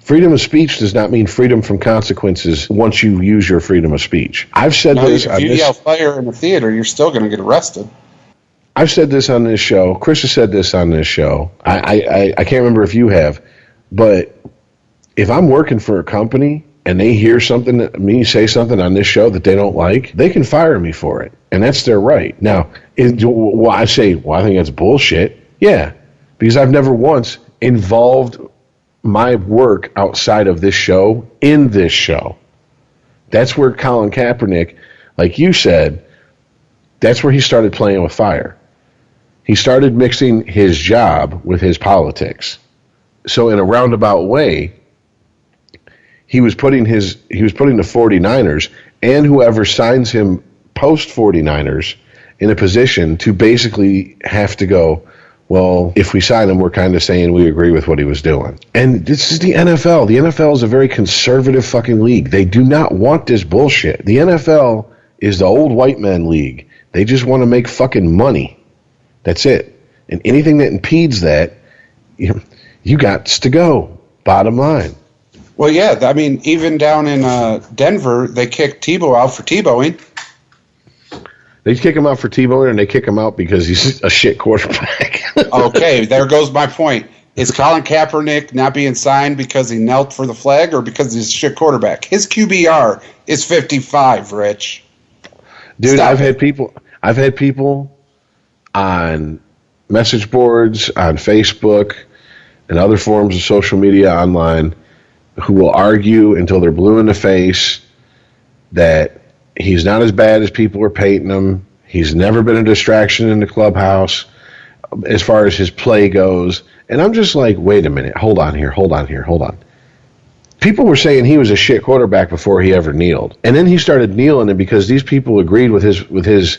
Freedom of speech does not mean freedom from consequences once you use your freedom of speach. I've said this. If you yell fire in the theater, you're still going to get arrested. I've said this on this show. Chris has said this on this show. I can't remember if you have, but if I'm working for a company and they hear me say something on this show that they don't like, they can fire me for it, and that's their right. Now, I think that's bullshit. Yeah, because I've never once involved my work outside of this show in this show. That's where Colin Kaepernick, like you said, that's where he started playing with fire. He started mixing his job with his politics. So in a roundabout way, he was putting the 49ers and whoever signs him post 49ers in a position to basically have to go, well, if we sign him, we're kind of saying we agree with what he was doing. And this is the NFL. The NFL is a very conservative fucking league. They do not want this bullshit. The NFL is the old white man league. They just want to make fucking money. That's it. And anything that impedes that, you got to go. Bottom line. Well, yeah. I mean, even down in Denver, they kicked Tebow out for Tebowing. They kick him out for Tebow, and they kick him out because he's a shit quarterback. Okay, there goes my point. Is Colin Kaepernick not being signed because he knelt for the flag or because he's a shit quarterback? His QBR is 55, Rich. Dude, I've had people on message boards, on Facebook, and other forms of social media online who will argue until they're blue in the face that he's not as bad as people are painting him. He's never been a distraction in the clubhouse as far as his play goes. And I'm just like, wait a minute. Hold on here. People were saying he was a shit quarterback before he ever kneeled. And then he started kneeling, and because these people agreed with his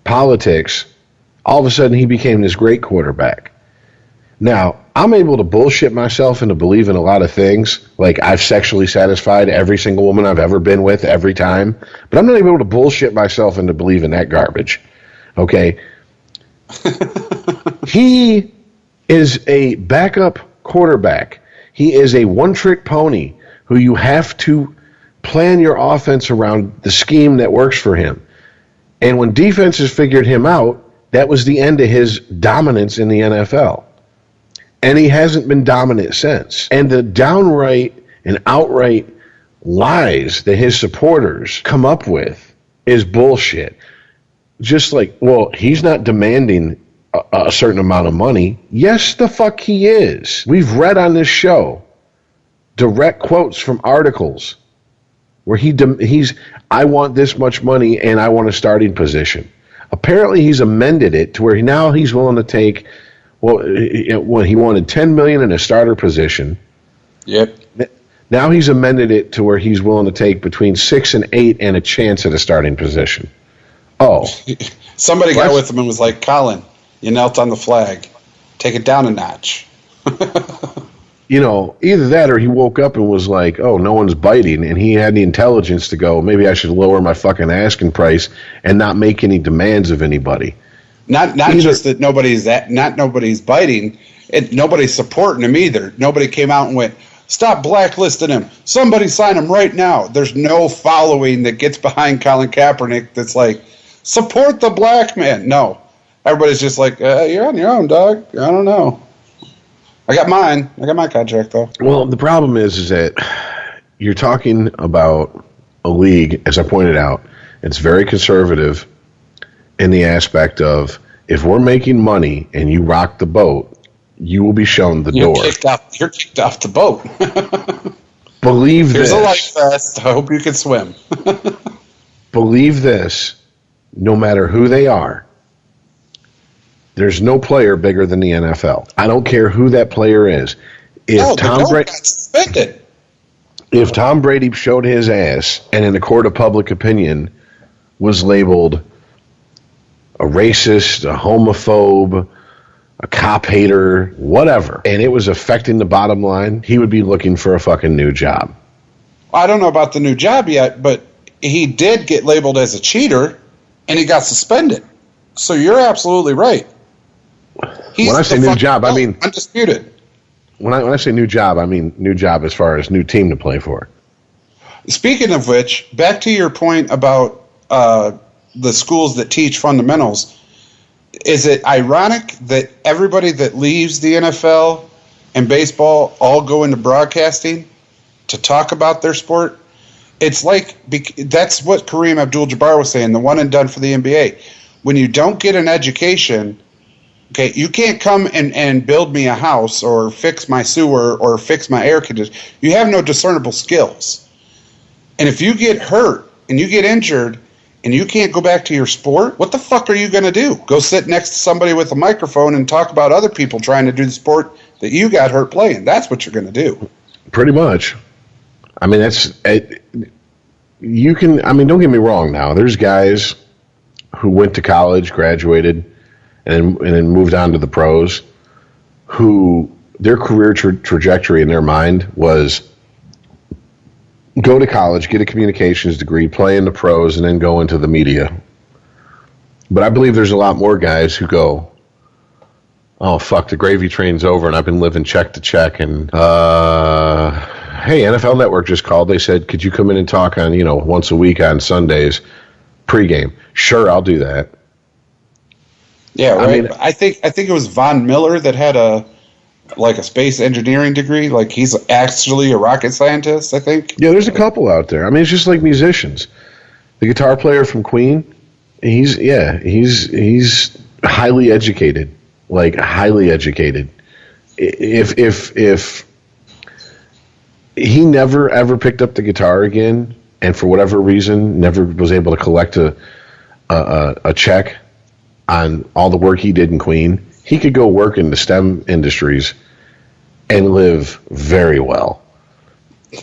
politics, all of a sudden he became this great quarterback. Now, I'm able to bullshit myself into believing a lot of things. Like, I've sexually satisfied every single woman I've ever been with every time. But I'm not able to bullshit myself into believing that garbage. Okay? He is a backup quarterback. He is a one-trick pony who you have to plan your offense around the scheme that works for him. And when defenses figured him out, that was the end of his dominance in the NFL. And he hasn't been dominant since. And the downright and outright lies that his supporters come up with is bullshit. Just like, well, he's not demanding a certain amount of money. Yes, the fuck he is. We've read on this show direct quotes from articles where he's, I want this much money and I want a starting position. Apparently he's amended it to where now he's willing to take, well, when he wanted $10 million in a starter position. Yep. Now he's amended it to where he's willing to take between 6 and 8 and a chance at a starting position. Oh. Somebody got with him and was like, Colin, you knelt on the flag. Take it down a notch. You know, either that or he woke up and was like, oh, no one's biting, and he had the intelligence to go, maybe I should lower my fucking asking price and not make any demands of anybody. Not just that nobody's biting, nobody's supporting him either. Nobody came out and went, stop blacklisting him. Somebody sign him right now. There's no following that gets behind Colin Kaepernick that's like, support the black man. No. Everybody's just like, you're on your own, dog. I don't know. I got mine. I got my contract, though. Well, the problem is that you're talking about a league, as I pointed out, it's very conservative in the aspect of if we're making money and you rock the boat, you will be shown the door. You're kicked off the boat. Believe Here's this. a life vest. I hope you can swim. Believe this, no matter who they are, there's no player bigger than the NFL. I don't care who that player is. If Tom Brady showed his ass and in the court of public opinion was labeled a racist, a homophobe, a cop hater, whatever, and it was affecting the bottom line, he would be looking for a fucking new job. I don't know about the new job yet, but he did get labeled as a cheater and he got suspended. So you're absolutely right. When I say new job, I mean undisputed. When I say new job, I mean new job as far as new team to play for. Speaking of which, back to your point about the schools that teach fundamentals, is it ironic that everybody that leaves the NFL and baseball all go into broadcasting to talk about their sport? It's like, that's what Kareem Abdul-Jabbar was saying, the one and done for the NBA. When you don't get an education, okay, you can't come and build me a house or fix my sewer or fix my air conditioner. You have no discernible skills. And if you get hurt and you get injured and you can't go back to your sport, what the fuck are you going to do? Go sit next to somebody with a microphone and talk about other people trying to do the sport that you got hurt playing. That's what you're going to do. Pretty much. I mean, you can, I mean, don't get me wrong now. There's guys who went to college, graduated, and then moved on to the pros, who their career trajectory in their mind was go to college, get a communications degree, play in the pros, and then go into the media. But I believe there's a lot more guys who go, oh, fuck, the gravy train's over, and I've been living check to check, and, hey, NFL Network just called. They said, could you come in and talk on, once a week on Sundays, pregame? Sure, I'll do that. Yeah, right. I mean, I think it was Von Miller that had a space engineering degree. Like, he's actually a rocket scientist, I think. Yeah, there's a couple out there. I mean, it's just like musicians. The guitar player from Queen, he's highly educated. Like, highly educated. If he never ever picked up the guitar again, and for whatever reason never was able to collect a check on all the work he did in Queen, he could go work in the STEM industries and live very well.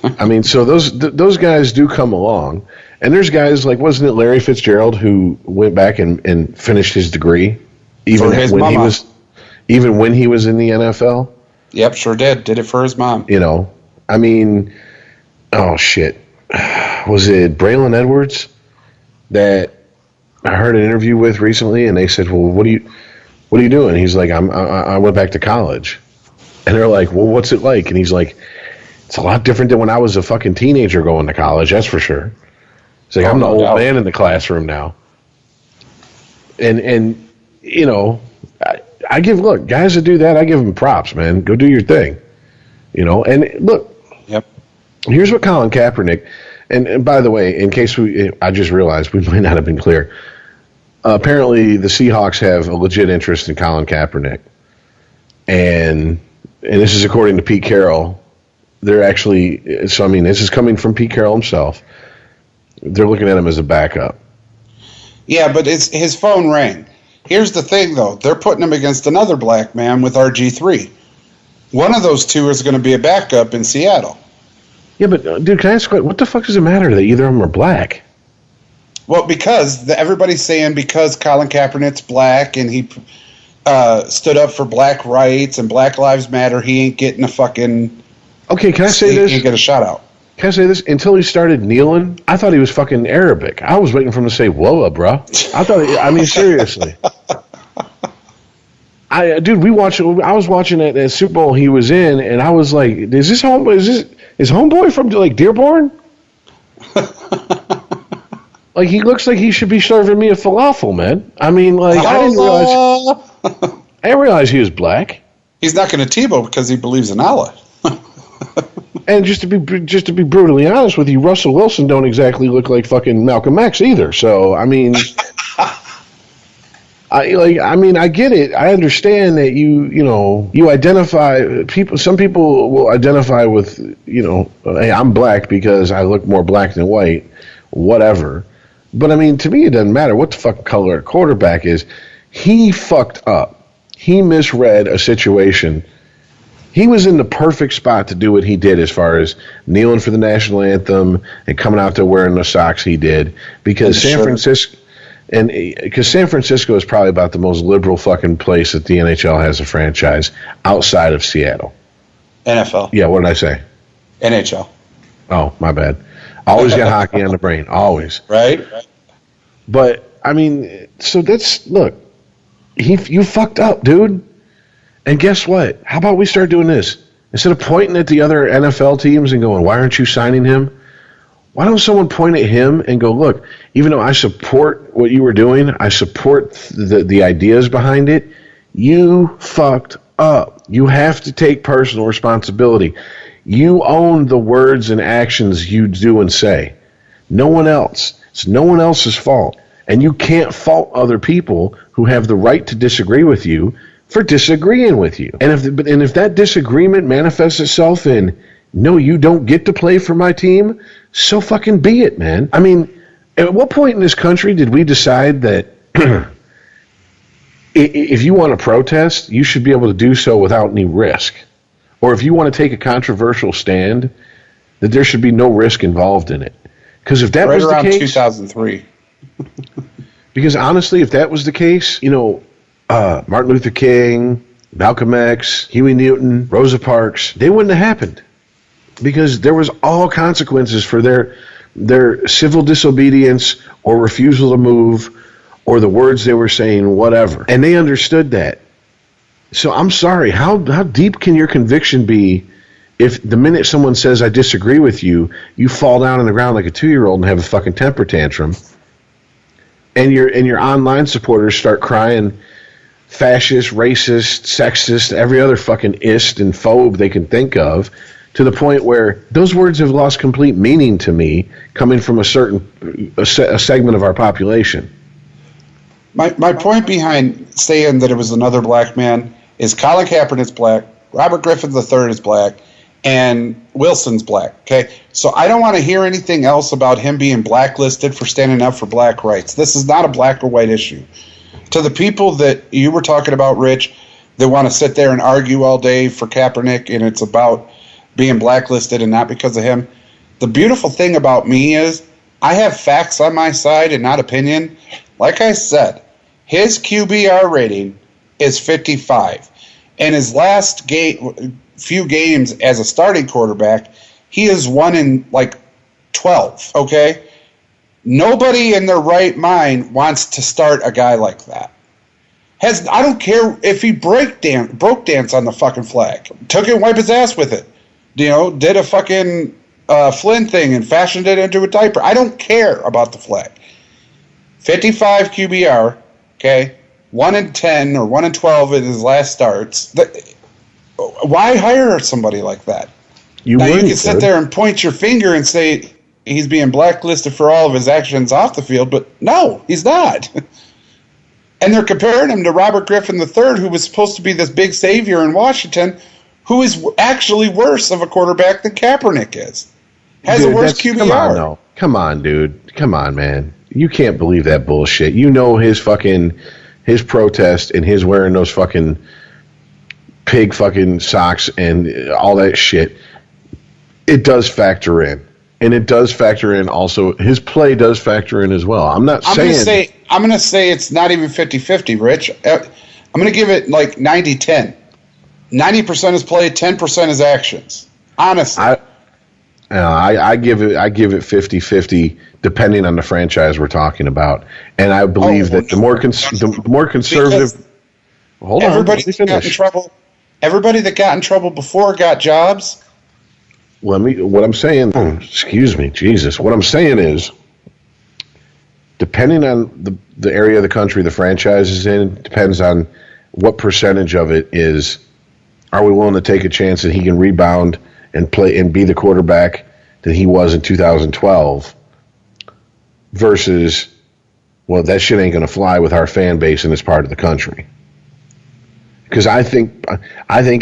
I mean, so those guys do come along, and there's guys like, wasn't it Larry Fitzgerald who went back and finished his degree even when he was in the NFL? Yep, sure did. Did it for his mom. You know, I mean, oh shit, was it Braylon Edwards that I heard an interview with recently, and they said, "Well, what are you doing?" He's like, I went back to college," and they're like, "Well, what's it like?" And he's like, "It's a lot different than when I was a fucking teenager going to college. That's for sure." It's like, I'm the old man in the classroom now. And you know, I give, look, guys that do that, I give them props, man. Go do your thing. You know, and look, Yep. here's what Colin Kaepernick, and by the way, in case I just realized we might not have been clear. Apparently, the Seahawks have a legit interest in Colin Kaepernick. And this is according to Pete Carroll. They're actually, so I mean, this is coming from Pete Carroll himself. They're looking at him as a backup. Yeah, but his phone rang. Here's the thing, though. They're putting him against another black man with RG3. One of those two is going to be a backup in Seattle. Yeah, but, dude, can I ask, what the fuck does it matter that either of them are black? Well, because everybody's saying because Colin Kaepernick's black and he stood up for black rights and Black Lives Matter, he ain't getting a fucking... Okay, can I say this? He ain't get a shout out. Can I say this? Until he started kneeling, I thought he was fucking Arabic. I was waiting for him to say "Whoa, bro." I thought. I mean, seriously. Dude, I was watching that Super Bowl he was in, and I was like, "Is homeboy from like Dearborn?" Like, he looks like he should be serving me a falafel, man. I mean, like, I didn't realize he was black. He's not going to Tebow because he believes in Allah. And just to be brutally honest with you, Russell Wilson don't exactly look like fucking Malcolm X either. So I mean, I get it. I understand that you identify people. Some people will identify with hey, I'm black because I look more black than white, whatever. But I mean, to me, it doesn't matter what the fucking color a quarterback is. He fucked up. He misread a situation. He was in the perfect spot to do what he did as far as kneeling for the national anthem and coming out there wearing the socks he did, because San Francisco is probably about the most liberal fucking place that the NHL has a franchise outside of Seattle. NFL. Yeah, what did I say? NHL. Oh, my bad. Always got hockey on the brain. Always. Right. But, I mean, so look, you fucked up, dude. And guess what? How about we start doing this? Instead of pointing at the other NFL teams and going, why aren't you signing him? Why don't someone point at him and go, look, even though I support what you were doing, I support the ideas behind it, you fucked up. You have to take personal responsibility. You own the words and actions you do and say. No one else. It's no one else's fault. And you can't fault other people who have the right to disagree with you for disagreeing with you. And if that disagreement manifests itself in, no, you don't get to play for my team, so fucking be it, man. I mean, at what point in this country did we decide that if you want to protest, you should be able to do so without any risk? Or if you want to take a controversial stand, that there should be no risk involved in it? Because if that was the case... 2003. Because honestly, if that was the case, Martin Luther King, Malcolm X, Huey Newton, Rosa Parks, they wouldn't have happened, because there was all consequences for their civil disobedience or refusal to move or the words they were saying, whatever. And they understood that. So I'm sorry, how deep can your conviction be if the minute someone says, I disagree with you, you fall down on the ground like a 2-year-old and have a fucking temper tantrum, and your online supporters start crying fascist, racist, sexist, every other fucking ist and phobe they can think of, to the point where those words have lost complete meaning to me, coming from a segment of our population. My point behind saying that it was another black man is Colin Kaepernick's black, Robert Griffin III is black, and Wilson's black. Okay, so I don't want to hear anything else about him being blacklisted for standing up for black rights. This is not a black or white issue. To the people that you were talking about, Rich, that want to sit there and argue all day for Kaepernick and it's about being blacklisted and not because of him, the beautiful thing about me is I have facts on my side and not opinion. Like I said, his QBR rating is 55. In his last few games as a starting quarterback, he is 1 in like 12. Okay, nobody in their right mind wants to start a guy like that. I don't care if he broke dance on the fucking flag, took it and wiped his ass with it, did a fucking Flynn thing and fashioned it into a diaper. I don't care about the flag. 55 QBR, okay, 1 in 10 or 1 in 12 in his last starts. Why hire somebody like that? You can sit there and point your finger and say he's being blacklisted for all of his actions off the field, but no, he's not. And they're comparing him to Robert Griffin III, who was supposed to be this big savior in Washington, who is actually worse of a quarterback than Kaepernick is. Has a worse QBR. Come on, dude. Come on, man. You can't believe that bullshit. His protest and his wearing those fucking pig fucking socks and all that shit. It does factor in. And it does factor in also, his play does factor in as well. I'm going to say it's not even 50-50, Rich. I'm going to give it like 90-10. 90% is play, 10% is actions. Honestly. I give it 50-50 depending on the franchise we're talking about. And I believe that the more conservative. Hold on. Everybody that got in trouble before got jobs. What I'm saying, excuse me, Jesus. What I'm saying is, depending on the area of the country the franchise is in, depends on what percentage of it is, are we willing to take a chance that he can rebound and play and be the quarterback that he was in 2012 versus, well, that shit ain't going to fly with our fan base in this part of the country. Because I think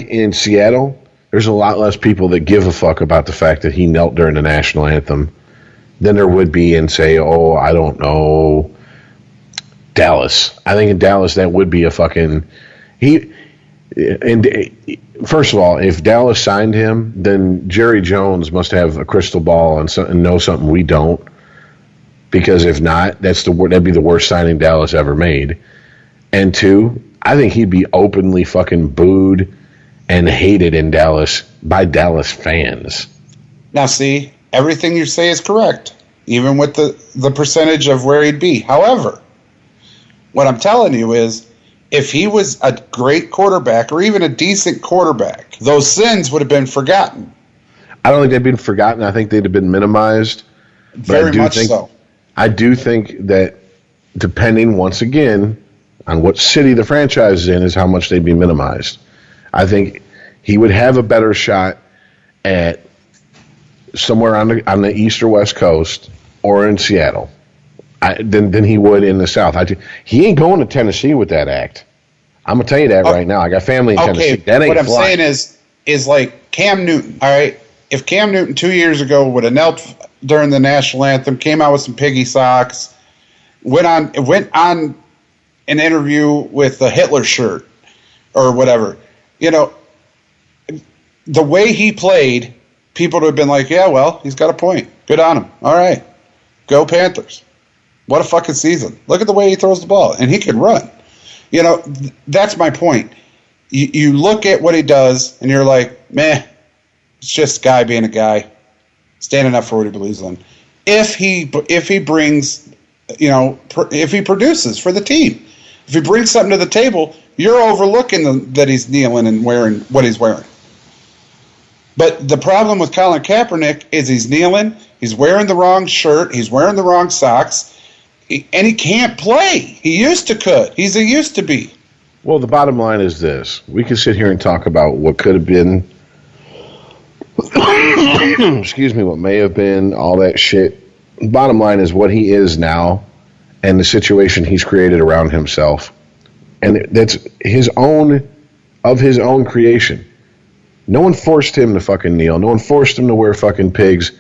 in Seattle, there's a lot less people that give a fuck about the fact that he knelt during the national anthem than there would be in, say, I don't know, Dallas. I think in Dallas that would be a fucking first of all, if Dallas signed him, then Jerry Jones must have a crystal ball and know something we don't. Because if not, that'd be the worst signing Dallas ever made. And two, I think he'd be openly fucking booed and hated in Dallas by Dallas fans. Now, see, everything you say is correct, even with the percentage of where he'd be. However, what I'm telling you is, if he was a great quarterback or even a decent quarterback, those sins would have been forgotten. I don't think they've been forgotten. I think they'd have been minimized. Very much so. I do think that depending, once again, on what city the franchise is in is how much they'd be minimized. I think he would have a better shot at somewhere on the east or west coast or in Seattle than he would in the south. He ain't going to Tennessee with that act. I'm gonna tell you that right now. I got family in Tennessee. That ain't what I'm saying is like Cam Newton. All right, if Cam Newton 2 years ago would have knelt during the national anthem, came out with some piggy socks, went on an interview with the Hitler shirt or whatever. The way he played, people would have been like, yeah, well, he's got a point. Good on him. All right. Go Panthers. What a fucking season. Look at the way he throws the ball. And he can run. That's my point. You look at what he does, and you're like, meh, it's just a guy being a guy, standing up for what he believes in. If he brings, if he produces for the team, if he brings something to the table, you're overlooking that he's kneeling and wearing what he's wearing. But the problem with Colin Kaepernick is he's kneeling, he's wearing the wrong shirt, he's wearing the wrong socks, and he can't play. He used to could. He's a used to be. Well, the bottom line is this. We can sit here and talk about what could have been, what may have been, all that shit. Bottom line is what he is now and the situation he's created around himself. And that's his own creation. No one forced him to fucking kneel. No one forced him to wear fucking pigs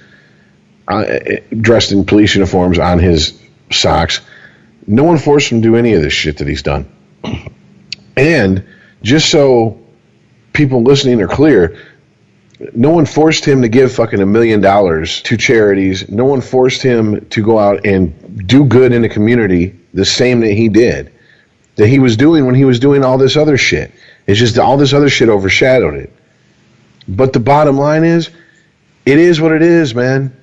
dressed in police uniforms on his socks. No one forced him to do any of this shit that he's done. And just so people listening are clear, no one forced him to give fucking $1 million to charities. No one forced him to go out and do good in the community the same that he did, that he was doing when he was doing all this other shit. It's just all this other shit overshadowed it. But the bottom line is, it is what it is, man.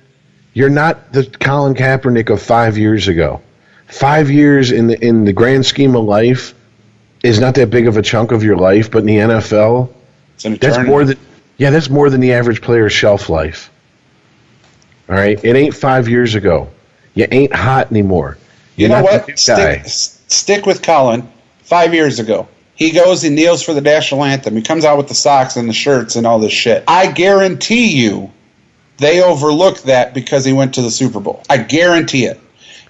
You're not the Colin Kaepernick of 5 years ago. 5 years in the grand scheme of life is not that big of a chunk of your life, but in the NFL, that's more than the average player's shelf life. All right? It ain't 5 years ago. You ain't hot anymore. You know what? Stick with Colin. 5 years ago. He goes, he kneels for the national anthem. He comes out with the socks and the shirts and all this shit. I guarantee you they overlook that because he went to the Super Bowl. I guarantee it.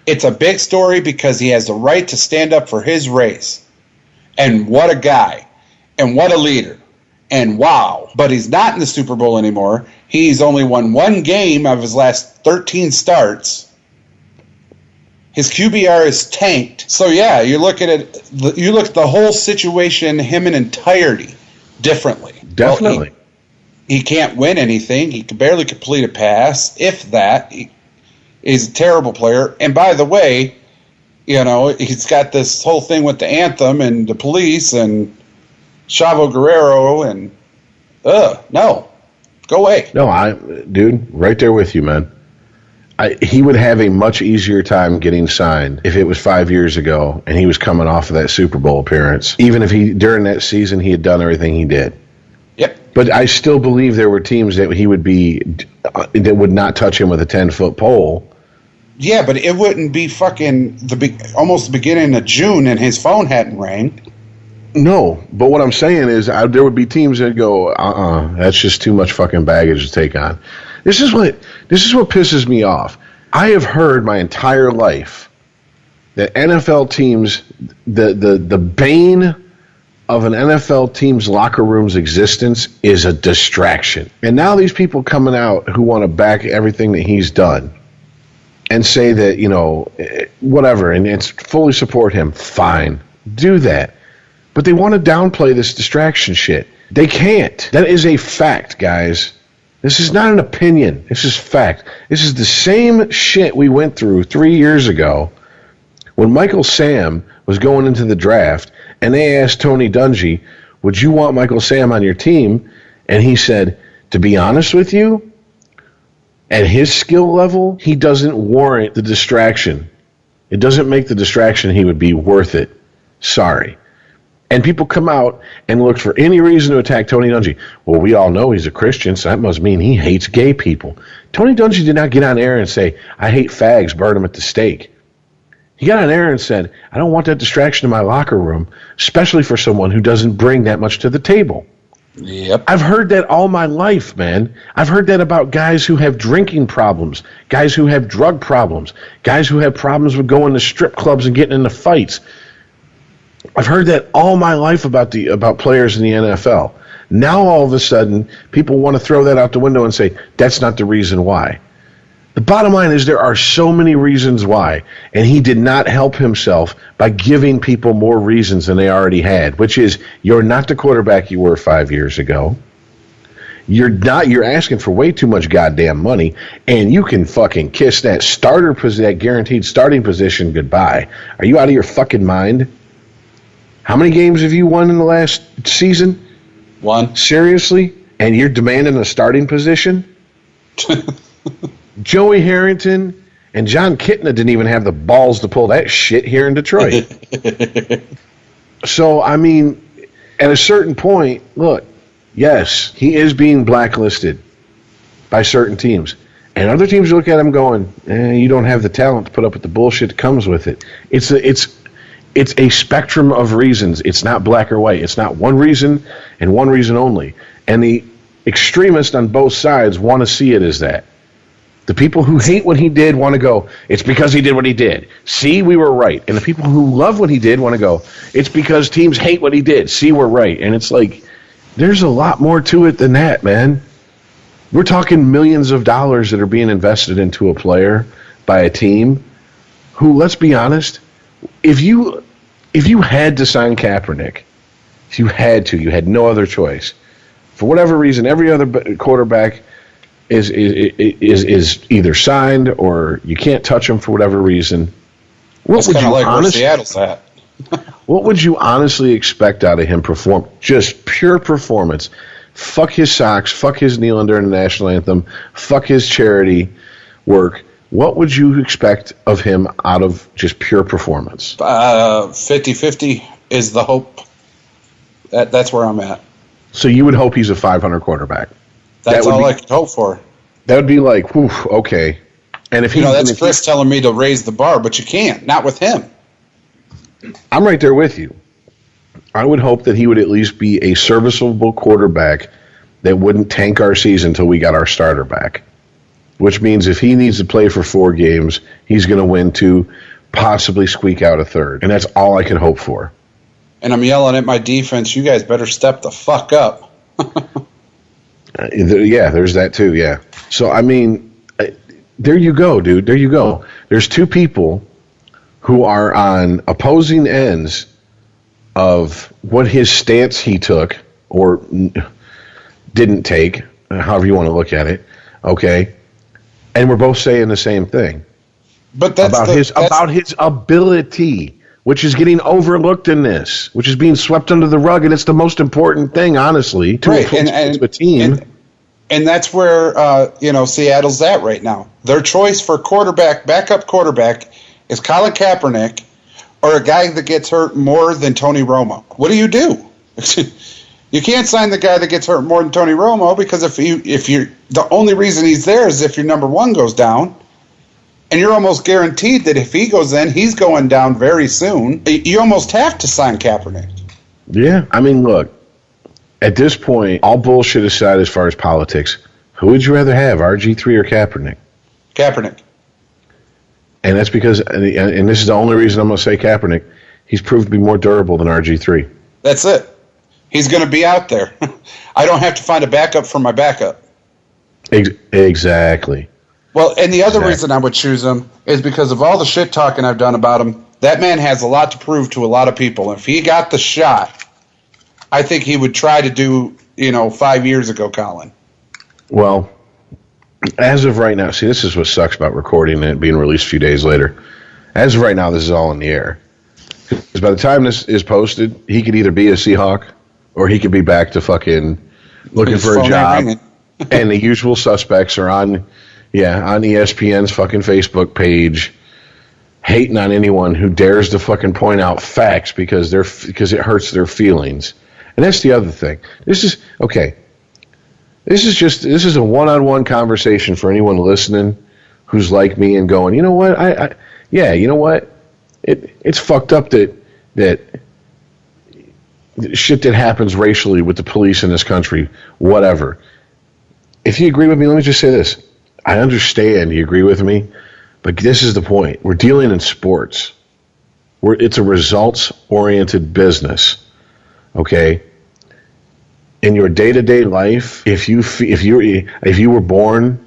It's a big story because he has the right to stand up for his race. And what a guy. And what a leader. And wow. But he's not in the Super Bowl anymore. He's only won one game of his last 13 starts. His QBR is tanked. So yeah, you look at it. You look at the whole situation, him in entirety, differently. Definitely. Well, he can't win anything. He can barely complete a pass, if that. He's a terrible player. And by the way, you know, he's got this whole thing with the anthem and the police and Chavo Guerrero and no, go away. No, dude, right there with you, man. He would have a much easier time getting signed if it was 5 years ago and he was coming off of that Super Bowl appearance, even if during that season he had done everything he did. Yep. But I still believe there were teams that that would not touch him with a 10-foot pole. Yeah, but it wouldn't be fucking almost the beginning of June and his phone hadn't rang. No, but what I'm saying is there would be teams that go, that's just too much fucking baggage to take on. This is what pisses me off. I have heard my entire life that NFL teams, the bane of an NFL team's locker room's existence is a distraction. And now these people coming out who want to back everything that he's done and say that, you know, whatever, and it's fully support him, fine, do that. But they want to downplay this distraction shit. They can't. That is a fact, guys. This is not an opinion. This is fact. This is the same shit we went through 3 years ago when Michael Sam was going into the draft and they asked Tony Dungy, would you want Michael Sam on your team? And he said, to be honest with you, at his skill level, he doesn't warrant the distraction. It doesn't make the distraction he would be worth it. Sorry. And people come out and look for any reason to attack Tony Dungy. Well, we all know he's a Christian, so that must mean he hates gay people. Tony Dungy did not get on air and say, I hate fags, burn them at the stake. He got on air and said, I don't want that distraction in my locker room, especially for someone who doesn't bring that much to the table. Yep. I've heard that all my life, man. I've heard that about guys who have drinking problems, guys who have drug problems, guys who have problems with going to strip clubs and getting into fights. I've heard that all my life about players in the NFL. Now all of a sudden, people want to throw that out the window and say, that's not the reason why. The bottom line is there are so many reasons why, and he did not help himself by giving people more reasons than they already had, which is you're not the quarterback you were 5 years ago. You're asking for way too much goddamn money, and you can fucking kiss that guaranteed starting position goodbye. Are you out of your fucking mind? How many games have you won in the last season? 1. Seriously? And you're demanding a starting position? Joey Harrington and John Kitna didn't even have the balls to pull that shit here in Detroit. So, I mean, at a certain point, look, yes, he is being blacklisted by certain teams. And other teams look at him going, you don't have the talent to put up with the bullshit that comes with it. It's a spectrum of reasons. It's not black or white. It's not one reason and one reason only. And the extremists on both sides want to see it as that. The people who hate what he did want to go, it's because he did what he did. See, we were right. And the people who love what he did want to go, it's because teams hate what he did. See, we're right. And it's like, there's a lot more to it than that, man. We're talking millions of dollars that are being invested into a player by a team who, let's be honest, if you had to sign Kaepernick, if you had no other choice. For whatever reason, every other quarterback is either signed or you can't touch him for whatever reason. That's kind of like where Seattle's at. What would you honestly expect out of him perform? Just pure performance. Fuck his socks. Fuck his kneeling during the national anthem. Fuck his charity work. What would you expect of him out of just pure performance? 50-50 is the hope. That's where I'm at. So you would hope he's a 500 quarterback. That's all I could hope for. That would be like, whew, okay. And if that's Chris telling me to raise the bar, but you can't. Not with him. I'm right there with you. I would hope that he would at least be a serviceable quarterback that wouldn't tank our season until we got our starter back. Which means if he needs to play for 4 games, he's going to win 2, possibly squeak out a 3rd. And that's all I can hope for. And I'm yelling at my defense, you guys better step the fuck up. Yeah, there's that too, yeah. So, I mean, there you go, dude. There you go. There's 2 people who are on opposing ends of what his stance he took or didn't take, however you want to look at it, okay? And we're both saying the same thing. But that's about his ability, which is getting overlooked in this, which is being swept under the rug, and it's the most important thing, honestly, to a team. And that's where Seattle's at right now. Their choice for backup quarterback, is Colin Kaepernick or a guy that gets hurt more than Tony Romo. What do? You can't sign the guy that gets hurt more than Tony Romo because if you're the only reason he's there is if your number 1 goes down. And you're almost guaranteed that if he goes in, he's going down very soon. You almost have to sign Kaepernick. Yeah, I mean, look, at this point, all bullshit aside as far as politics, who would you rather have, RG3 or Kaepernick? Kaepernick. And that's because, and this is the only reason I'm going to say Kaepernick, he's proved to be more durable than RG3. That's it. He's going to be out there. I don't have to find a backup for my backup. Exactly. Well, and the other reason I would choose him is because of all the shit talking I've done about him. That man has a lot to prove to a lot of people. If he got the shot, I think he would try to do, 5 years ago, Colin. Well, as of right now, see, this is what sucks about recording and it being released a few days later. As of right now, this is all in the air. Because by the time this is posted, he could either be a Seahawk or he could be back to fucking looking for a job. And the usual suspects are on ESPN's fucking Facebook page, hating on anyone who dares to fucking point out facts because it hurts their feelings. And that's the other thing. This is a one-on-one conversation for anyone listening who's like me and going, you know what? You know what? It's fucked up that shit that happens racially with the police in this country, whatever. If you agree with me, let me just say this. I understand you agree with me, but this is the point. We're dealing in sports. It's a results-oriented business, okay? In your day-to-day life, if you were born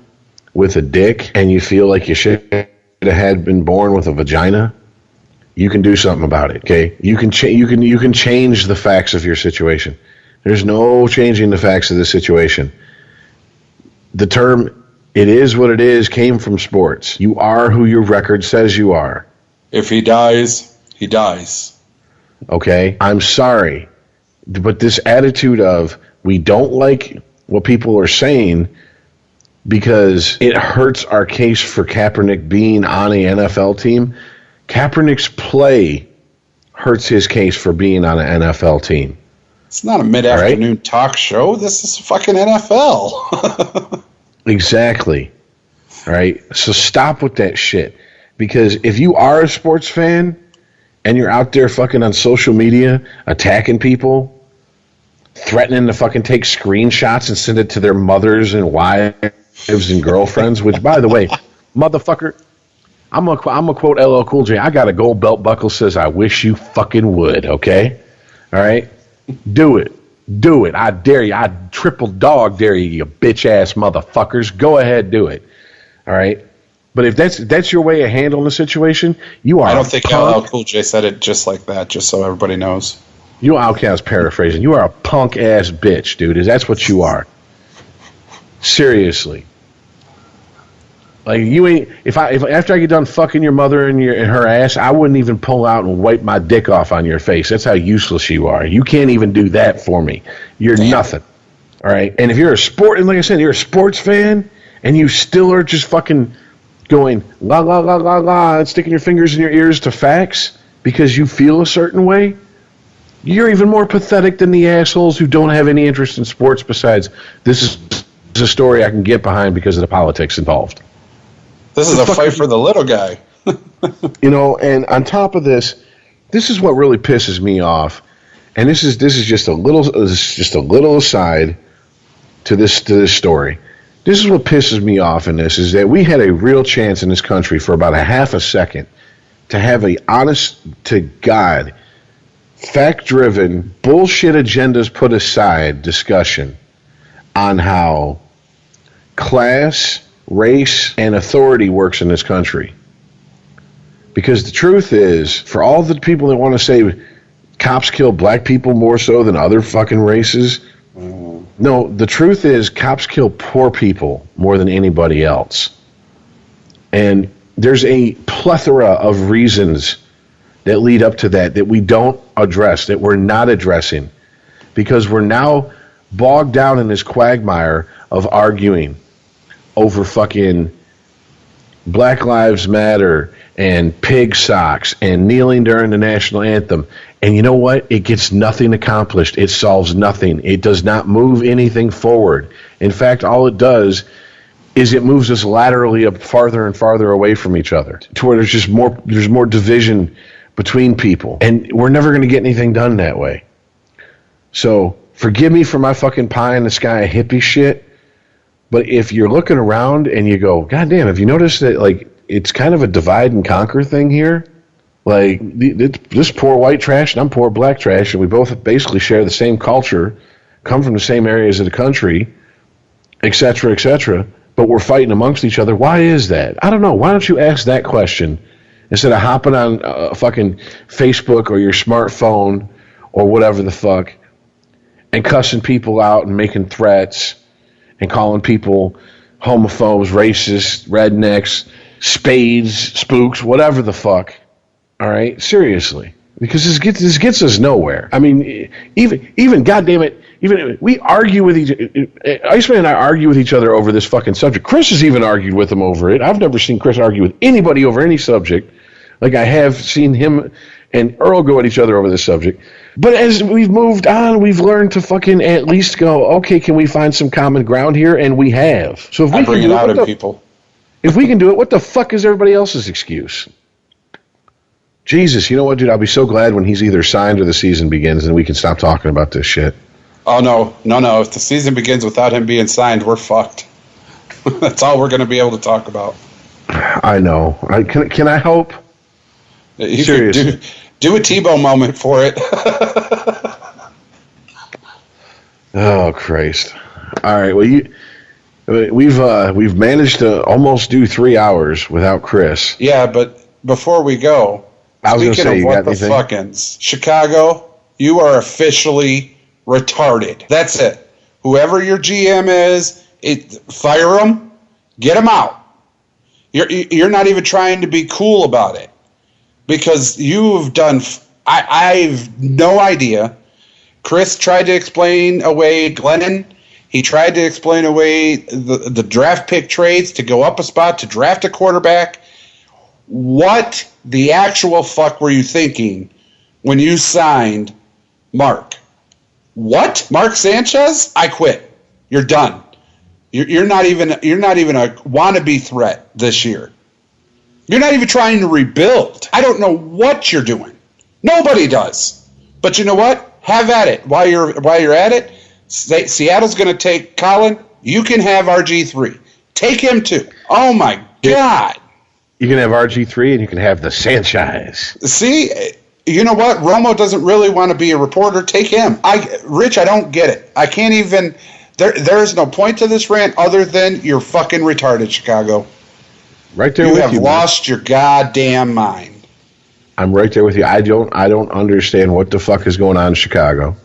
with a dick and you feel like you should have been born with a vagina, you can do something about it, okay? You can change the facts of your situation. There's no changing the facts of the situation. The term "it is what it is" came from sports. You are who your record says you are. If he dies, he dies. Okay? I'm sorry. But this attitude of we don't like what people are saying because it hurts our case for Kaepernick being on an NFL team. Kaepernick's play hurts his case for being on an NFL team. It's not a mid-afternoon talk show. This is fucking NFL. Exactly. All right? So stop with that shit. Because if you are a sports fan and you're out there fucking on social media attacking people, threatening to fucking take screenshots and send it to their mothers and wives and girlfriends, which, by the way, motherfucker, I'm gonna quote LL Cool J. I got a gold belt buckle says, "I wish you fucking would," okay? All right? Do it. Do it. I dare you. I triple dog dare you, you bitch-ass motherfuckers. Go ahead, do it. All right? But if that's your way of handling the situation, you are. I don't think LL Cool J said it just like that, just so everybody knows. You Outcast paraphrasing. You are a punk-ass bitch, dude. That's what you are. Seriously. Like you ain't. If after I get done fucking your mother and her ass, I wouldn't even pull out and wipe my dick off on your face. That's how useless you are. You can't even do that for me. You're nothing. All right. And if you're a sport, and like I said, you're a sports fan, and you still are just fucking going la la la la la and sticking your fingers in your ears to facts because you feel a certain way, you're even more pathetic than the assholes who don't have any interest in sports besides this is a story I can get behind because of the politics involved. This is a fight for the little guy. And on top of this is what really pisses me off. And this is just a little aside to this story. This is what pisses me off in this, is that we had a real chance in this country for about a half a second to have a honest to God, fact-driven, bullshit agendas put aside discussion on how class, race, and authority works in this country. Because the truth is, for all the people that want to say cops kill black people more so than other fucking races, no, the truth is cops kill poor people more than anybody else. And there's a plethora of reasons that lead up to that we don't address, that we're not addressing, because we're now bogged down in this quagmire of arguing over fucking Black Lives Matter and pig socks and kneeling during the national anthem. And you know what? It gets nothing accomplished. It solves nothing. It does not move anything forward. In fact, all it does is it moves us laterally up farther and farther away from each other to where there's more division between people. And we're never going to get anything done that way. So forgive me for my fucking pie in the sky hippie shit. But if you're looking around and you go, God damn, have you noticed that, like, it's kind of a divide and conquer thing here? Like, this poor white trash and I'm poor black trash, and we both basically share the same culture, come from the same areas of the country, et cetera, but we're fighting amongst each other. Why is that? I don't know. Why don't you ask that question instead of hopping on fucking Facebook or your smartphone or whatever the fuck and cussing people out and making threats and calling people homophobes, racists, rednecks, spades, spooks, whatever the fuck. All right? Seriously. Because this gets us nowhere. I mean, even goddamn it, even we argue with Iceman and I argue with each other over this fucking subject. Chris has even argued with him over it. I've never seen Chris argue with anybody over any subject like I have seen him and Earl go at each other over this subject. But as we've moved on, we've learned to fucking at least go, okay, can we find some common ground here? And we have. So if we can do it, people. If we can do it, what the fuck is everybody else's excuse? Jesus, you know what, dude? I'll be so glad when he's either signed or the season begins and we can stop talking about this shit. Oh, no. If the season begins without him being signed, we're fucked. That's all we're going to be able to talk about. I know. Can I hope? Seriously. Do a Tebow moment for it. Oh, Christ. All right. Well, we've managed to almost do 3 hours without Chris. Yeah, but before we go, speaking of what the fuckins, Chicago, you are officially retarded. That's it. Whoever your GM is, fire them, get them out. You're not even trying to be cool about it. Because you've done, I've no idea. Chris tried to explain away Glennon. He tried to explain away the draft pick trades to go up a spot to draft a quarterback. What the actual fuck were you thinking when you signed Mark? What? Mark Sanchez? I quit. You're done. You're not even a wannabe threat this year. You're not even trying to rebuild. I don't know what you're doing. Nobody does. But you know what? Have at it. While you're at it, Seattle's going to take Colin. You can have RG3. Take him too. Oh my God. You can have RG3 and you can have the Sanchez. See, you know what? Romo doesn't really want to be a reporter. Take him. Rich, I don't get it. I can't even. There is no point to this rant other than you're fucking retarded, Chicago. Right there you with have you. Lost your goddamn mind. I'm right there with you. I don't understand what the fuck is going on in Chicago.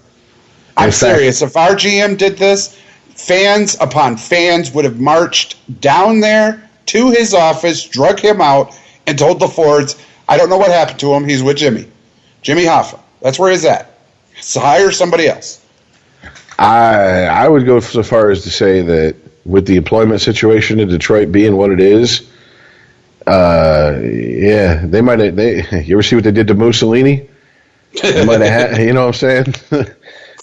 I'm serious. If our GM did this, fans upon fans would have marched down there to his office, drug him out, and told the Fords, I don't know what happened to him. He's with Jimmy Hoffa. That's where he's at. So hire somebody else. I would go so far as to say that with the employment situation in Detroit being what it is, yeah, they might have. You ever see what they did to Mussolini? They might have. You know what I'm saying?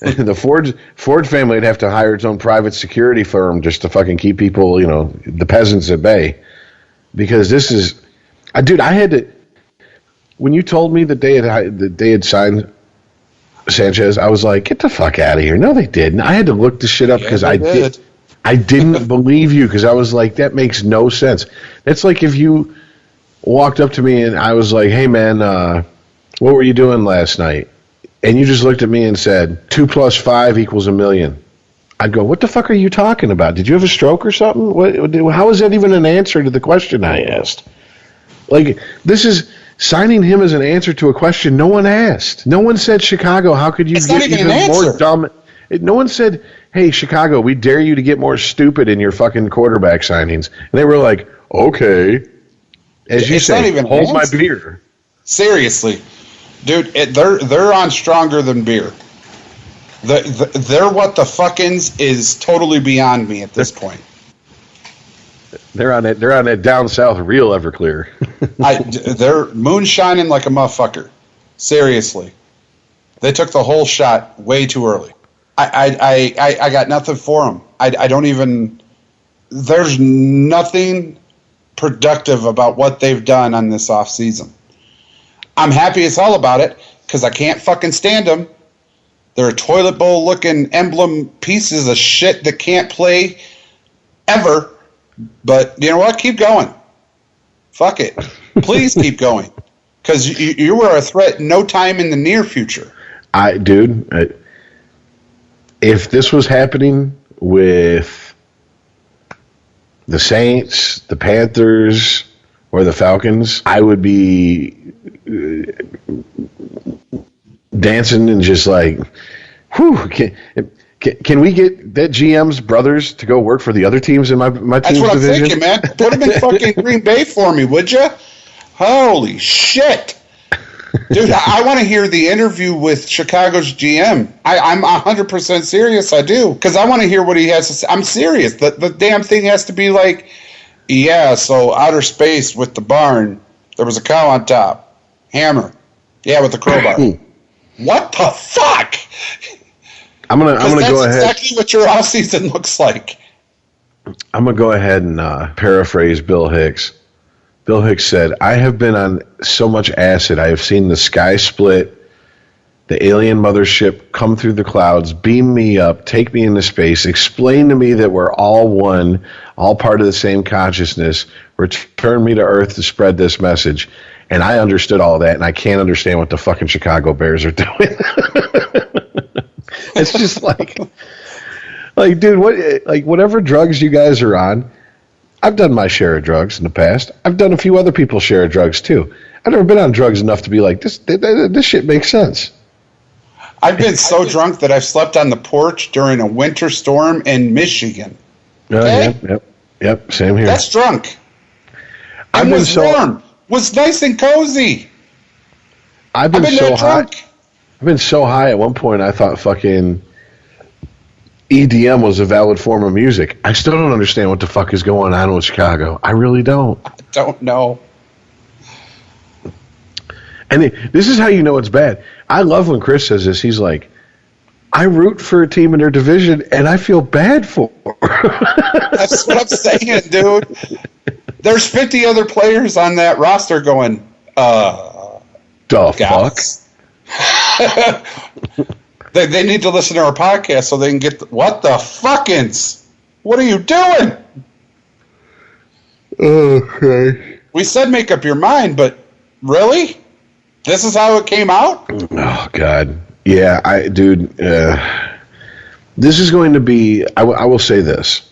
The Ford family would have to hire its own private security firm just to fucking keep people, the peasants at bay. Because this is, dude, I had to. When you told me that they had signed Sanchez, I was like, get the fuck out of here. No, they didn't. I had to look this shit up because I didn't believe you because I was like, that makes no sense. That's like if you walked up to me and I was like, hey, man, what were you doing last night? And you just looked at me and said, 2 + 5 = $1 million. I'd go, what the fuck are you talking about? Did you have a stroke or something? How is that even an answer to the question I asked? Like, this is signing him as an answer to a question no one asked. No one said, Chicago, how could you get even more dumb? No one said, hey, Chicago, we dare you to get more stupid in your fucking quarterback signings. And they were like, okay. As you say, hold my beer. Seriously. Dude, they're on stronger than beer. They're what the fuckins is totally beyond me at this point. They're on that down south real Everclear. They're moonshining like a motherfucker. Seriously. They took the whole shot way too early. I got nothing for them. I don't even. There's nothing productive about what they've done on this offseason. I'm happy as hell about it because I can't fucking stand them. They're a toilet bowl looking emblem pieces of shit that can't play ever. But you know what? Keep going. Fuck it. Please keep going. Because you were a threat no time in the near future. If this was happening with the Saints, the Panthers, or the Falcons, I would be dancing and just like, whew, can we get that GM's brothers to go work for the other teams in my team's division? That's what I'm thinking, man. Put them in fucking Green Bay for me, would you? Holy shit. Dude, I want to hear the interview with Chicago's GM. I'm 100% serious, I do. Because I want to hear what he has to say. I'm serious. The damn thing has to be like, yeah, so outer space with the barn, there was a cow on top. Hammer. Yeah, with the crowbar. What the fuck? I'm gonna go ahead. That's exactly what your offseason looks like. I'm gonna go ahead and paraphrase Bill Hicks. Bill Hicks said, I have been on so much acid, I have seen the sky split, the alien mothership come through the clouds, beam me up, take me into space, explain to me that we're all one, all part of the same consciousness, return me to Earth to spread this message. And I understood all that, and I can't understand what the fucking Chicago Bears are doing. It's just like, dude, whatever drugs you guys are on, I've done my share of drugs in the past. I've done a few other people's share of drugs too. I've never been on drugs enough to be like, this shit makes sense. I've been so drunk that I've slept on the porch during a winter storm in Michigan. Okay? Yep, same here. That's drunk. It was warm. Was nice and cozy. I've been so high. I've been so high at one point I thought fucking EDM was a valid form of music. I still don't understand what the fuck is going on with Chicago. I really don't. I don't know. And this is how you know it's bad. I love when Chris says this. He's like, I root for a team in their division, and I feel bad for them. That's what I'm saying, dude. There's 50 other players on that roster going, the fuck? They need to listen to our podcast so they can get what the fuckins? What are you doing? Okay. We said make up your mind, but really? This is how it came out? Oh, God. Yeah, dude, this is going to be, I will say this.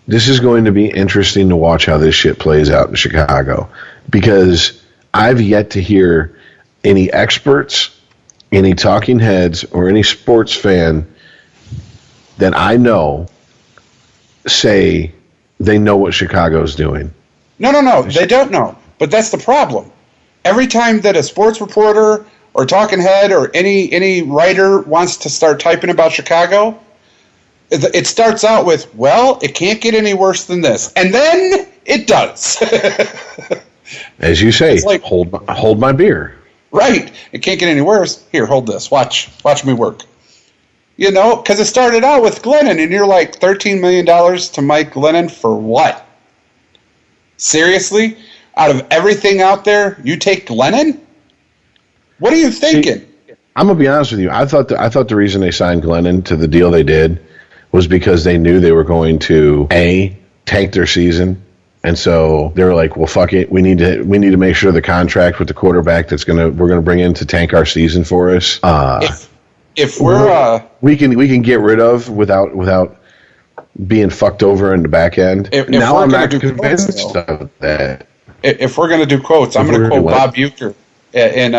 This is going to be interesting to watch how this shit plays out in Chicago because I've yet to hear any experts, any talking heads, or any sports fan that I know say they know what Chicago's doing. No. They don't know. But that's the problem. Every time that a sports reporter or talking head or any writer wants to start typing about Chicago, it starts out with, well, it can't get any worse than this. And then it does. As you say, It's like, hold my beer. Right. It can't get any worse. Here, hold this. Watch me work. You know, because it started out with Glennon, and you're like, $13 million to Mike Glennon for what? Seriously? Out of everything out there, you take Glennon? What are you thinking? See, I'm gonna be honest with you. I thought the reason they signed Glennon to the deal they did was because they knew they were going to tank their season. And so they were like, "Well, fuck it. We need to make sure the contract with the quarterback we're gonna bring in to tank our season for us. If we're we can get rid of without being fucked over in the back end." Now I'm not convinced of that. If we're gonna do quotes, I'm gonna quote Bob Uecker in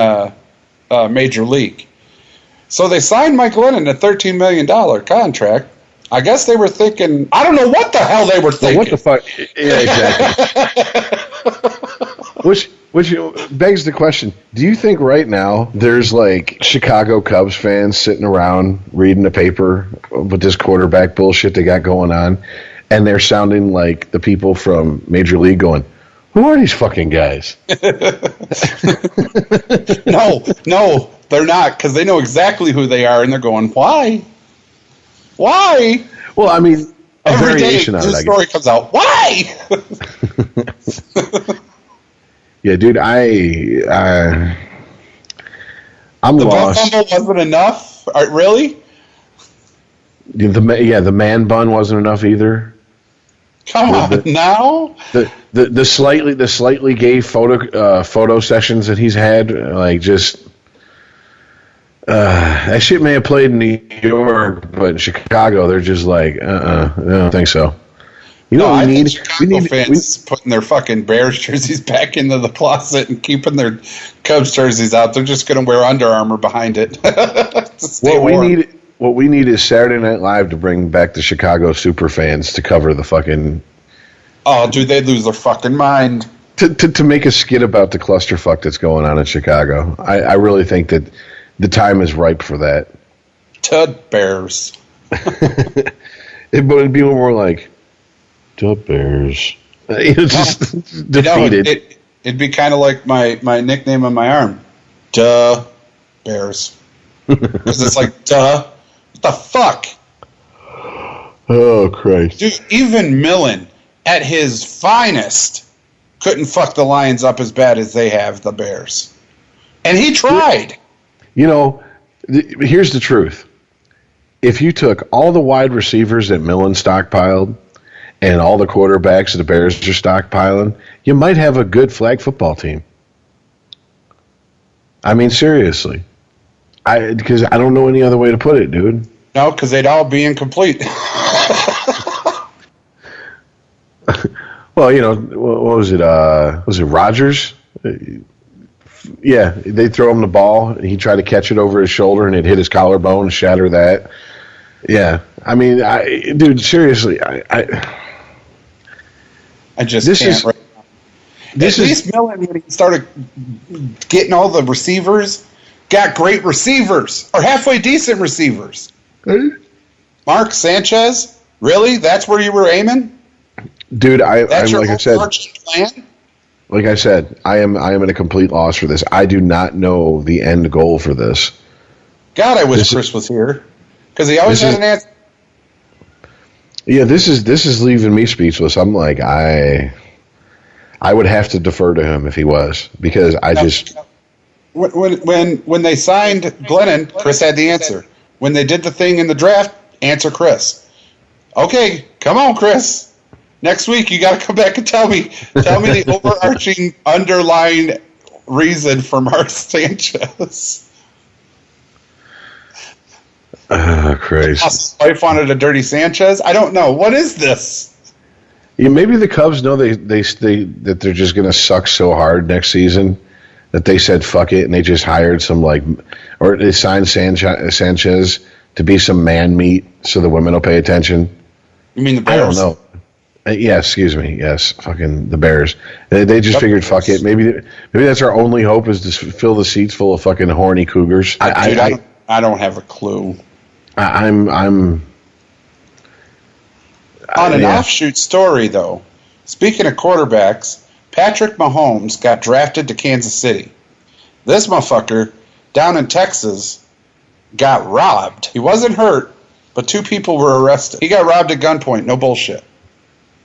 Major League. So they signed Mike Glennon a $13 million contract. I guess they were thinking, I don't know what the hell they were thinking. What the fuck? Yeah, exactly. Which begs the question, do you think right now there's like Chicago Cubs fans sitting around reading the paper with this quarterback bullshit they got going on, and they're sounding like the people from Major League going, who are these fucking guys? No, they're not, because they know exactly who they are, and they're going, why? Why? Well, I mean, every variation day on it. The story comes out. Why? Yeah, dude, I'm the lost. The butt bundle wasn't enough. Really? The man bun wasn't enough either. Come on now. The slightly gay photo sessions that he's had, like just. That shit may have played in New York, but in Chicago, they're just like, I don't think so. You know what we need? Chicago fans putting their fucking Bears jerseys back into the closet and keeping their Cubs jerseys out. They're just going to wear Under Armour behind it. What we need is Saturday Night Live to bring back the Chicago super fans to cover the fucking. Oh, dude, they'd lose their fucking mind. To make a skit about the clusterfuck that's going on in Chicago. I really think that. The time is ripe for that. Tud Bears. But it'd be more like, Tud Bears. Just defeated. It'd be kind of like my nickname on my arm. Duh Bears. Because it's like, duh. What the fuck? Oh, Christ. Dude, even Millen, at his finest, couldn't fuck the Lions up as bad as they have the Bears. And he tried. You know, here's the truth. If you took all the wide receivers that Millen stockpiled and all the quarterbacks that the Bears are stockpiling, you might have a good flag football team. I mean, seriously. Because I don't know any other way to put it, dude. No, because they'd all be incomplete. Well, you know, what was it? Was it Rodgers? Yeah, they throw him the ball. He tried to catch it over his shoulder, and it hit his collarbone and shatter that. Yeah, I mean, dude, seriously, I just can't. Right now. At least Millen, when he started getting all the receivers, got great receivers or halfway decent receivers. Mark Sanchez, really? That's where you were aiming, dude? That's I'm your like I said. Plan? Like I said, I am at a complete loss for this. I do not know the end goal for this. God, I wish Chris was here because he always had an answer. Yeah, this is leaving me speechless. I'm like, I would have to defer to him if he was, because I just when they signed Glennon, Chris had the answer. When they did the thing in the draft, answer Chris. Okay, come on, Chris. Next week, you got to come back and tell me the overarching underlying reason for Mark Sanchez. Oh, Christ. His wife wanted a dirty Sanchez? I don't know. What is this? Yeah, maybe the Cubs know that they're just going to suck so hard next season that they said fuck it and they just hired or they signed Sanchez to be some man meat so the women will pay attention. You mean the Bears? I don't know. Yes, excuse me. Yes, fucking the Bears. They just figured, fuck it. Maybe that's our only hope is to fill the seats full of fucking horny cougars. I don't have a clue. I'm on an offshoot story, though. Speaking of quarterbacks, Patrick Mahomes got drafted to Kansas City. This motherfucker down in Texas got robbed. He wasn't hurt, but 2 people were arrested. He got robbed at gunpoint. No bullshit.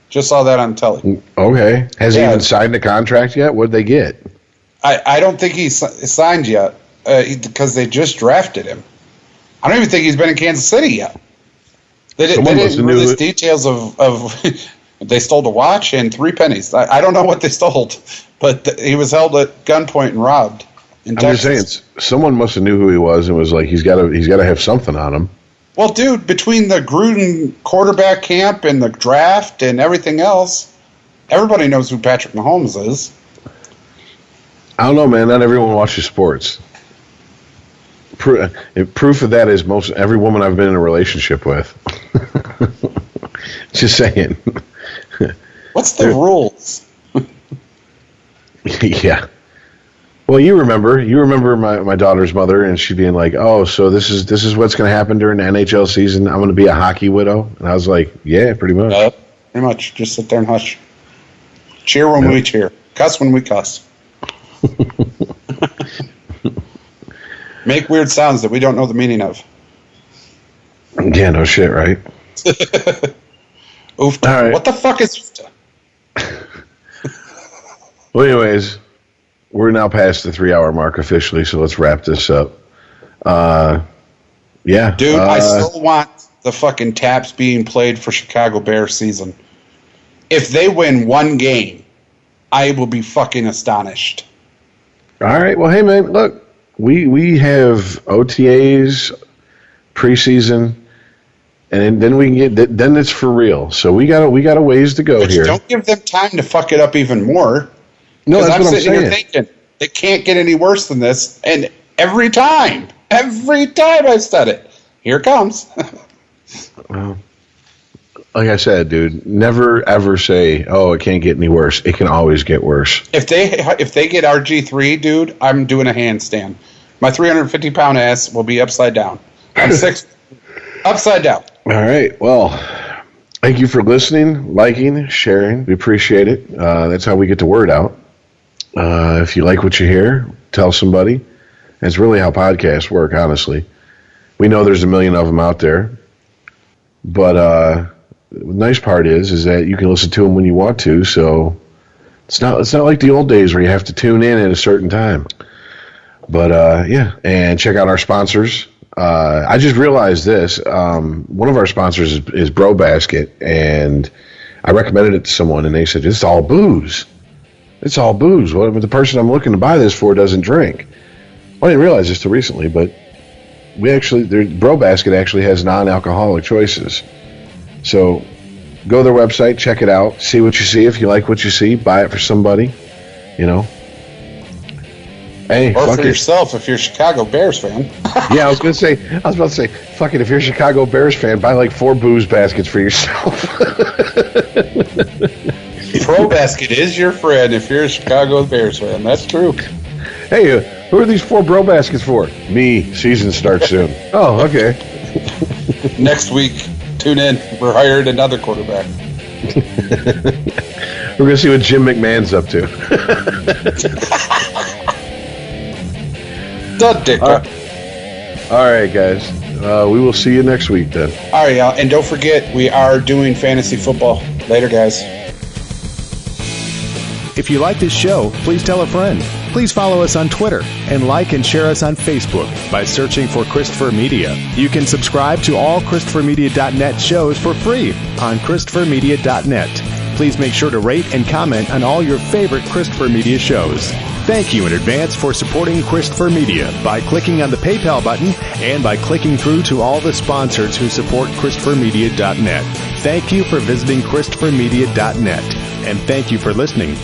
Just saw that on telly. Okay. Has he even signed a contract yet? What'd they get? I don't think he's signed yet because they just drafted him. I don't even think he's been in Kansas City yet. They didn't release details of they stole a watch and 3 pennies. I don't know what they stole, but he was held at gunpoint and robbed in Texas. I'm just saying, someone must have knew who he was and was like, he's got to have something on him. Well, dude, between the Gruden quarterback camp and the draft and everything else, everybody knows who Patrick Mahomes is. I don't know, man. Not everyone watches sports. Proof of that is every woman I've been in a relationship with. Just saying. What's the rules? Yeah. Well, you remember my daughter's mother, and she being like, "Oh, so this is what's going to happen during the NHL season. I'm going to be a hockey widow." And I was like, "Yeah, pretty much." Pretty much. Just sit there and hush. Cheer when we cheer. Cuss when we cuss. Make weird sounds that we don't know the meaning of. Yeah, no shit, right? Oofta. All right. What the fuck is oofta? Well, anyways. We're now past the 3-hour mark officially, so let's wrap this up. Yeah. Dude, I still want the fucking taps being played for Chicago Bears season. If they win 1 game, I will be fucking astonished. All right. Well, hey, man, look, we have OTAs, preseason, and then we can get then it's for real. So we got a ways to go here. Don't give them time to fuck it up even more. No, that's what I'm saying. Here thinking, it can't get any worse than this. And every time I've said it, here it comes. Well, like I said, dude, never ever say, "Oh, it can't get any worse." It can always get worse. If they get RG3, dude, I'm doing a handstand. My 350-pound ass will be upside down. I'm 6 upside down. All right. Well, thank you for listening, liking, sharing. We appreciate it. That's how we get the word out. If you like what you hear, tell somebody. It's really how podcasts work, honestly. We know there's a million of them out there. But the nice part is that you can listen to them when you want to. So it's not like the old days where you have to tune in at a certain time. But, yeah, and check out our sponsors. I just realized this. One of our sponsors is Bro Basket, and I recommended it to someone, and they said, "It's all booze. It's all booze. Well, the person I'm looking to buy this for doesn't drink." Well, I didn't realize this till recently, but Bro Basket actually has non-alcoholic choices. So go to their website, check it out, see what you see. If you like what you see, buy it for somebody, you know. Hey, or for yourself if you're a Chicago Bears fan. Yeah, I was about to say, fuck it, if you're a Chicago Bears fan, buy like 4 booze baskets for yourself. Pro Basket is your friend if you're a Chicago Bears fan. That's true. Hey, who are these 4 Bro Baskets for? Me. Season starts soon. Oh, okay. Next week, tune in. We're hired another quarterback. We're going to see what Jim McMahon's up to. The dicker. All right, guys. We will see you next week then. All right, y'all. And don't forget, we are doing fantasy football. Later, guys. If you like this show, please tell a friend. Please follow us on Twitter and like and share us on Facebook by searching for Christopher Media. You can subscribe to all ChristopherMedia.net shows for free on ChristopherMedia.net. Please make sure to rate and comment on all your favorite Christopher Media shows. Thank you in advance for supporting Christopher Media by clicking on the PayPal button and by clicking through to all the sponsors who support ChristopherMedia.net. Thank you for visiting ChristopherMedia.net, and thank you for listening.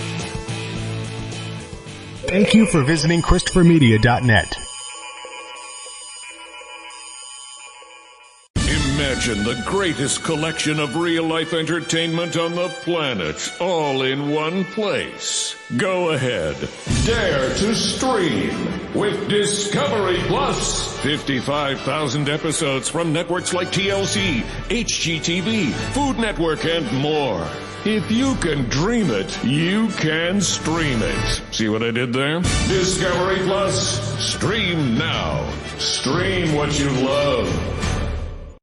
Thank you for visiting ChristopherMedia.net. Imagine the greatest collection of real-life entertainment on the planet, all in one place. Go ahead. Dare to stream with Discovery Plus. 55,000 episodes from networks like TLC, HGTV, Food Network, and more. If you can dream it, you can stream it. See what I did there? Discovery Plus. Stream now. Stream what you love.